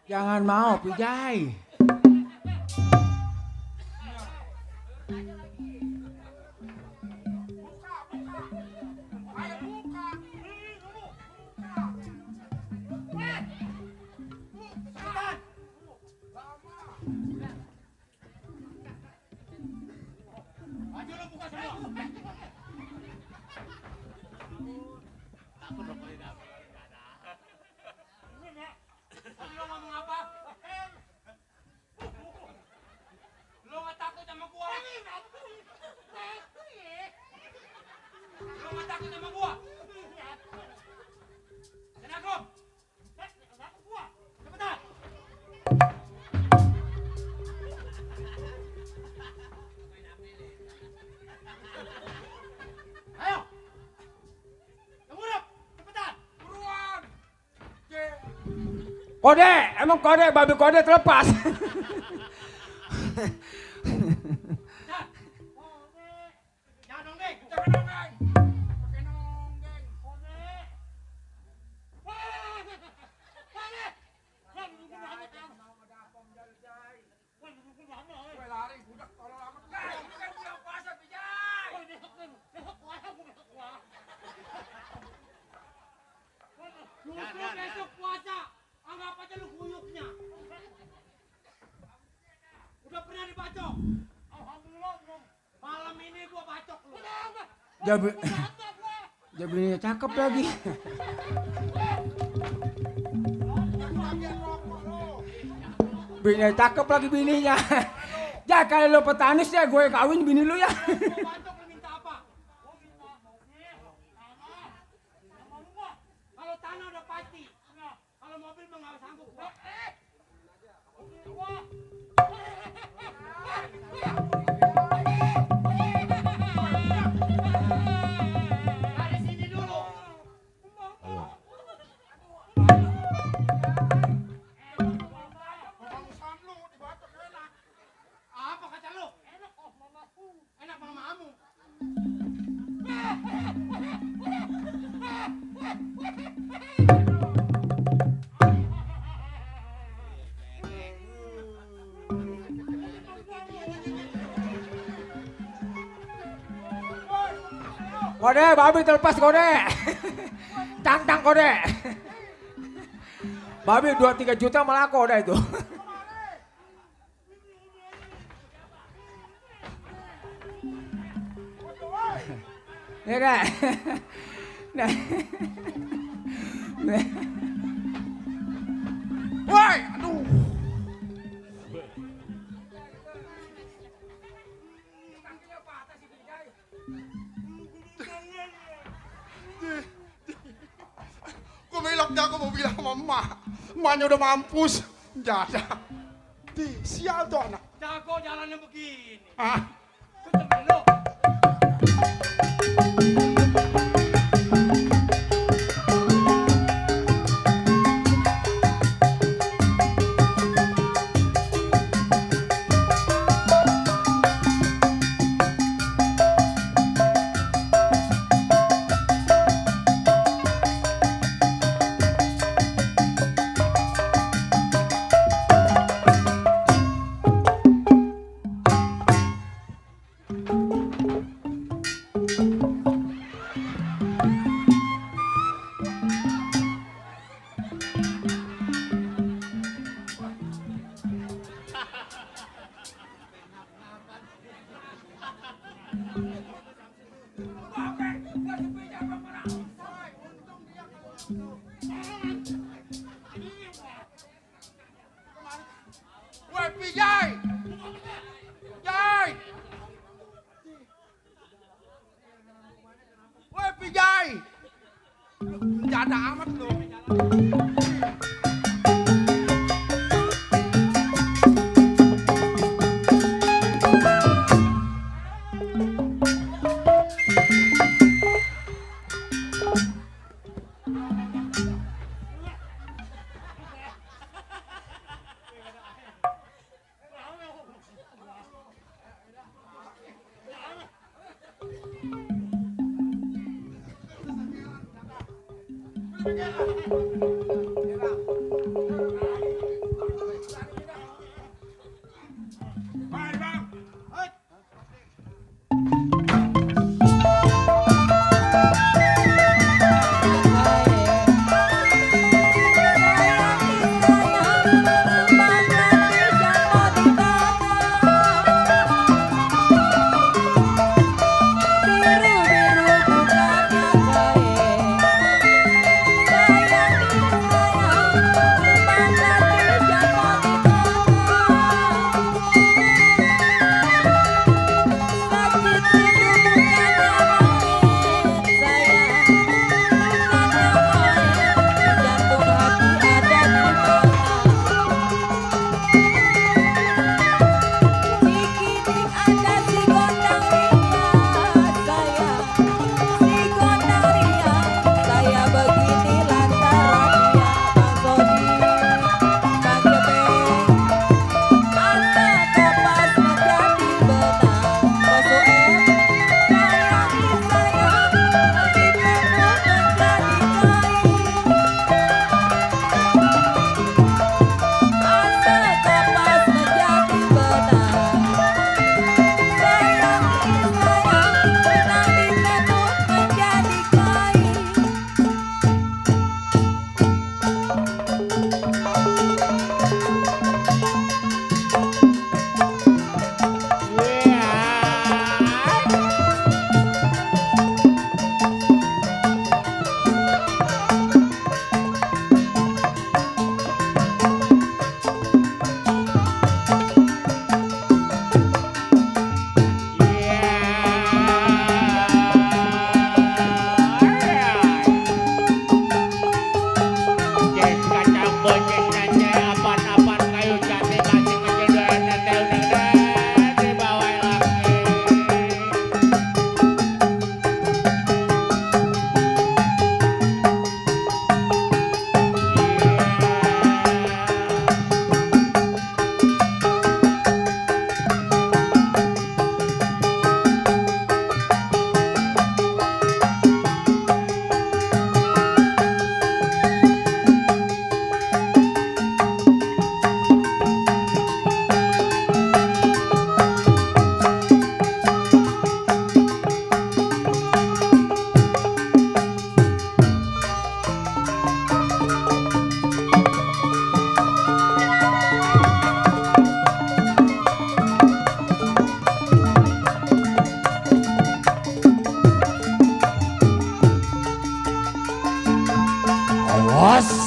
Jangan mau, Pijai. Jangan takut sama gua. Assalamualaikum. Gua. Cepetan. Ayo. Tunggu, cepetan. Buruan. Kode, emang kode, babi kode terlepas. Jangan nonggeng. Jangan nonggeng. Pakai nonggeng. Kode. Lari, budak tolol amat. Ini kan bulan puasa, Bijay. Lu besok puasa. Anggap aja lu kuyuknya. Udah pernah dibacok? Alhamdulillah belum. Malam ini gua bacok lu. Jabininya cakep lagi. Bininya cakep lagi bininya. Ya kalau lo petanis ya gue kawin bini lu ya. Bacok lu minta apa? Kalau tanah udah pasti. Kalau mobil mah nggak sanggup. Dari sini dulu. Apa kata lu? Enak mamamu. Kode, babi terlepas kode. Tang kode. Babi 2-3 juta malah kode itu. Ya kan? Nah. Woi, aduh. Gue beloknya aku mau bilang sama emak. Emaknya udah mampus. Jada. Sial tuh anak. Jago jalannya begini. Ah. Kecepin lu. Woi, Bijay! Jai! Woi, Bijay! Jada amat lu. Biru-biru bukannya baik, sayang disayang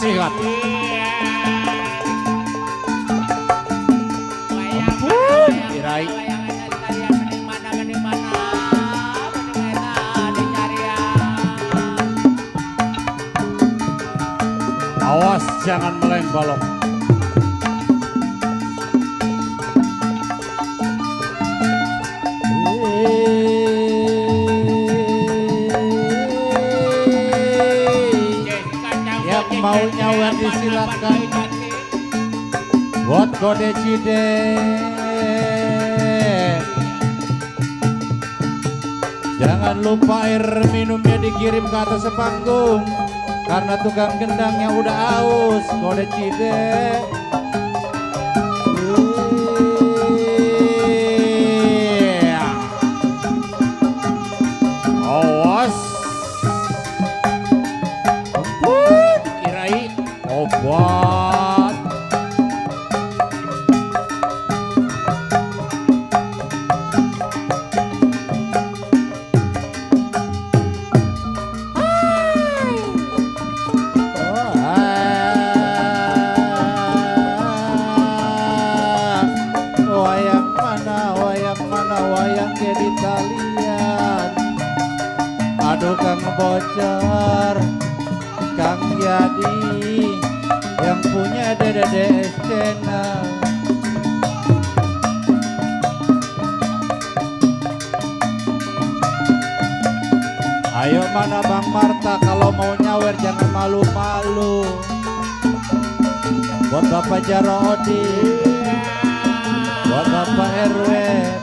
sihat. Ampun, Kirai. Awas jangan meleng balok. Yang mau nyawer disilakan. Buat kode cide. Jangan lupa air minumnya dikirim ke atas panggung. Karena tukang gendangnya udah aus, kode cide. Awas. Ampun, dikirai obat. Aduh Kang Bocor, Kang Yadi yang punya DDDS channel. Ayo mana Bang Marta, kalau mau nyawer jangan malu-malu. Buat Bapak Jarodi, buat Bapak RW,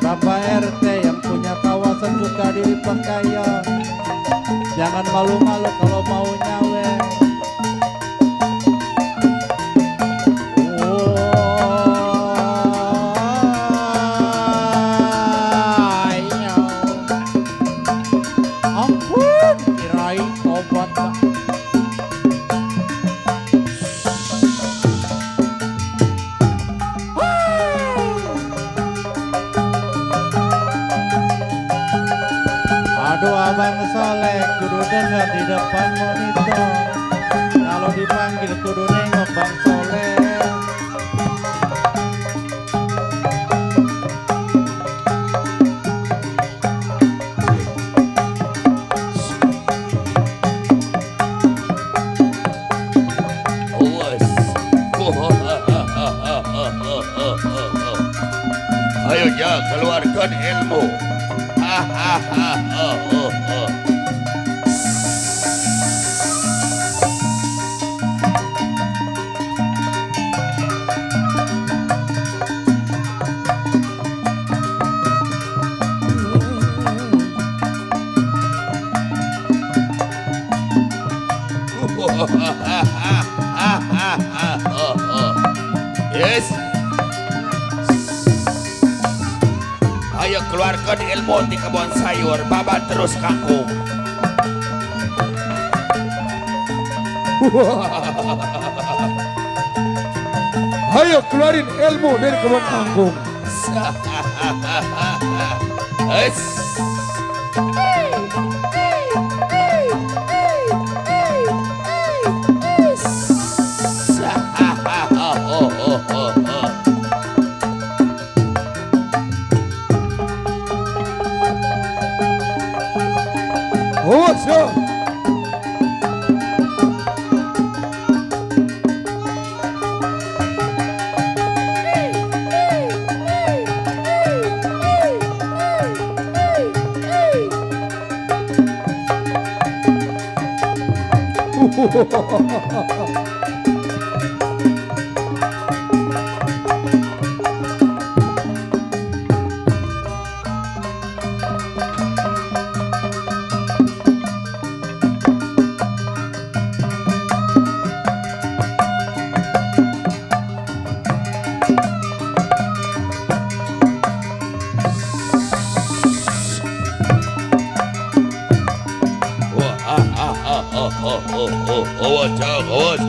Bapak RT yang punya kawasan Sukadiri Pekayang. Jangan malu-malu kalau mau nyawer. Ampun, kirain obat Pak. Aduh Abang Soleh, kudu dengar di depan monitor. Kalau dipanggil kudu nengok Bang Soleh. Ayo ja, keluarkan ilmu. Yes. Ayo keluarkan ilmu di kebun sayur, babat terus kangkung. Ayo keluarin ilmu dari kebun kangkung. Awas ya.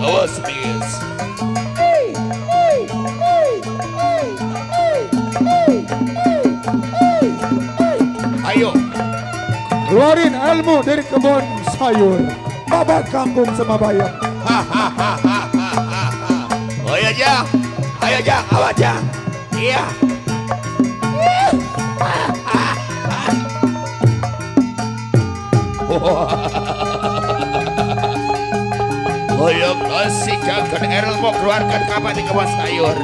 Awas, Miss. Ayo. Keluarin ilmu dari kebun sayur. Babat kangkung sama bayam. Hahaha. Jang. Ayo Jang, awas Jang. Iya. Hoyong kasih jangan Erel mau keluarkan kapan di kebun sayur.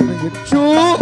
minggir. Cuk.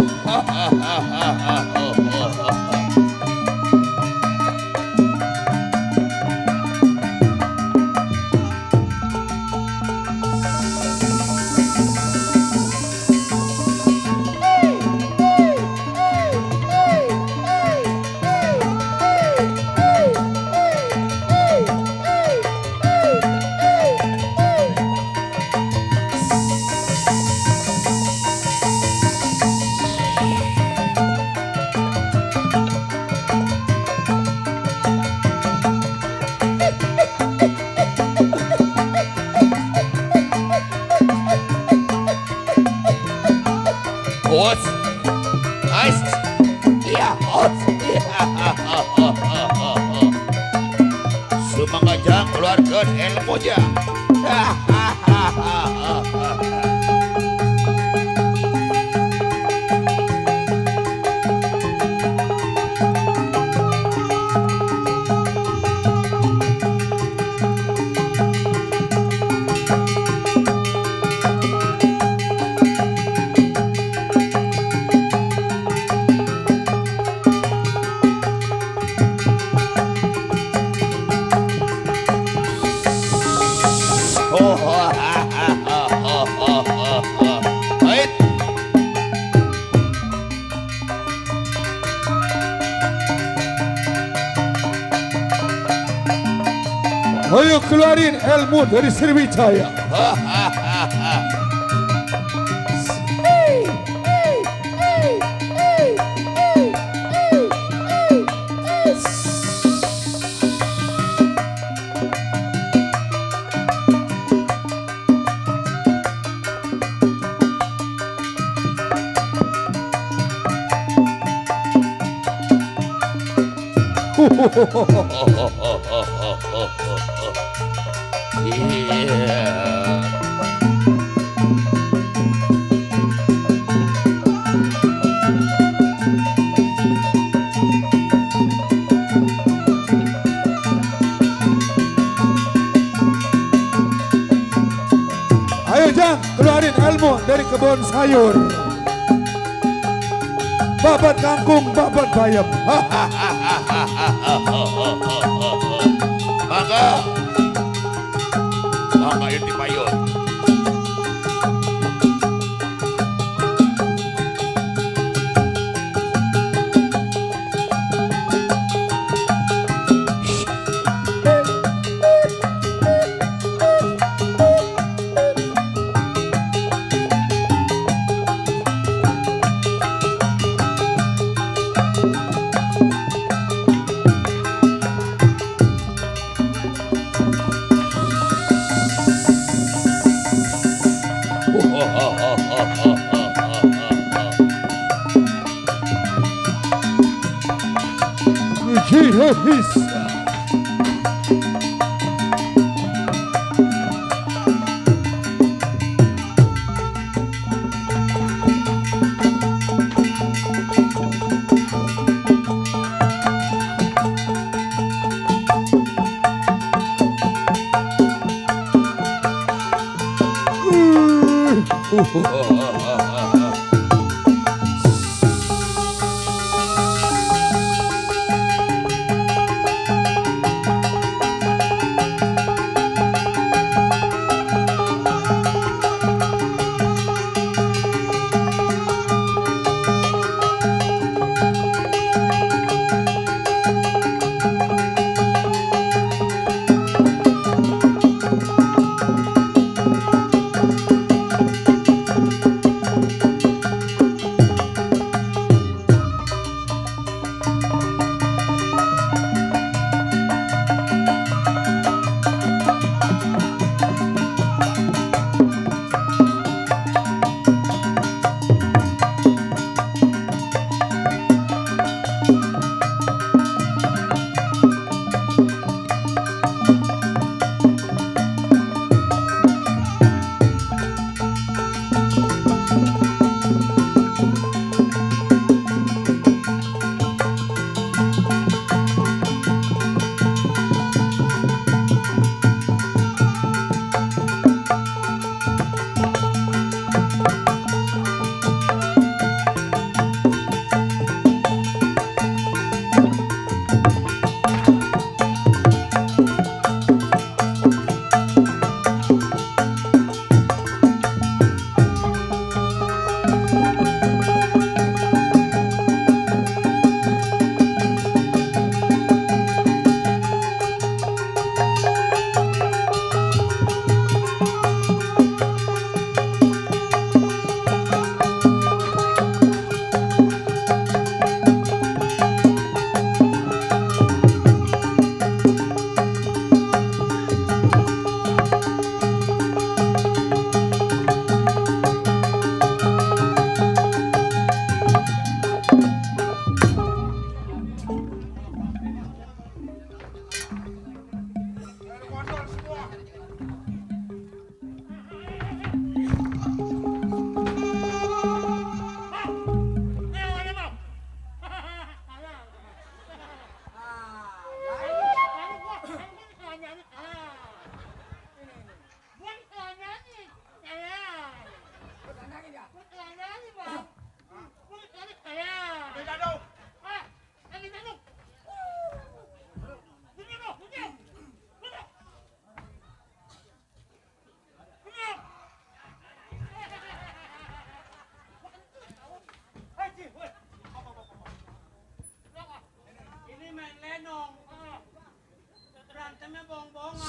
Os, Ais, iya Os, Semangat Jang keluarkan ilmu Jang. Ayo keluarin ilmu dari Sriwijaya. Ayo Jang, keluarin ilmu dari kebun sayur. Babat kangkung, babat bayam. Mangga inti payun.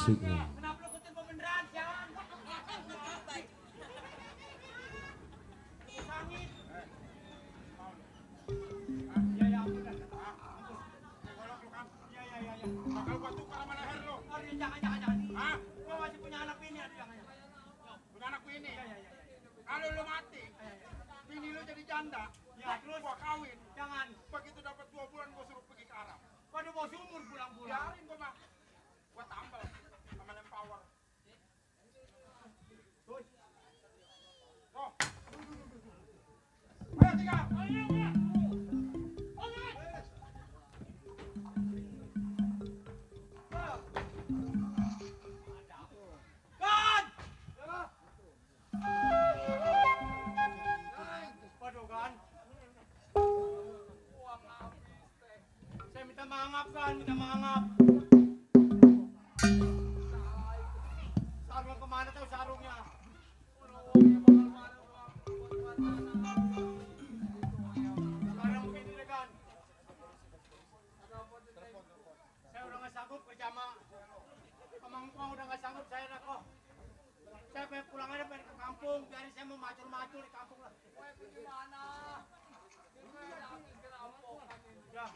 Asik. Kalau lu mati, bini lu jadi janda, ya terus gua kawin. Jangan. Begitu dapat 2 bulan gua suruh pergi ke Arab. Waduh mau sumur pulang-pulang. Biarin gua mah. Gua tambal sama empower. Tuh. Oh. Ayo tiga. Minta maaf. Sarung kemana tuh sarungnya? Sekarang begini deh kan. Saya udah nggak sanggup kerja sama Emang udah nggak sanggup saya nak kok. Saya pengen pulang aja pengen ke kampung. Biarin saya mau macul-macul di kampung lah. Gimana? Ya.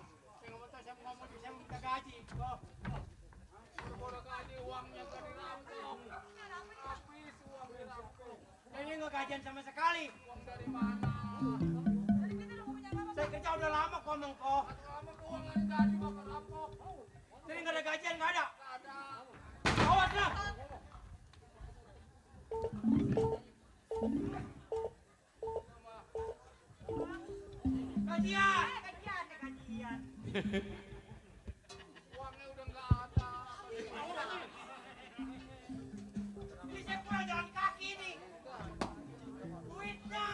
Saya ngomong saya minta gaji. Udah gaji uangnya gak dirampok. Habis uang dirampok. Ini nggak gajian sama sekali. Uang dari mana? Saya kerja udah lama kok ngomong kok. Lama uang nggak gaji mau kerampok. Jadi nggak ada gajian nggak ada. Awas lah. Gajian. Uangnya udah nggak ada. Ini saya pulang jalan kaki nih. Duitnya.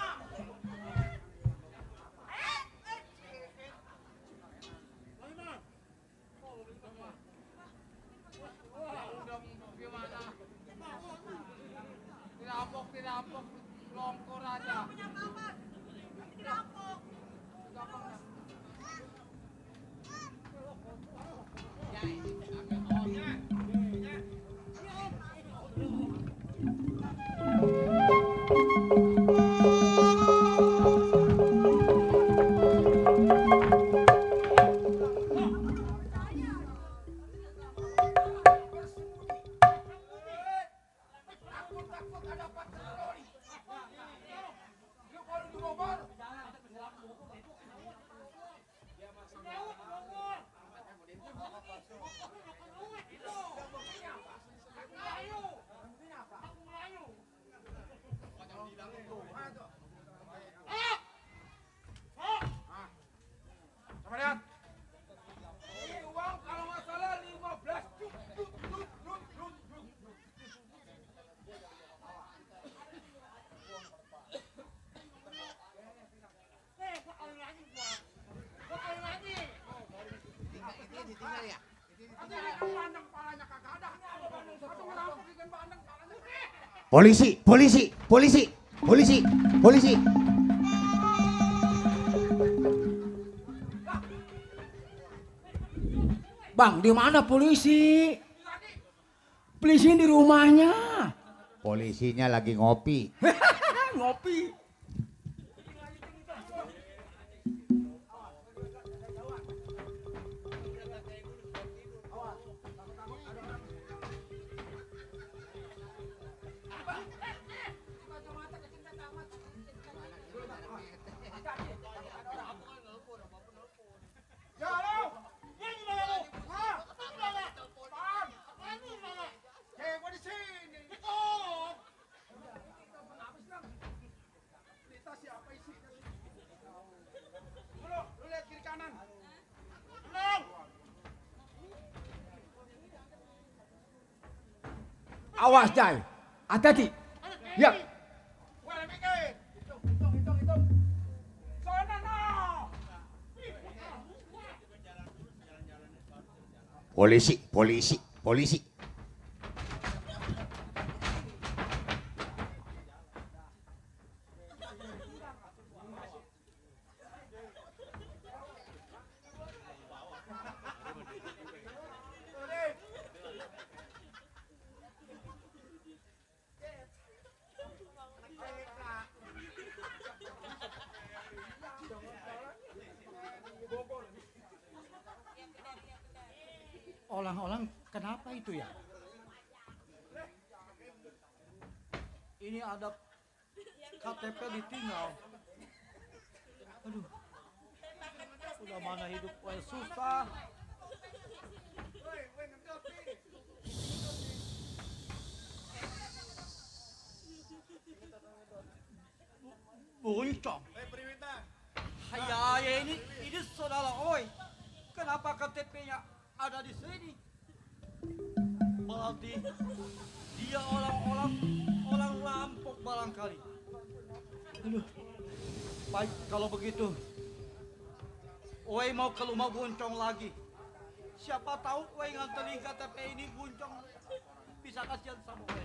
Udah gimana? Dirampok, longkor aja. Dirampok. Polisi, polisi, polisi, polisi, polisi. Bang, di mana polisi? Polisi di rumahnya. Polisinya lagi ngopi. Ngopi. Awas, Jai. Hati-hati. Ya. Polisi, polisi, polisi. olang-olang kenapa itu ya? Ini ada KTP ditinggal. Aduh, udah mana hidup gue susah. Buncong. Ya ini saudara oi. Kenapa KTP-nya ada di sini? Berarti dia orang rampok barangkali. Aduh. Baik kalau begitu. Oi mau ke rumah Buncong lagi. Siapa tahu oi nganterin KTP ini Buncong bisa kasihan sama oi.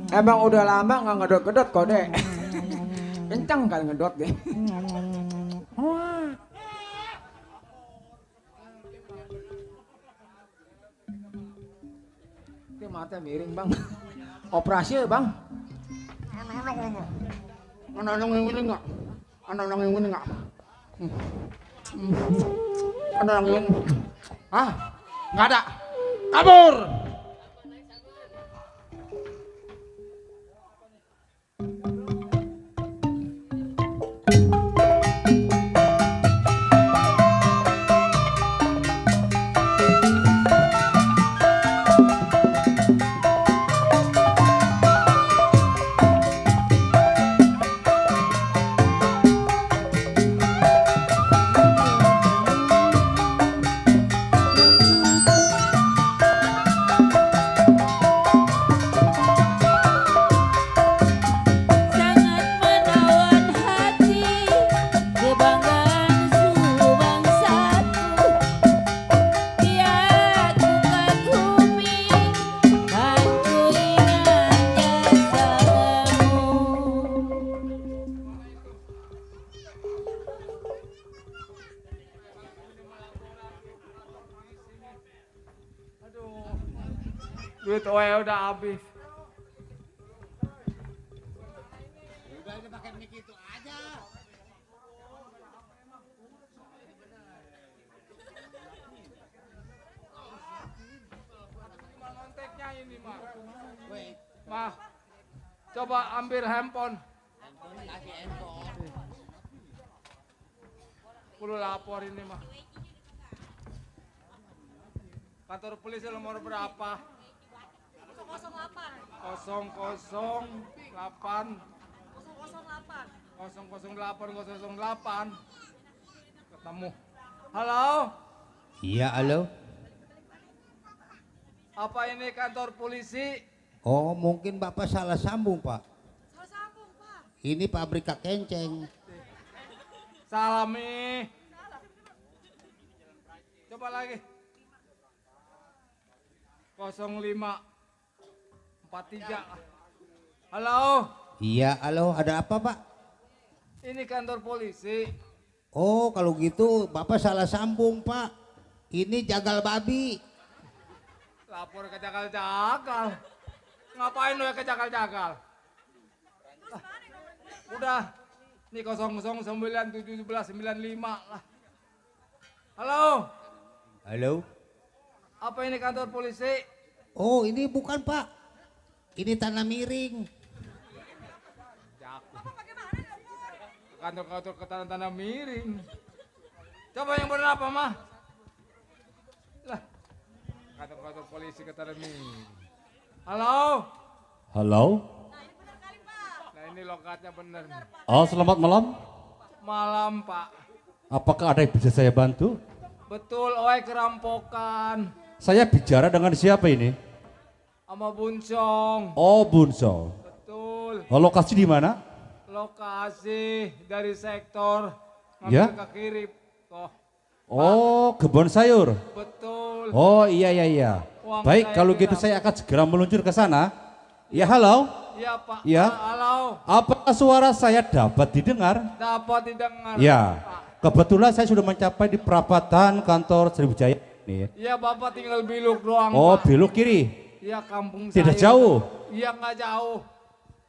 Emang udah lama nggak ngedot-ngedot kode. Kencang kan ngedot deh. Itu mata miring bang. Operasi ya bang. Anak-anak yang ini nggak? Anak-anak yang ini nggak? Anak-anak yang ini? Ah, nggak ada. Kabur. Duit oe udah habis. Udah pakai mic itu aja. Kontaknya ini mah. Mah, coba ambil handphone. Kasih handphone. Perlu lapor ini mah. Kantor polisi nomor berapa? 008 ketemu. Halo? Iya, halo. Apa ini kantor polisi? Oh, mungkin Bapak salah sambung, Pak. Ini pabrik Kak Kenceng. Salami. Coba lagi. 0543. Halo? Iya, halo. Ada apa, Pak? Ini kantor polisi. Oh, kalau gitu Bapak salah sambung, Pak. Ini jagal babi. Lapor ke jagal-jagal. Ngapain lo ya ke jagal-jagal? Udah. Ini 00971795 lah. Halo? Halo? Apa ini kantor polisi? Oh, ini bukan, Pak. Ini tanah miring. Kantor-kantor ke tanah miring. Coba yang benar apa, mah? Lah, kantor-kantor polisi ke tanah miring. Halo? Halo? Nah ini lokatnya bener. Oh, selamat malam. Malam, Pak. Apakah ada yang bisa saya bantu? Betul, oi kerampokan. Saya bicara dengan siapa ini? Sama Buncong. Oh, Bunso. Betul. Oh, lokasi di mana? Lokasi dari sektor ngambil Ya? ke kiri. Toh. Oh, kebun sayur. Betul. Oh, iya. Uang Baik, saya kalau gitu dirampas. saya akan segera meluncur ke sana. Ya, halo. Iya Pak. Ya. Halo. Apakah suara saya dapat didengar? Dapat didengar. Ya. Kebetulan saya sudah mencapai di perapatan kantor Sriwijaya ini. Iya Bapak tinggal biluk doang. Oh, Pak. belok kiri. Iya kampung Tidak saya. jauh. Iya nggak jauh.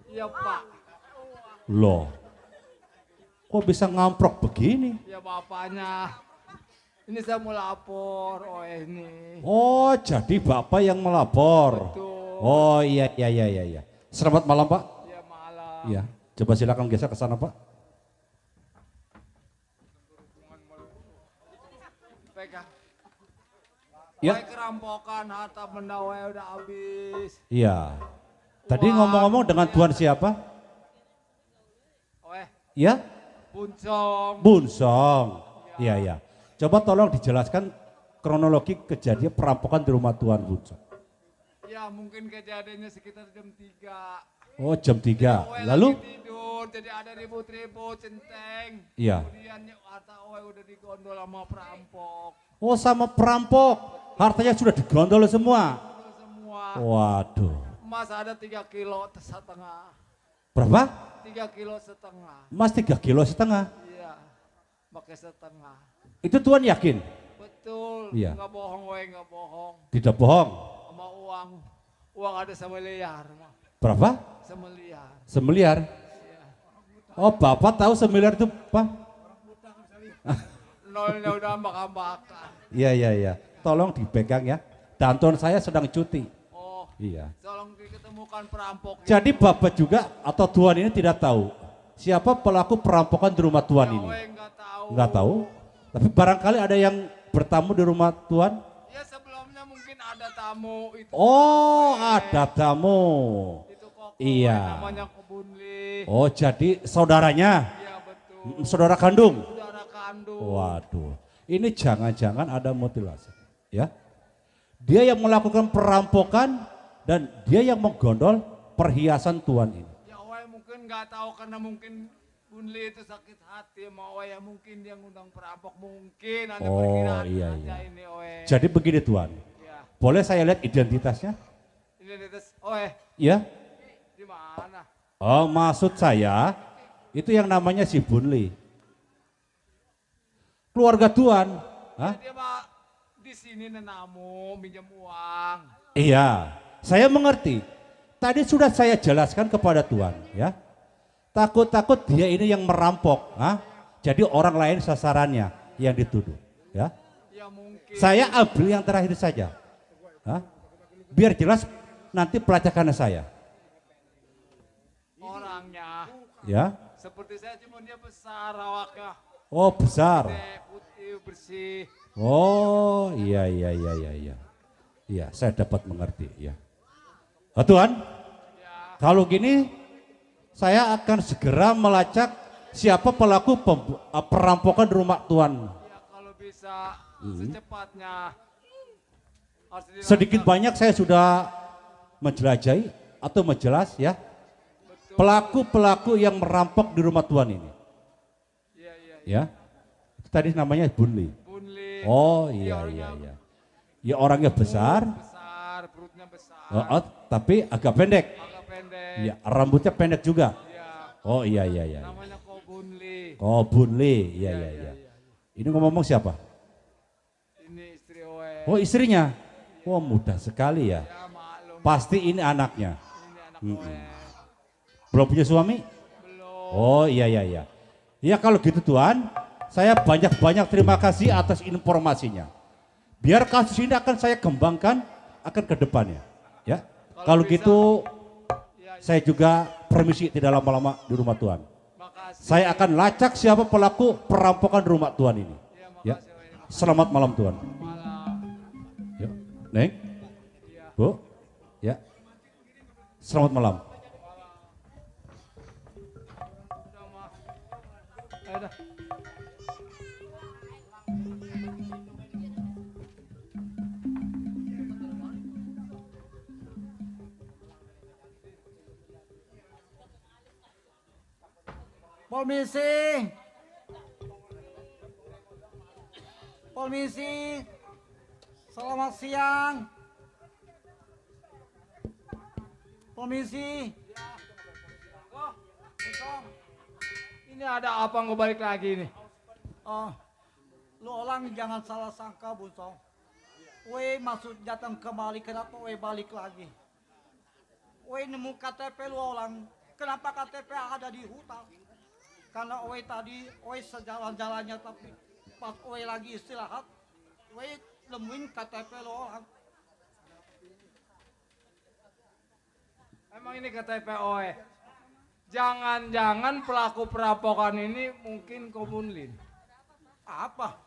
Iya Pak. Loh. Kok bisa ngamprok begini? Ya bapaknya. Ini saya mau lapor, oh ini. Oh, jadi Bapak yang melapor. Betul. Oh, iya. Selamat malam, Pak. Iya malam. Iya. Coba silakan geser ke sana, Pak. Pegang. Ya. Baik kerampokan, harta benda udah habis. Iya. Tadi ngomong-ngomong dengan Tuan siapa? Oe. Ya? Bunsong. Bunsong. Iya. Coba tolong dijelaskan kronologi kejadian perampokan di rumah Tuan Bunsong. Ya mungkin kejadiannya sekitar jam 3. Oh, jam 3. Oe Lalu? lagi tidur, jadi ada ribut-ribut, centeng. Iya. Kemudian harta Oe udah digondol sama perampok. Oh, sama perampok. Hartanya sudah digondol semua. Semua. Waduh. Emas ada 3 kilo setengah. Berapa? 3 kilo setengah. Emas 3 kilo setengah. Iya, pakai setengah. Itu Tuan yakin? Betul, Iya. nggak bohong, Oe nggak bohong. Tidak bohong. Sama uang ada semiliar. Berapa? Semiliar. Semiliar. Oh, Bapak tahu semiliar itu apa? Nolnya udah ambak-ambakan. Iya. Tolong dipegang ya. Danton saya sedang cuti. Oh. Iya. Tolong diketemukan perampok. Jadi Bapak juga atau Tuan ini tidak tahu siapa pelaku perampokan di rumah Tuan ini? Enggak tahu. Tapi barangkali ada yang bertamu di rumah Tuan? Ya sebelumnya mungkin ada tamu itu. Oh, ada tamu. Iya. Namanya Kebunli. Oh, jadi saudaranya? Iya betul. Saudara kandung? Saudara kandung. Waduh, ini jangan-jangan ada mutilasi, ya? Dia yang melakukan perampokan dan dia yang menggondol perhiasan Tuan ini. Ya Oe mungkin nggak tahu karena mungkin Bunli itu sakit hati sama Oe, mungkin dia ngundang perampok, mungkin ada perkiraan Iya. aja ini Oe. Jadi begini Tuan, Ya. boleh saya lihat identitasnya? Identitas Oe. Ya. Di mana? Oh, maksud saya itu yang namanya si Bunli. Keluarga Tuan. Hah? Dia mah di sini nenamu minjem uang. Iya, saya mengerti. Tadi sudah saya jelaskan kepada Tuan, ya. Takut-takut dia ini yang merampok, jadi orang lain sasarannya yang dituduh, ya. Saya ambil yang terakhir saja, biar jelas nanti pelacakannya saya. Orangnya. Ya. Seperti saya cuma dia besar awaknya. Oh, besar. Putih bersih. Oh, iya. Iya, saya dapat mengerti, ya. Oh, Tuan, kalau gini saya akan segera melacak siapa pelaku perampokan di rumah Tuan. Ya kalau bisa secepatnya. Sedikit banyak saya sudah menjelajahi atau menjelas ya. Pelaku-pelaku yang merampok di rumah Tuan ini. Ya. Tadi namanya Bunli. Oh, iya. Ya orangnya besar. Besar, perutnya besar. Oh, tapi agak pendek. Ya, rambutnya pendek juga. Oh, iya. Namanya Kobunli. Kobunli, iya. Ini ngomong siapa? Ini istri Oe. Oh, istrinya. Oh, mudah sekali ya. Pasti ini anaknya. Belum punya suami? Belum. Oh, iya. Ya kalau gitu Tuan, saya banyak-banyak terima kasih atas informasinya. Biar kasus ini akan saya kembangkan akan ke depannya. Ya. Kalau gitu saya juga permisi tidak lama-lama di rumah Tuan. Saya akan lacak siapa pelaku perampokan di rumah Tuan ini. Ya. Selamat malam Tuan. Yuk. Neng. Bu. Ya. Selamat malam. Polisi, selamat siang. Polisi, Buncong, ini ada apa nggak balik lagi nih? Lu orang jangan salah sangka, Buncong. We maksud datang kemari, kenapa we balik lagi? We nemu KTP lu orang, kenapa KTP ada di hutan? Karena we tadi, we sejalan-jalannya tapi pas we lagi istirahat, we nemuin KTP lu orang. Emang ini KTP OE? Jangan-jangan pelaku perampokan ini mungkin Kobunlin. Apa?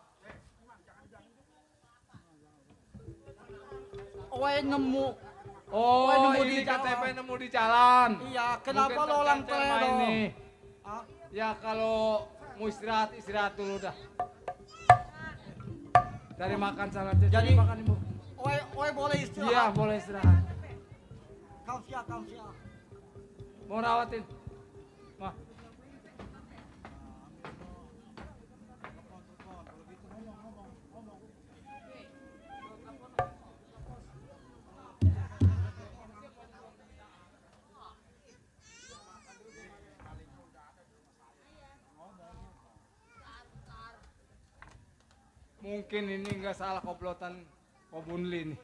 Oe nemu. Oh, nemu ini di KTP jalan. nemu di jalan. Iya, kenapa Mungkin lo orang tercancel teledor? ini. Hah? Ya kalau mau istirahat dulu dah. Cari makan sana. Jadi makan ibu. Oe boleh istirahat? Iya, boleh istirahat. Kamsia. Mau rawatin? Mah. Mungkin ini nggak salah komplotan Kobunli nih.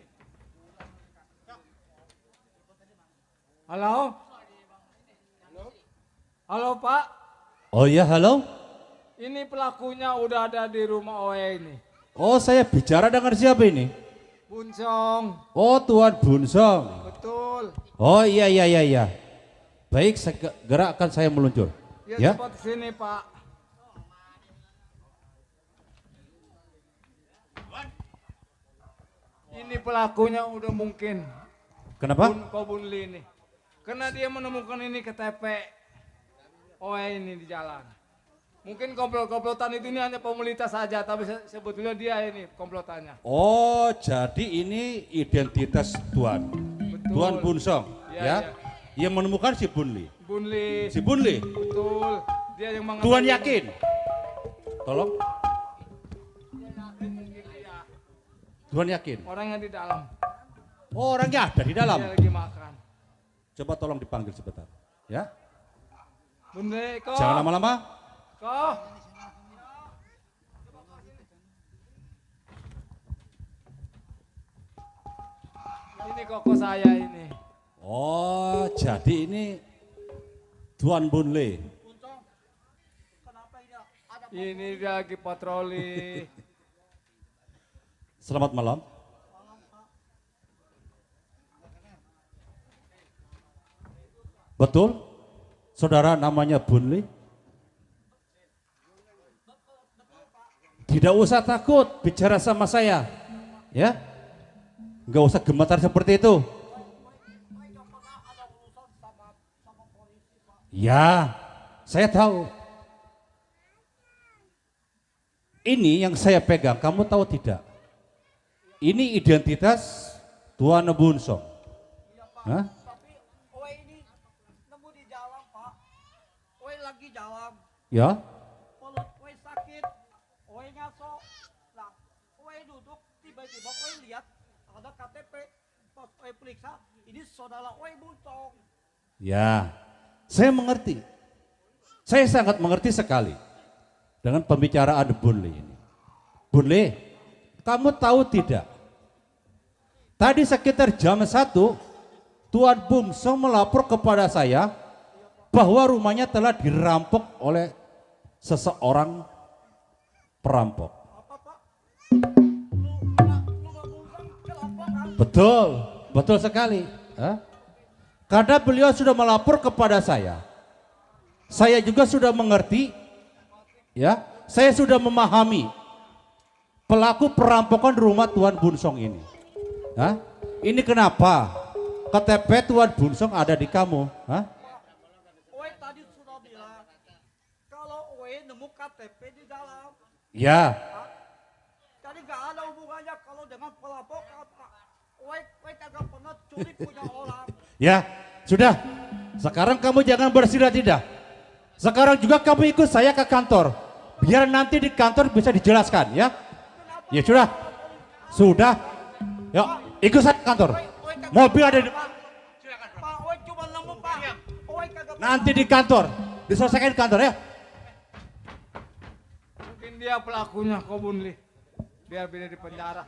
Halo? Halo Pak? Oh iya, halo? Ini pelakunya udah ada di rumah OE ini. Oh, saya bicara dengan siapa ini? Buncong. Oh, Tuan Bunsong. Betul. Oh iya. Baik, segera akan saya meluncur. Ya, cepat sini Pak. Ini pelakunya udah mungkin. Kenapa? Kobunli ini. Karena dia menemukan ini KTP OE ini di jalan. Mungkin komplotan itu ini hanya pemerintah saja, tapi sebetulnya dia ini komplotannya. Oh, jadi ini identitas Tuan. Betul. Tuan Bunsong, Ya, ya? ya. Yang menemukan si Bunli. Bunli. Si Bunli? Betul. Dia yang mengambil. Tuan yakin? Tolong. Tuan yakin? Orangnya di dalam. Oh, orangnya ada di dalam? Dia lagi makan. Coba tolong dipanggil sebentar. Ya? Bunli, kok. Jangan lama-lama. Kok. Ini koko saya ini. Oh, jadi ini Tuan Bunli. Ini dia lagi patroli. Selamat malam. Betul? Saudara namanya Bunli? Tidak usah takut bicara sama saya. Ya? Enggak usah gemetar seperti itu. Ya, saya tahu. Ini yang saya pegang, kamu tahu tidak? Ini identitas Tuan Bunsong. Hah? Oe ini nemu di jalan, Pak. Oe lagi jalan. Ya? Perut oe sakit. Oe ngaso. Nah, oe duduk, tiba-tiba oe lihat ada KTP. Pas oe periksa, ini saudara oe Bunsong. Ya, saya mengerti. Saya sangat mengerti sekali dengan pembicaraan Bunli ini. Bunli, kamu tahu tidak? Tadi sekitar jam 1, Tuan Bunsong melapor kepada saya bahwa rumahnya telah dirampok oleh seseorang perampok. Betul, betul sekali. Karena beliau sudah melapor kepada saya juga sudah mengerti, ya, saya sudah memahami pelaku perampokan rumah Tuan Bunsong ini. Ini kenapa KTP Tuan Bunsong ada di kamu? Oe tadi sudah bilang kalau Oe nemu KTP di dalam. Ya. Jadi gak ada hubungannya kalau dengan perampokan, Pak. Oe kagak pernah curi punya orang. Ya, sudah. Sekarang kamu jangan bersilah-silah. Sekarang juga kamu ikut saya ke kantor. Biar nanti di kantor bisa dijelaskan, ya. Ya sudah. Sudah. Yuk, ikut saya ke kantor. Mobil ada di Pak, Oe cuma nemu, Pak. Oe kagak nanti di kantor. diselesaikan di kantor ya. Mungkin dia pelakunya Kobunli. Biar beda di penjara.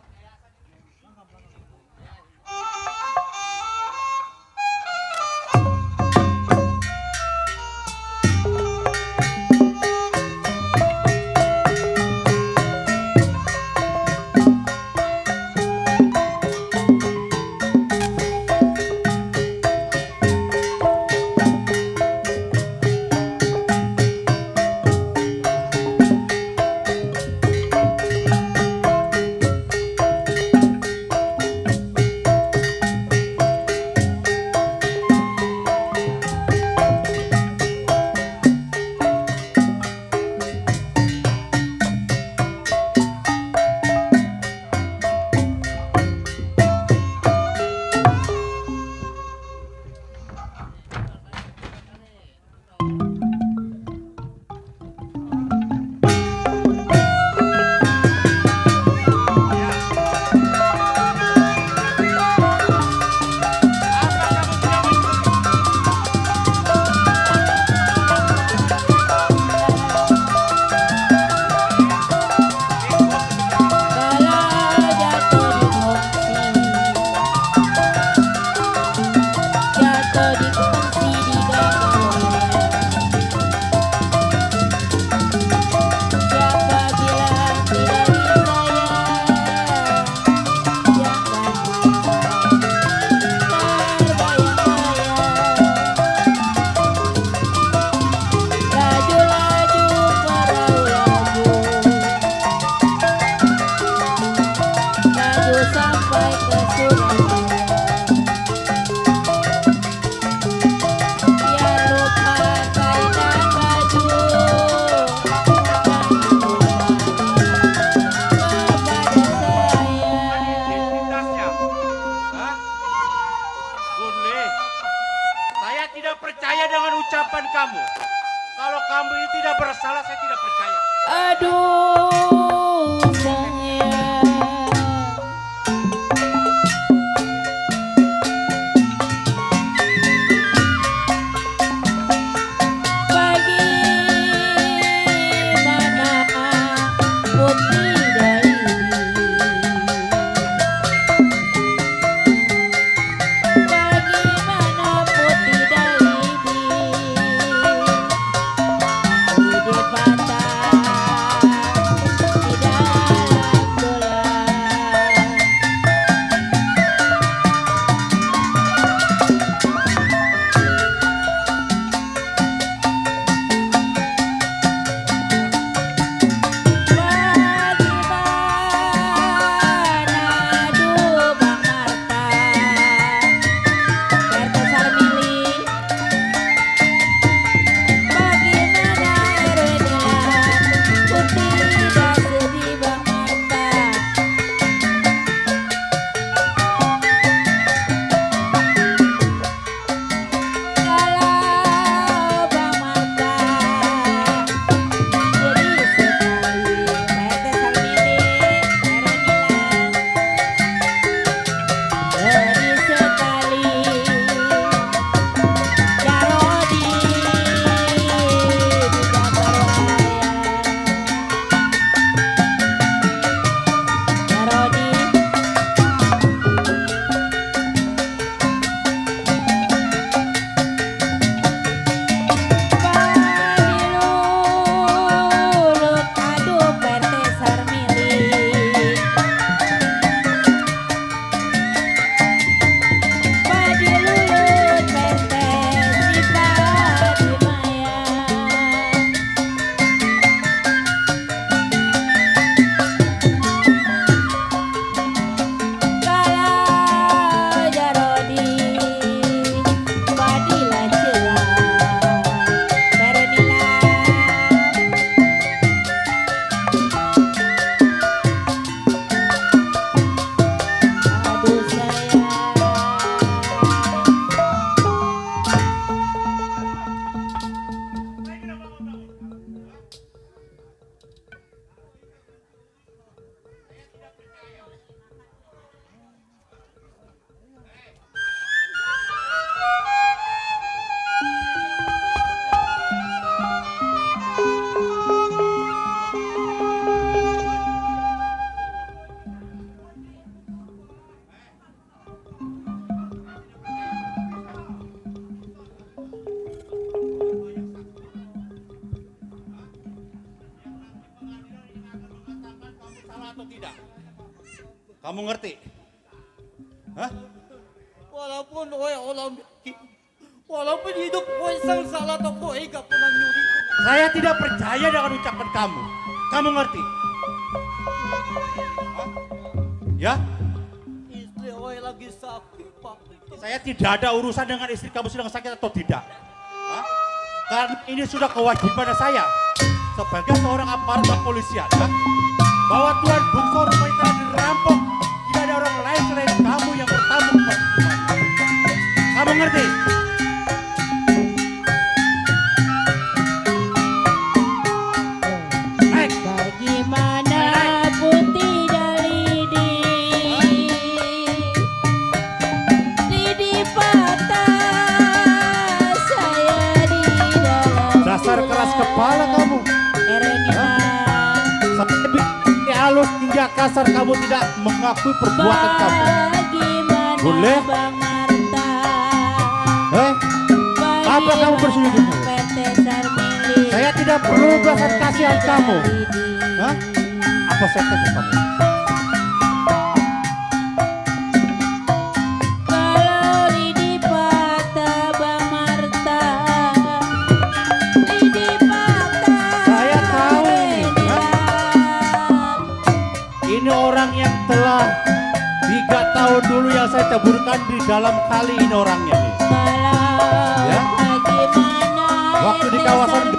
atau tidak? Kamu ngerti? Hah? Walaupun gue orang miskin, walaupun hidup gue salah atau gue gak pernah nyuri. Saya tidak percaya dengan ucapan kamu. Kamu ngerti? Hah? Ya? Istri gue lagi sakit, Pak. Saya tidak ada urusan dengan istri kamu sedang sakit atau tidak. Hah? Karena ini sudah kewajiban saya sebagai seorang aparat kepolisian. Hah? Bahwa Tuan Bungsu rumah telah dirampok. Tidak ada orang lain selain kamu yang bertanggung jawab. Kamu ngerti? Bagaimanapun tidak lidi patah saya di dalam Dasar keras kepala kamu. Sampai halus hingga kasar kamu tidak mengakui perbuatan kamu. Boleh? Apa kamu berselingkuh? Saya tidak perlu belas kasihan kamu. Hah? Apa saya tegur kamu? Kalau lidi patah Bang Marta, lidi patah. Saya tahu ini. Ini orang yang telah 3 tahun dulu yang saya taburkan di dalam kali ini orangnya nih. Ya? Waktu di kawasan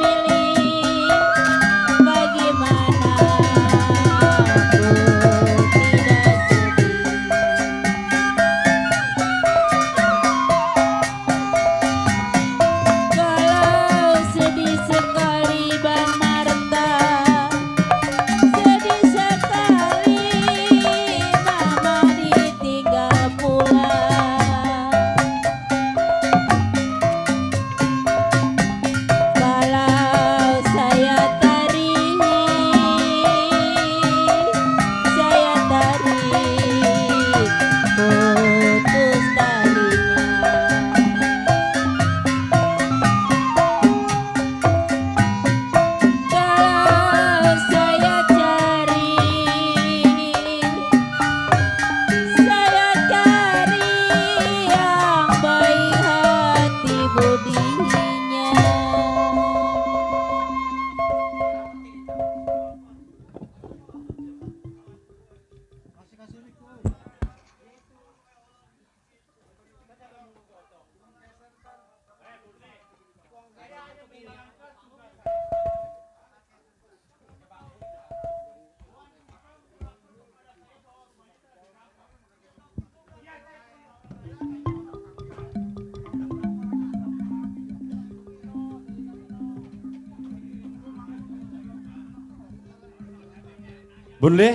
Boleh?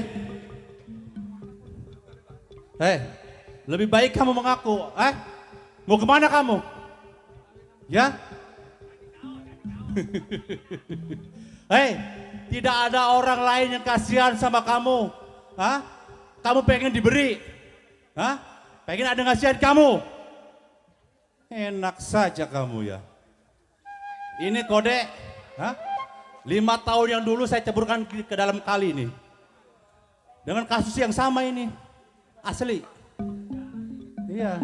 Lebih baik kamu mengaku. Mau kemana kamu? Ya? Tidak ada orang lain yang kasihan sama kamu. Hah? Kamu pengen diberi? Hah? Pengen ada ngasihan kamu? Enak saja kamu ya. Ini kode. Hah? 5 tahun yang dulu saya ceburkan ke dalam kali ini. Dengan kasus yang sama ini. Asli. Iya.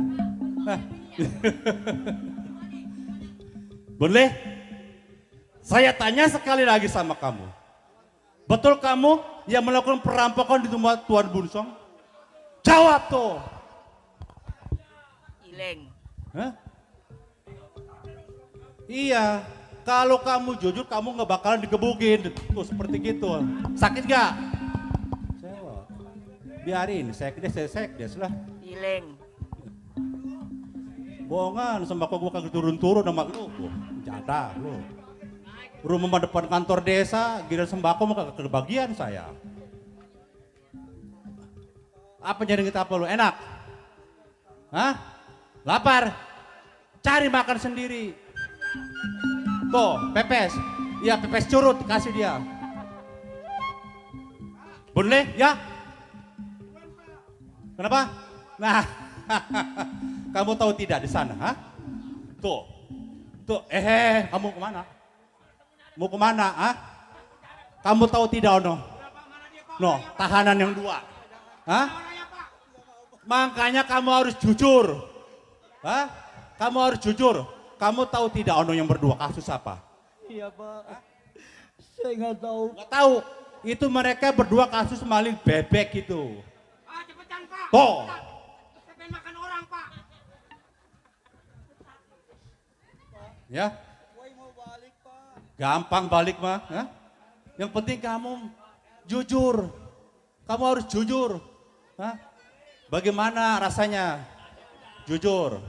Boleh? Saya tanya sekali lagi sama kamu. Betul kamu yang melakukan perampokan di rumah Tuan Bunsong? Jawab tuh. Ileng. Hah? Iya. Kalau kamu jujur kamu nggak bakalan digebukin. Tuh seperti gitu. Sakit gak? Biarin, sekdes lah. Ileng. Bohongan, sembako gua kagak turun-turun sama lu. Jatah lu. Rumah depan kantor desa, giliran sembako mah kagak kebagian saya. Apa jadi kita apa lu? Enak? Hah? Lapar? Cari makan sendiri. Tuh, pepes. Iya, pepes curut kasih dia. Boleh ya? Kenapa? Nah, kamu tahu tidak di sana, ha? Tuh, kamu kemana? Mau kemana, ha? Kamu tahu tidak, Ono? No, tahanan yang 2. Hah? Makanya kamu harus jujur. Hah? Kamu harus jujur. Kamu tahu tidak ono yang berdua kasus apa? Iya Pak. Saya nggak tahu. Nggak tahu. Itu mereka berdua kasus maling bebek itu. Cepetan Pak. Oh. Saya pengen makan orang Pak. Ya. Gampang balik mah. Hah? Yang penting kamu jujur. Kamu harus jujur. Hah? Bagaimana rasanya? Jujur.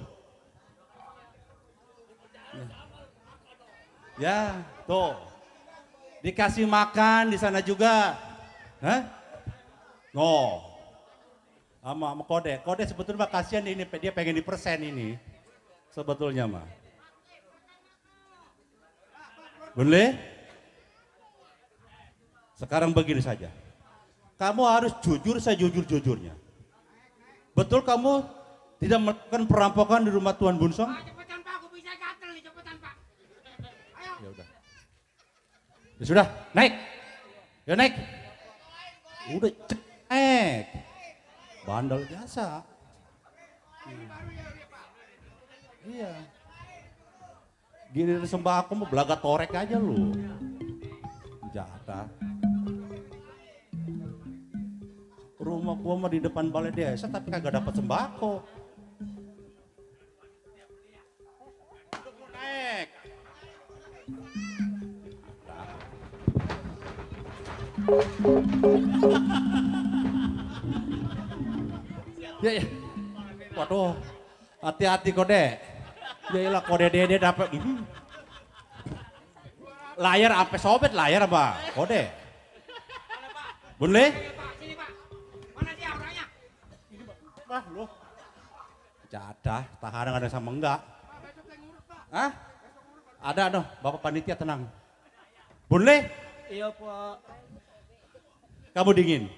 Ya, tuh. Dikasih makan di sana juga. Hah? No. Sama kode. Kode sebetulnya kasihan ini, dia pengen dipersen ini. Sebetulnya mah. Boleh? Sekarang begini saja. Kamu harus jujur sejujur-jujurnya. Betul kamu tidak melakukan perampokan di rumah Tuan Bunsong? Cepetan Pak, aku bisa gatel nih, cepetan Pak. Ayo. Ya udah. Ya sudah, naik. Ya naik. Udah cek. Bandel biasa. Iya. Gini sembako mau belaga torek aja lu. Jatah. Rumah gua mah di depan balai desa tapi kagak dapat sembako. Naik. Ya. Waduh. Hati-hati kode. Yaelah kode dede dapat ini. Layar sampai sobet layar apa? Kode. Boleh? Sini Pak. Mana dia orangnya? Wah lu. Jadah, tahanan ada sama enggak? Hah? Ada noh, Bapak Panitia tenang. Boleh? Iya Pak. Kamu dingin?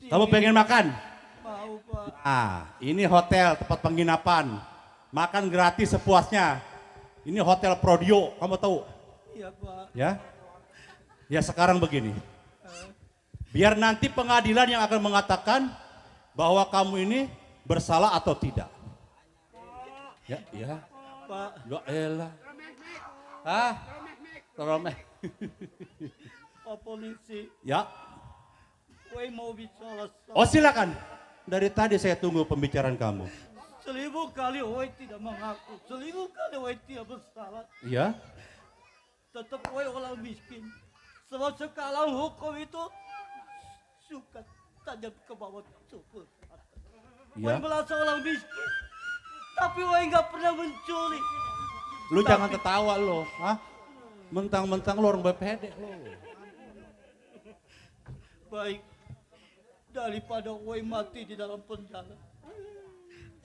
Kamu pengen makan? Mau Pak. Ah, ini hotel tempat penginapan. Makan gratis sepuasnya. Ini hotel Prodio, kamu tahu? Iya Pak. Ya? Ya sekarang begini. Biar nanti pengadilan yang akan mengatakan bahwa kamu ini bersalah atau tidak. Ya, ya. Pak. Ya elah. Ah, tolong. Pak polisi. Ya. Woi mau bicara. Oh silakan. Dari tadi saya tunggu pembicaraan kamu. 1000 kali Woi tidak mengaku. 1000 kali Woi tidak bersalah. Iya. Tetap Woi orang miskin. Sebab sekarang hukum itu suka tajam ke bawah tubuh. Woi Iya. merasa orang miskin. Tapi Woi nggak pernah mencuri. Lu jangan tertawa lo, hah? Mentang-mentang lu orang BPD lo. Baik, daripada Woi mati di dalam penjara.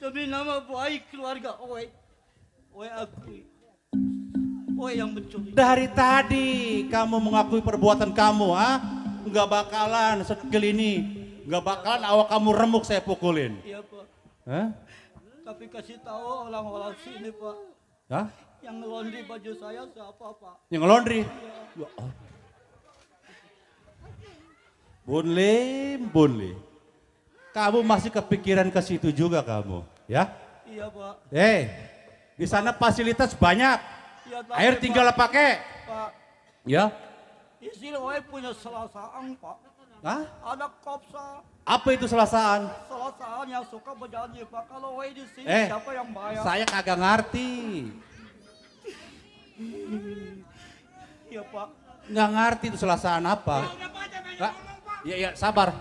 Demi nama baik keluarga Woi akui. Woi yang mencuri. Dari tadi kamu mengakui perbuatan kamu, ha? Nggak bakalan sekali ini, nggak bakalan awak kamu remuk saya pukulin. Iya Pak. Hah? Tapi kasih tahu orang-orang sini Pak. Hah? Yang ngelondri baju saya siapa Pak? Yang laundry? Iya. Boleh. Kamu masih kepikiran ke situ juga kamu, ya? Iya Pak. Di sana fasilitas banyak. Iya, tapi, Air tinggal Pak, pakai. Pak, Ya? istri Woi punya selasaan Pak. Hah? Ada kopsa. Apa itu selasaan? Selasaan yang suka berjanji Pak. Kalau Woi di sini siapa yang bayar? Saya kagak ngerti. Iya Pak. Nggak ngerti itu selasaan apa. Hah? Ya, sabar.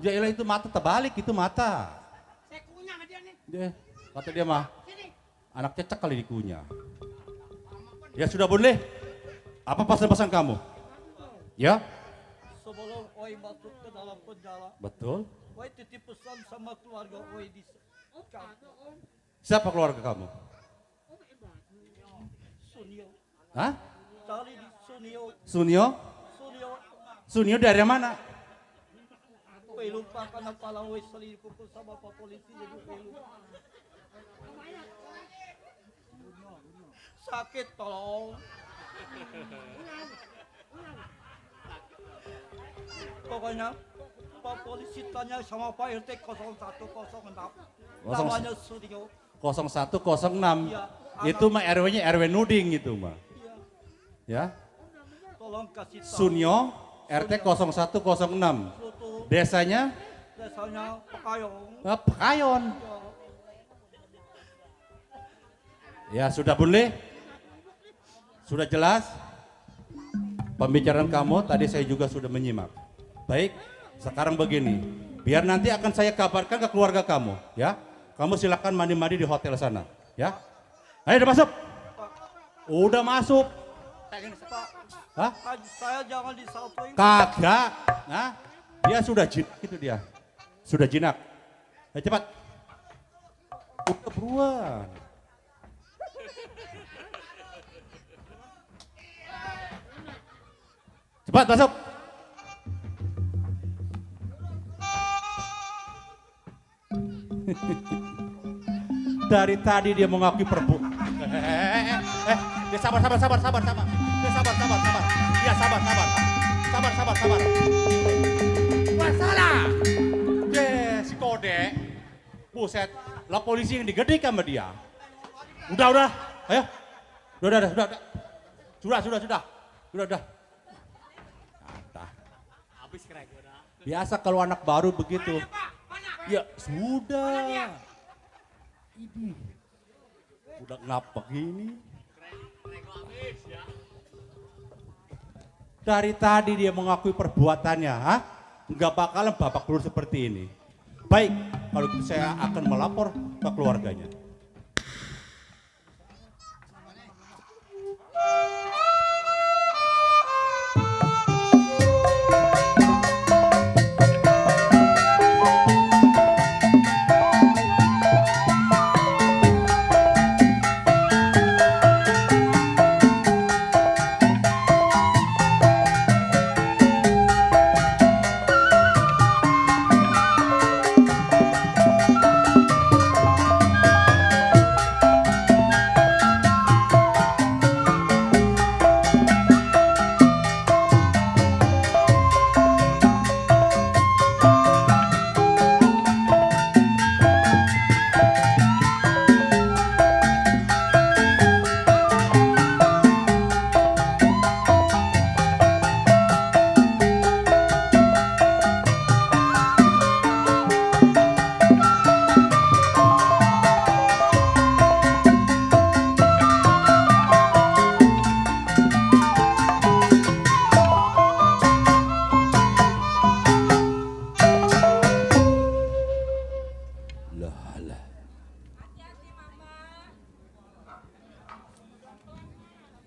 Ya elah itu mata terbalik, itu mata. Saya kunyah sama dia nih. Kata dia mah, anak cecek kali dikunyah. Ya sudah boleh. Apa pesan-pesan kamu? Ya? Sebelum Woi masuk ke dalam penjara. Betul. Woi titip pesan sama keluarga Woi di kampung. Siapa keluarga kamu? Sunio. Hah? Cari di Sunio. Sunio? Sunio dari mana? Woi lupa karena pala Woi sering dipukul sama Pak polisi jadi Woi lupa. Sakit tolong. Pokoknya Pak Polisi tanya sama Pak RT 0106. Namanya Suryo. 0106. Iya, Itu mah RW-nya RW Nuding itu mah. Ya. Tolong kasih tahu. Sunyo RT 0106. Desanya? Desanya Pekayong. Pekayon. Ya sudah boleh. Sudah jelas. Pembicaraan kamu tadi saya juga sudah menyimak. Baik, sekarang begini. Biar nanti akan saya kabarkan ke keluarga kamu, ya. Kamu silakan mandi-mandi di hotel sana, ya. Ayo udah masuk. Udah masuk. Hah? Saya jangan disatuin. Kagak. Nah, dia sudah jinak itu dia. Sudah jinak. Ayo cepat. Udah buruan. Cepat masuk. Dari tadi dia mengakui dia sabar. Dia sabar. Dia sabar. Masalah. Si kode. Buset, lah polisi yang digedek sama dia. Udah. Ayo. Sudah. Biasa kalau anak baru begitu. Ya sudah. Ini udah ngapa gini? Dari tadi dia mengakui perbuatannya, nggak bakalan babak belur seperti ini. Baik, kalau gitu saya akan melapor ke keluarganya.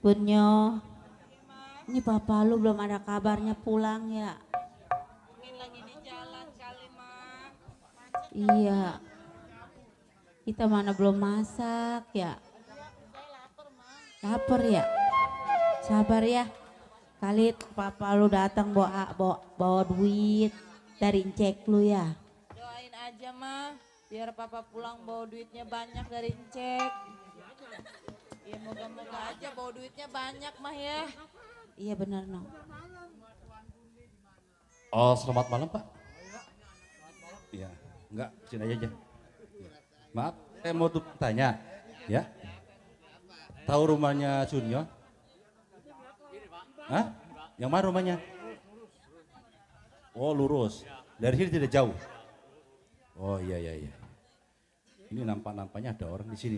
Bunyo, ini papa lu belum ada kabarnya pulang ya? Mungkin lagi di jalan kali, Mak. Iya. Kita mana belum masak ya? Lapar ya? Sabar ya. Kali papa lu datang bawa duit dari cek lu ya. Doain aja, Mah. Biar papa pulang bawa duitnya banyak dari cek. Ya moga-moga aja bawa duitnya banyak, Mah ya. Iya benar, no. Oh, selamat malam, Pak. Iya, enggak, sini aja. Maaf, saya mau tanya, ya. Tahu rumahnya Sunyo? Hah? Yang mana rumahnya? Oh, lurus. Dari sini tidak jauh. Oh, iya. Ini nampak-nampaknya ada orang di sini.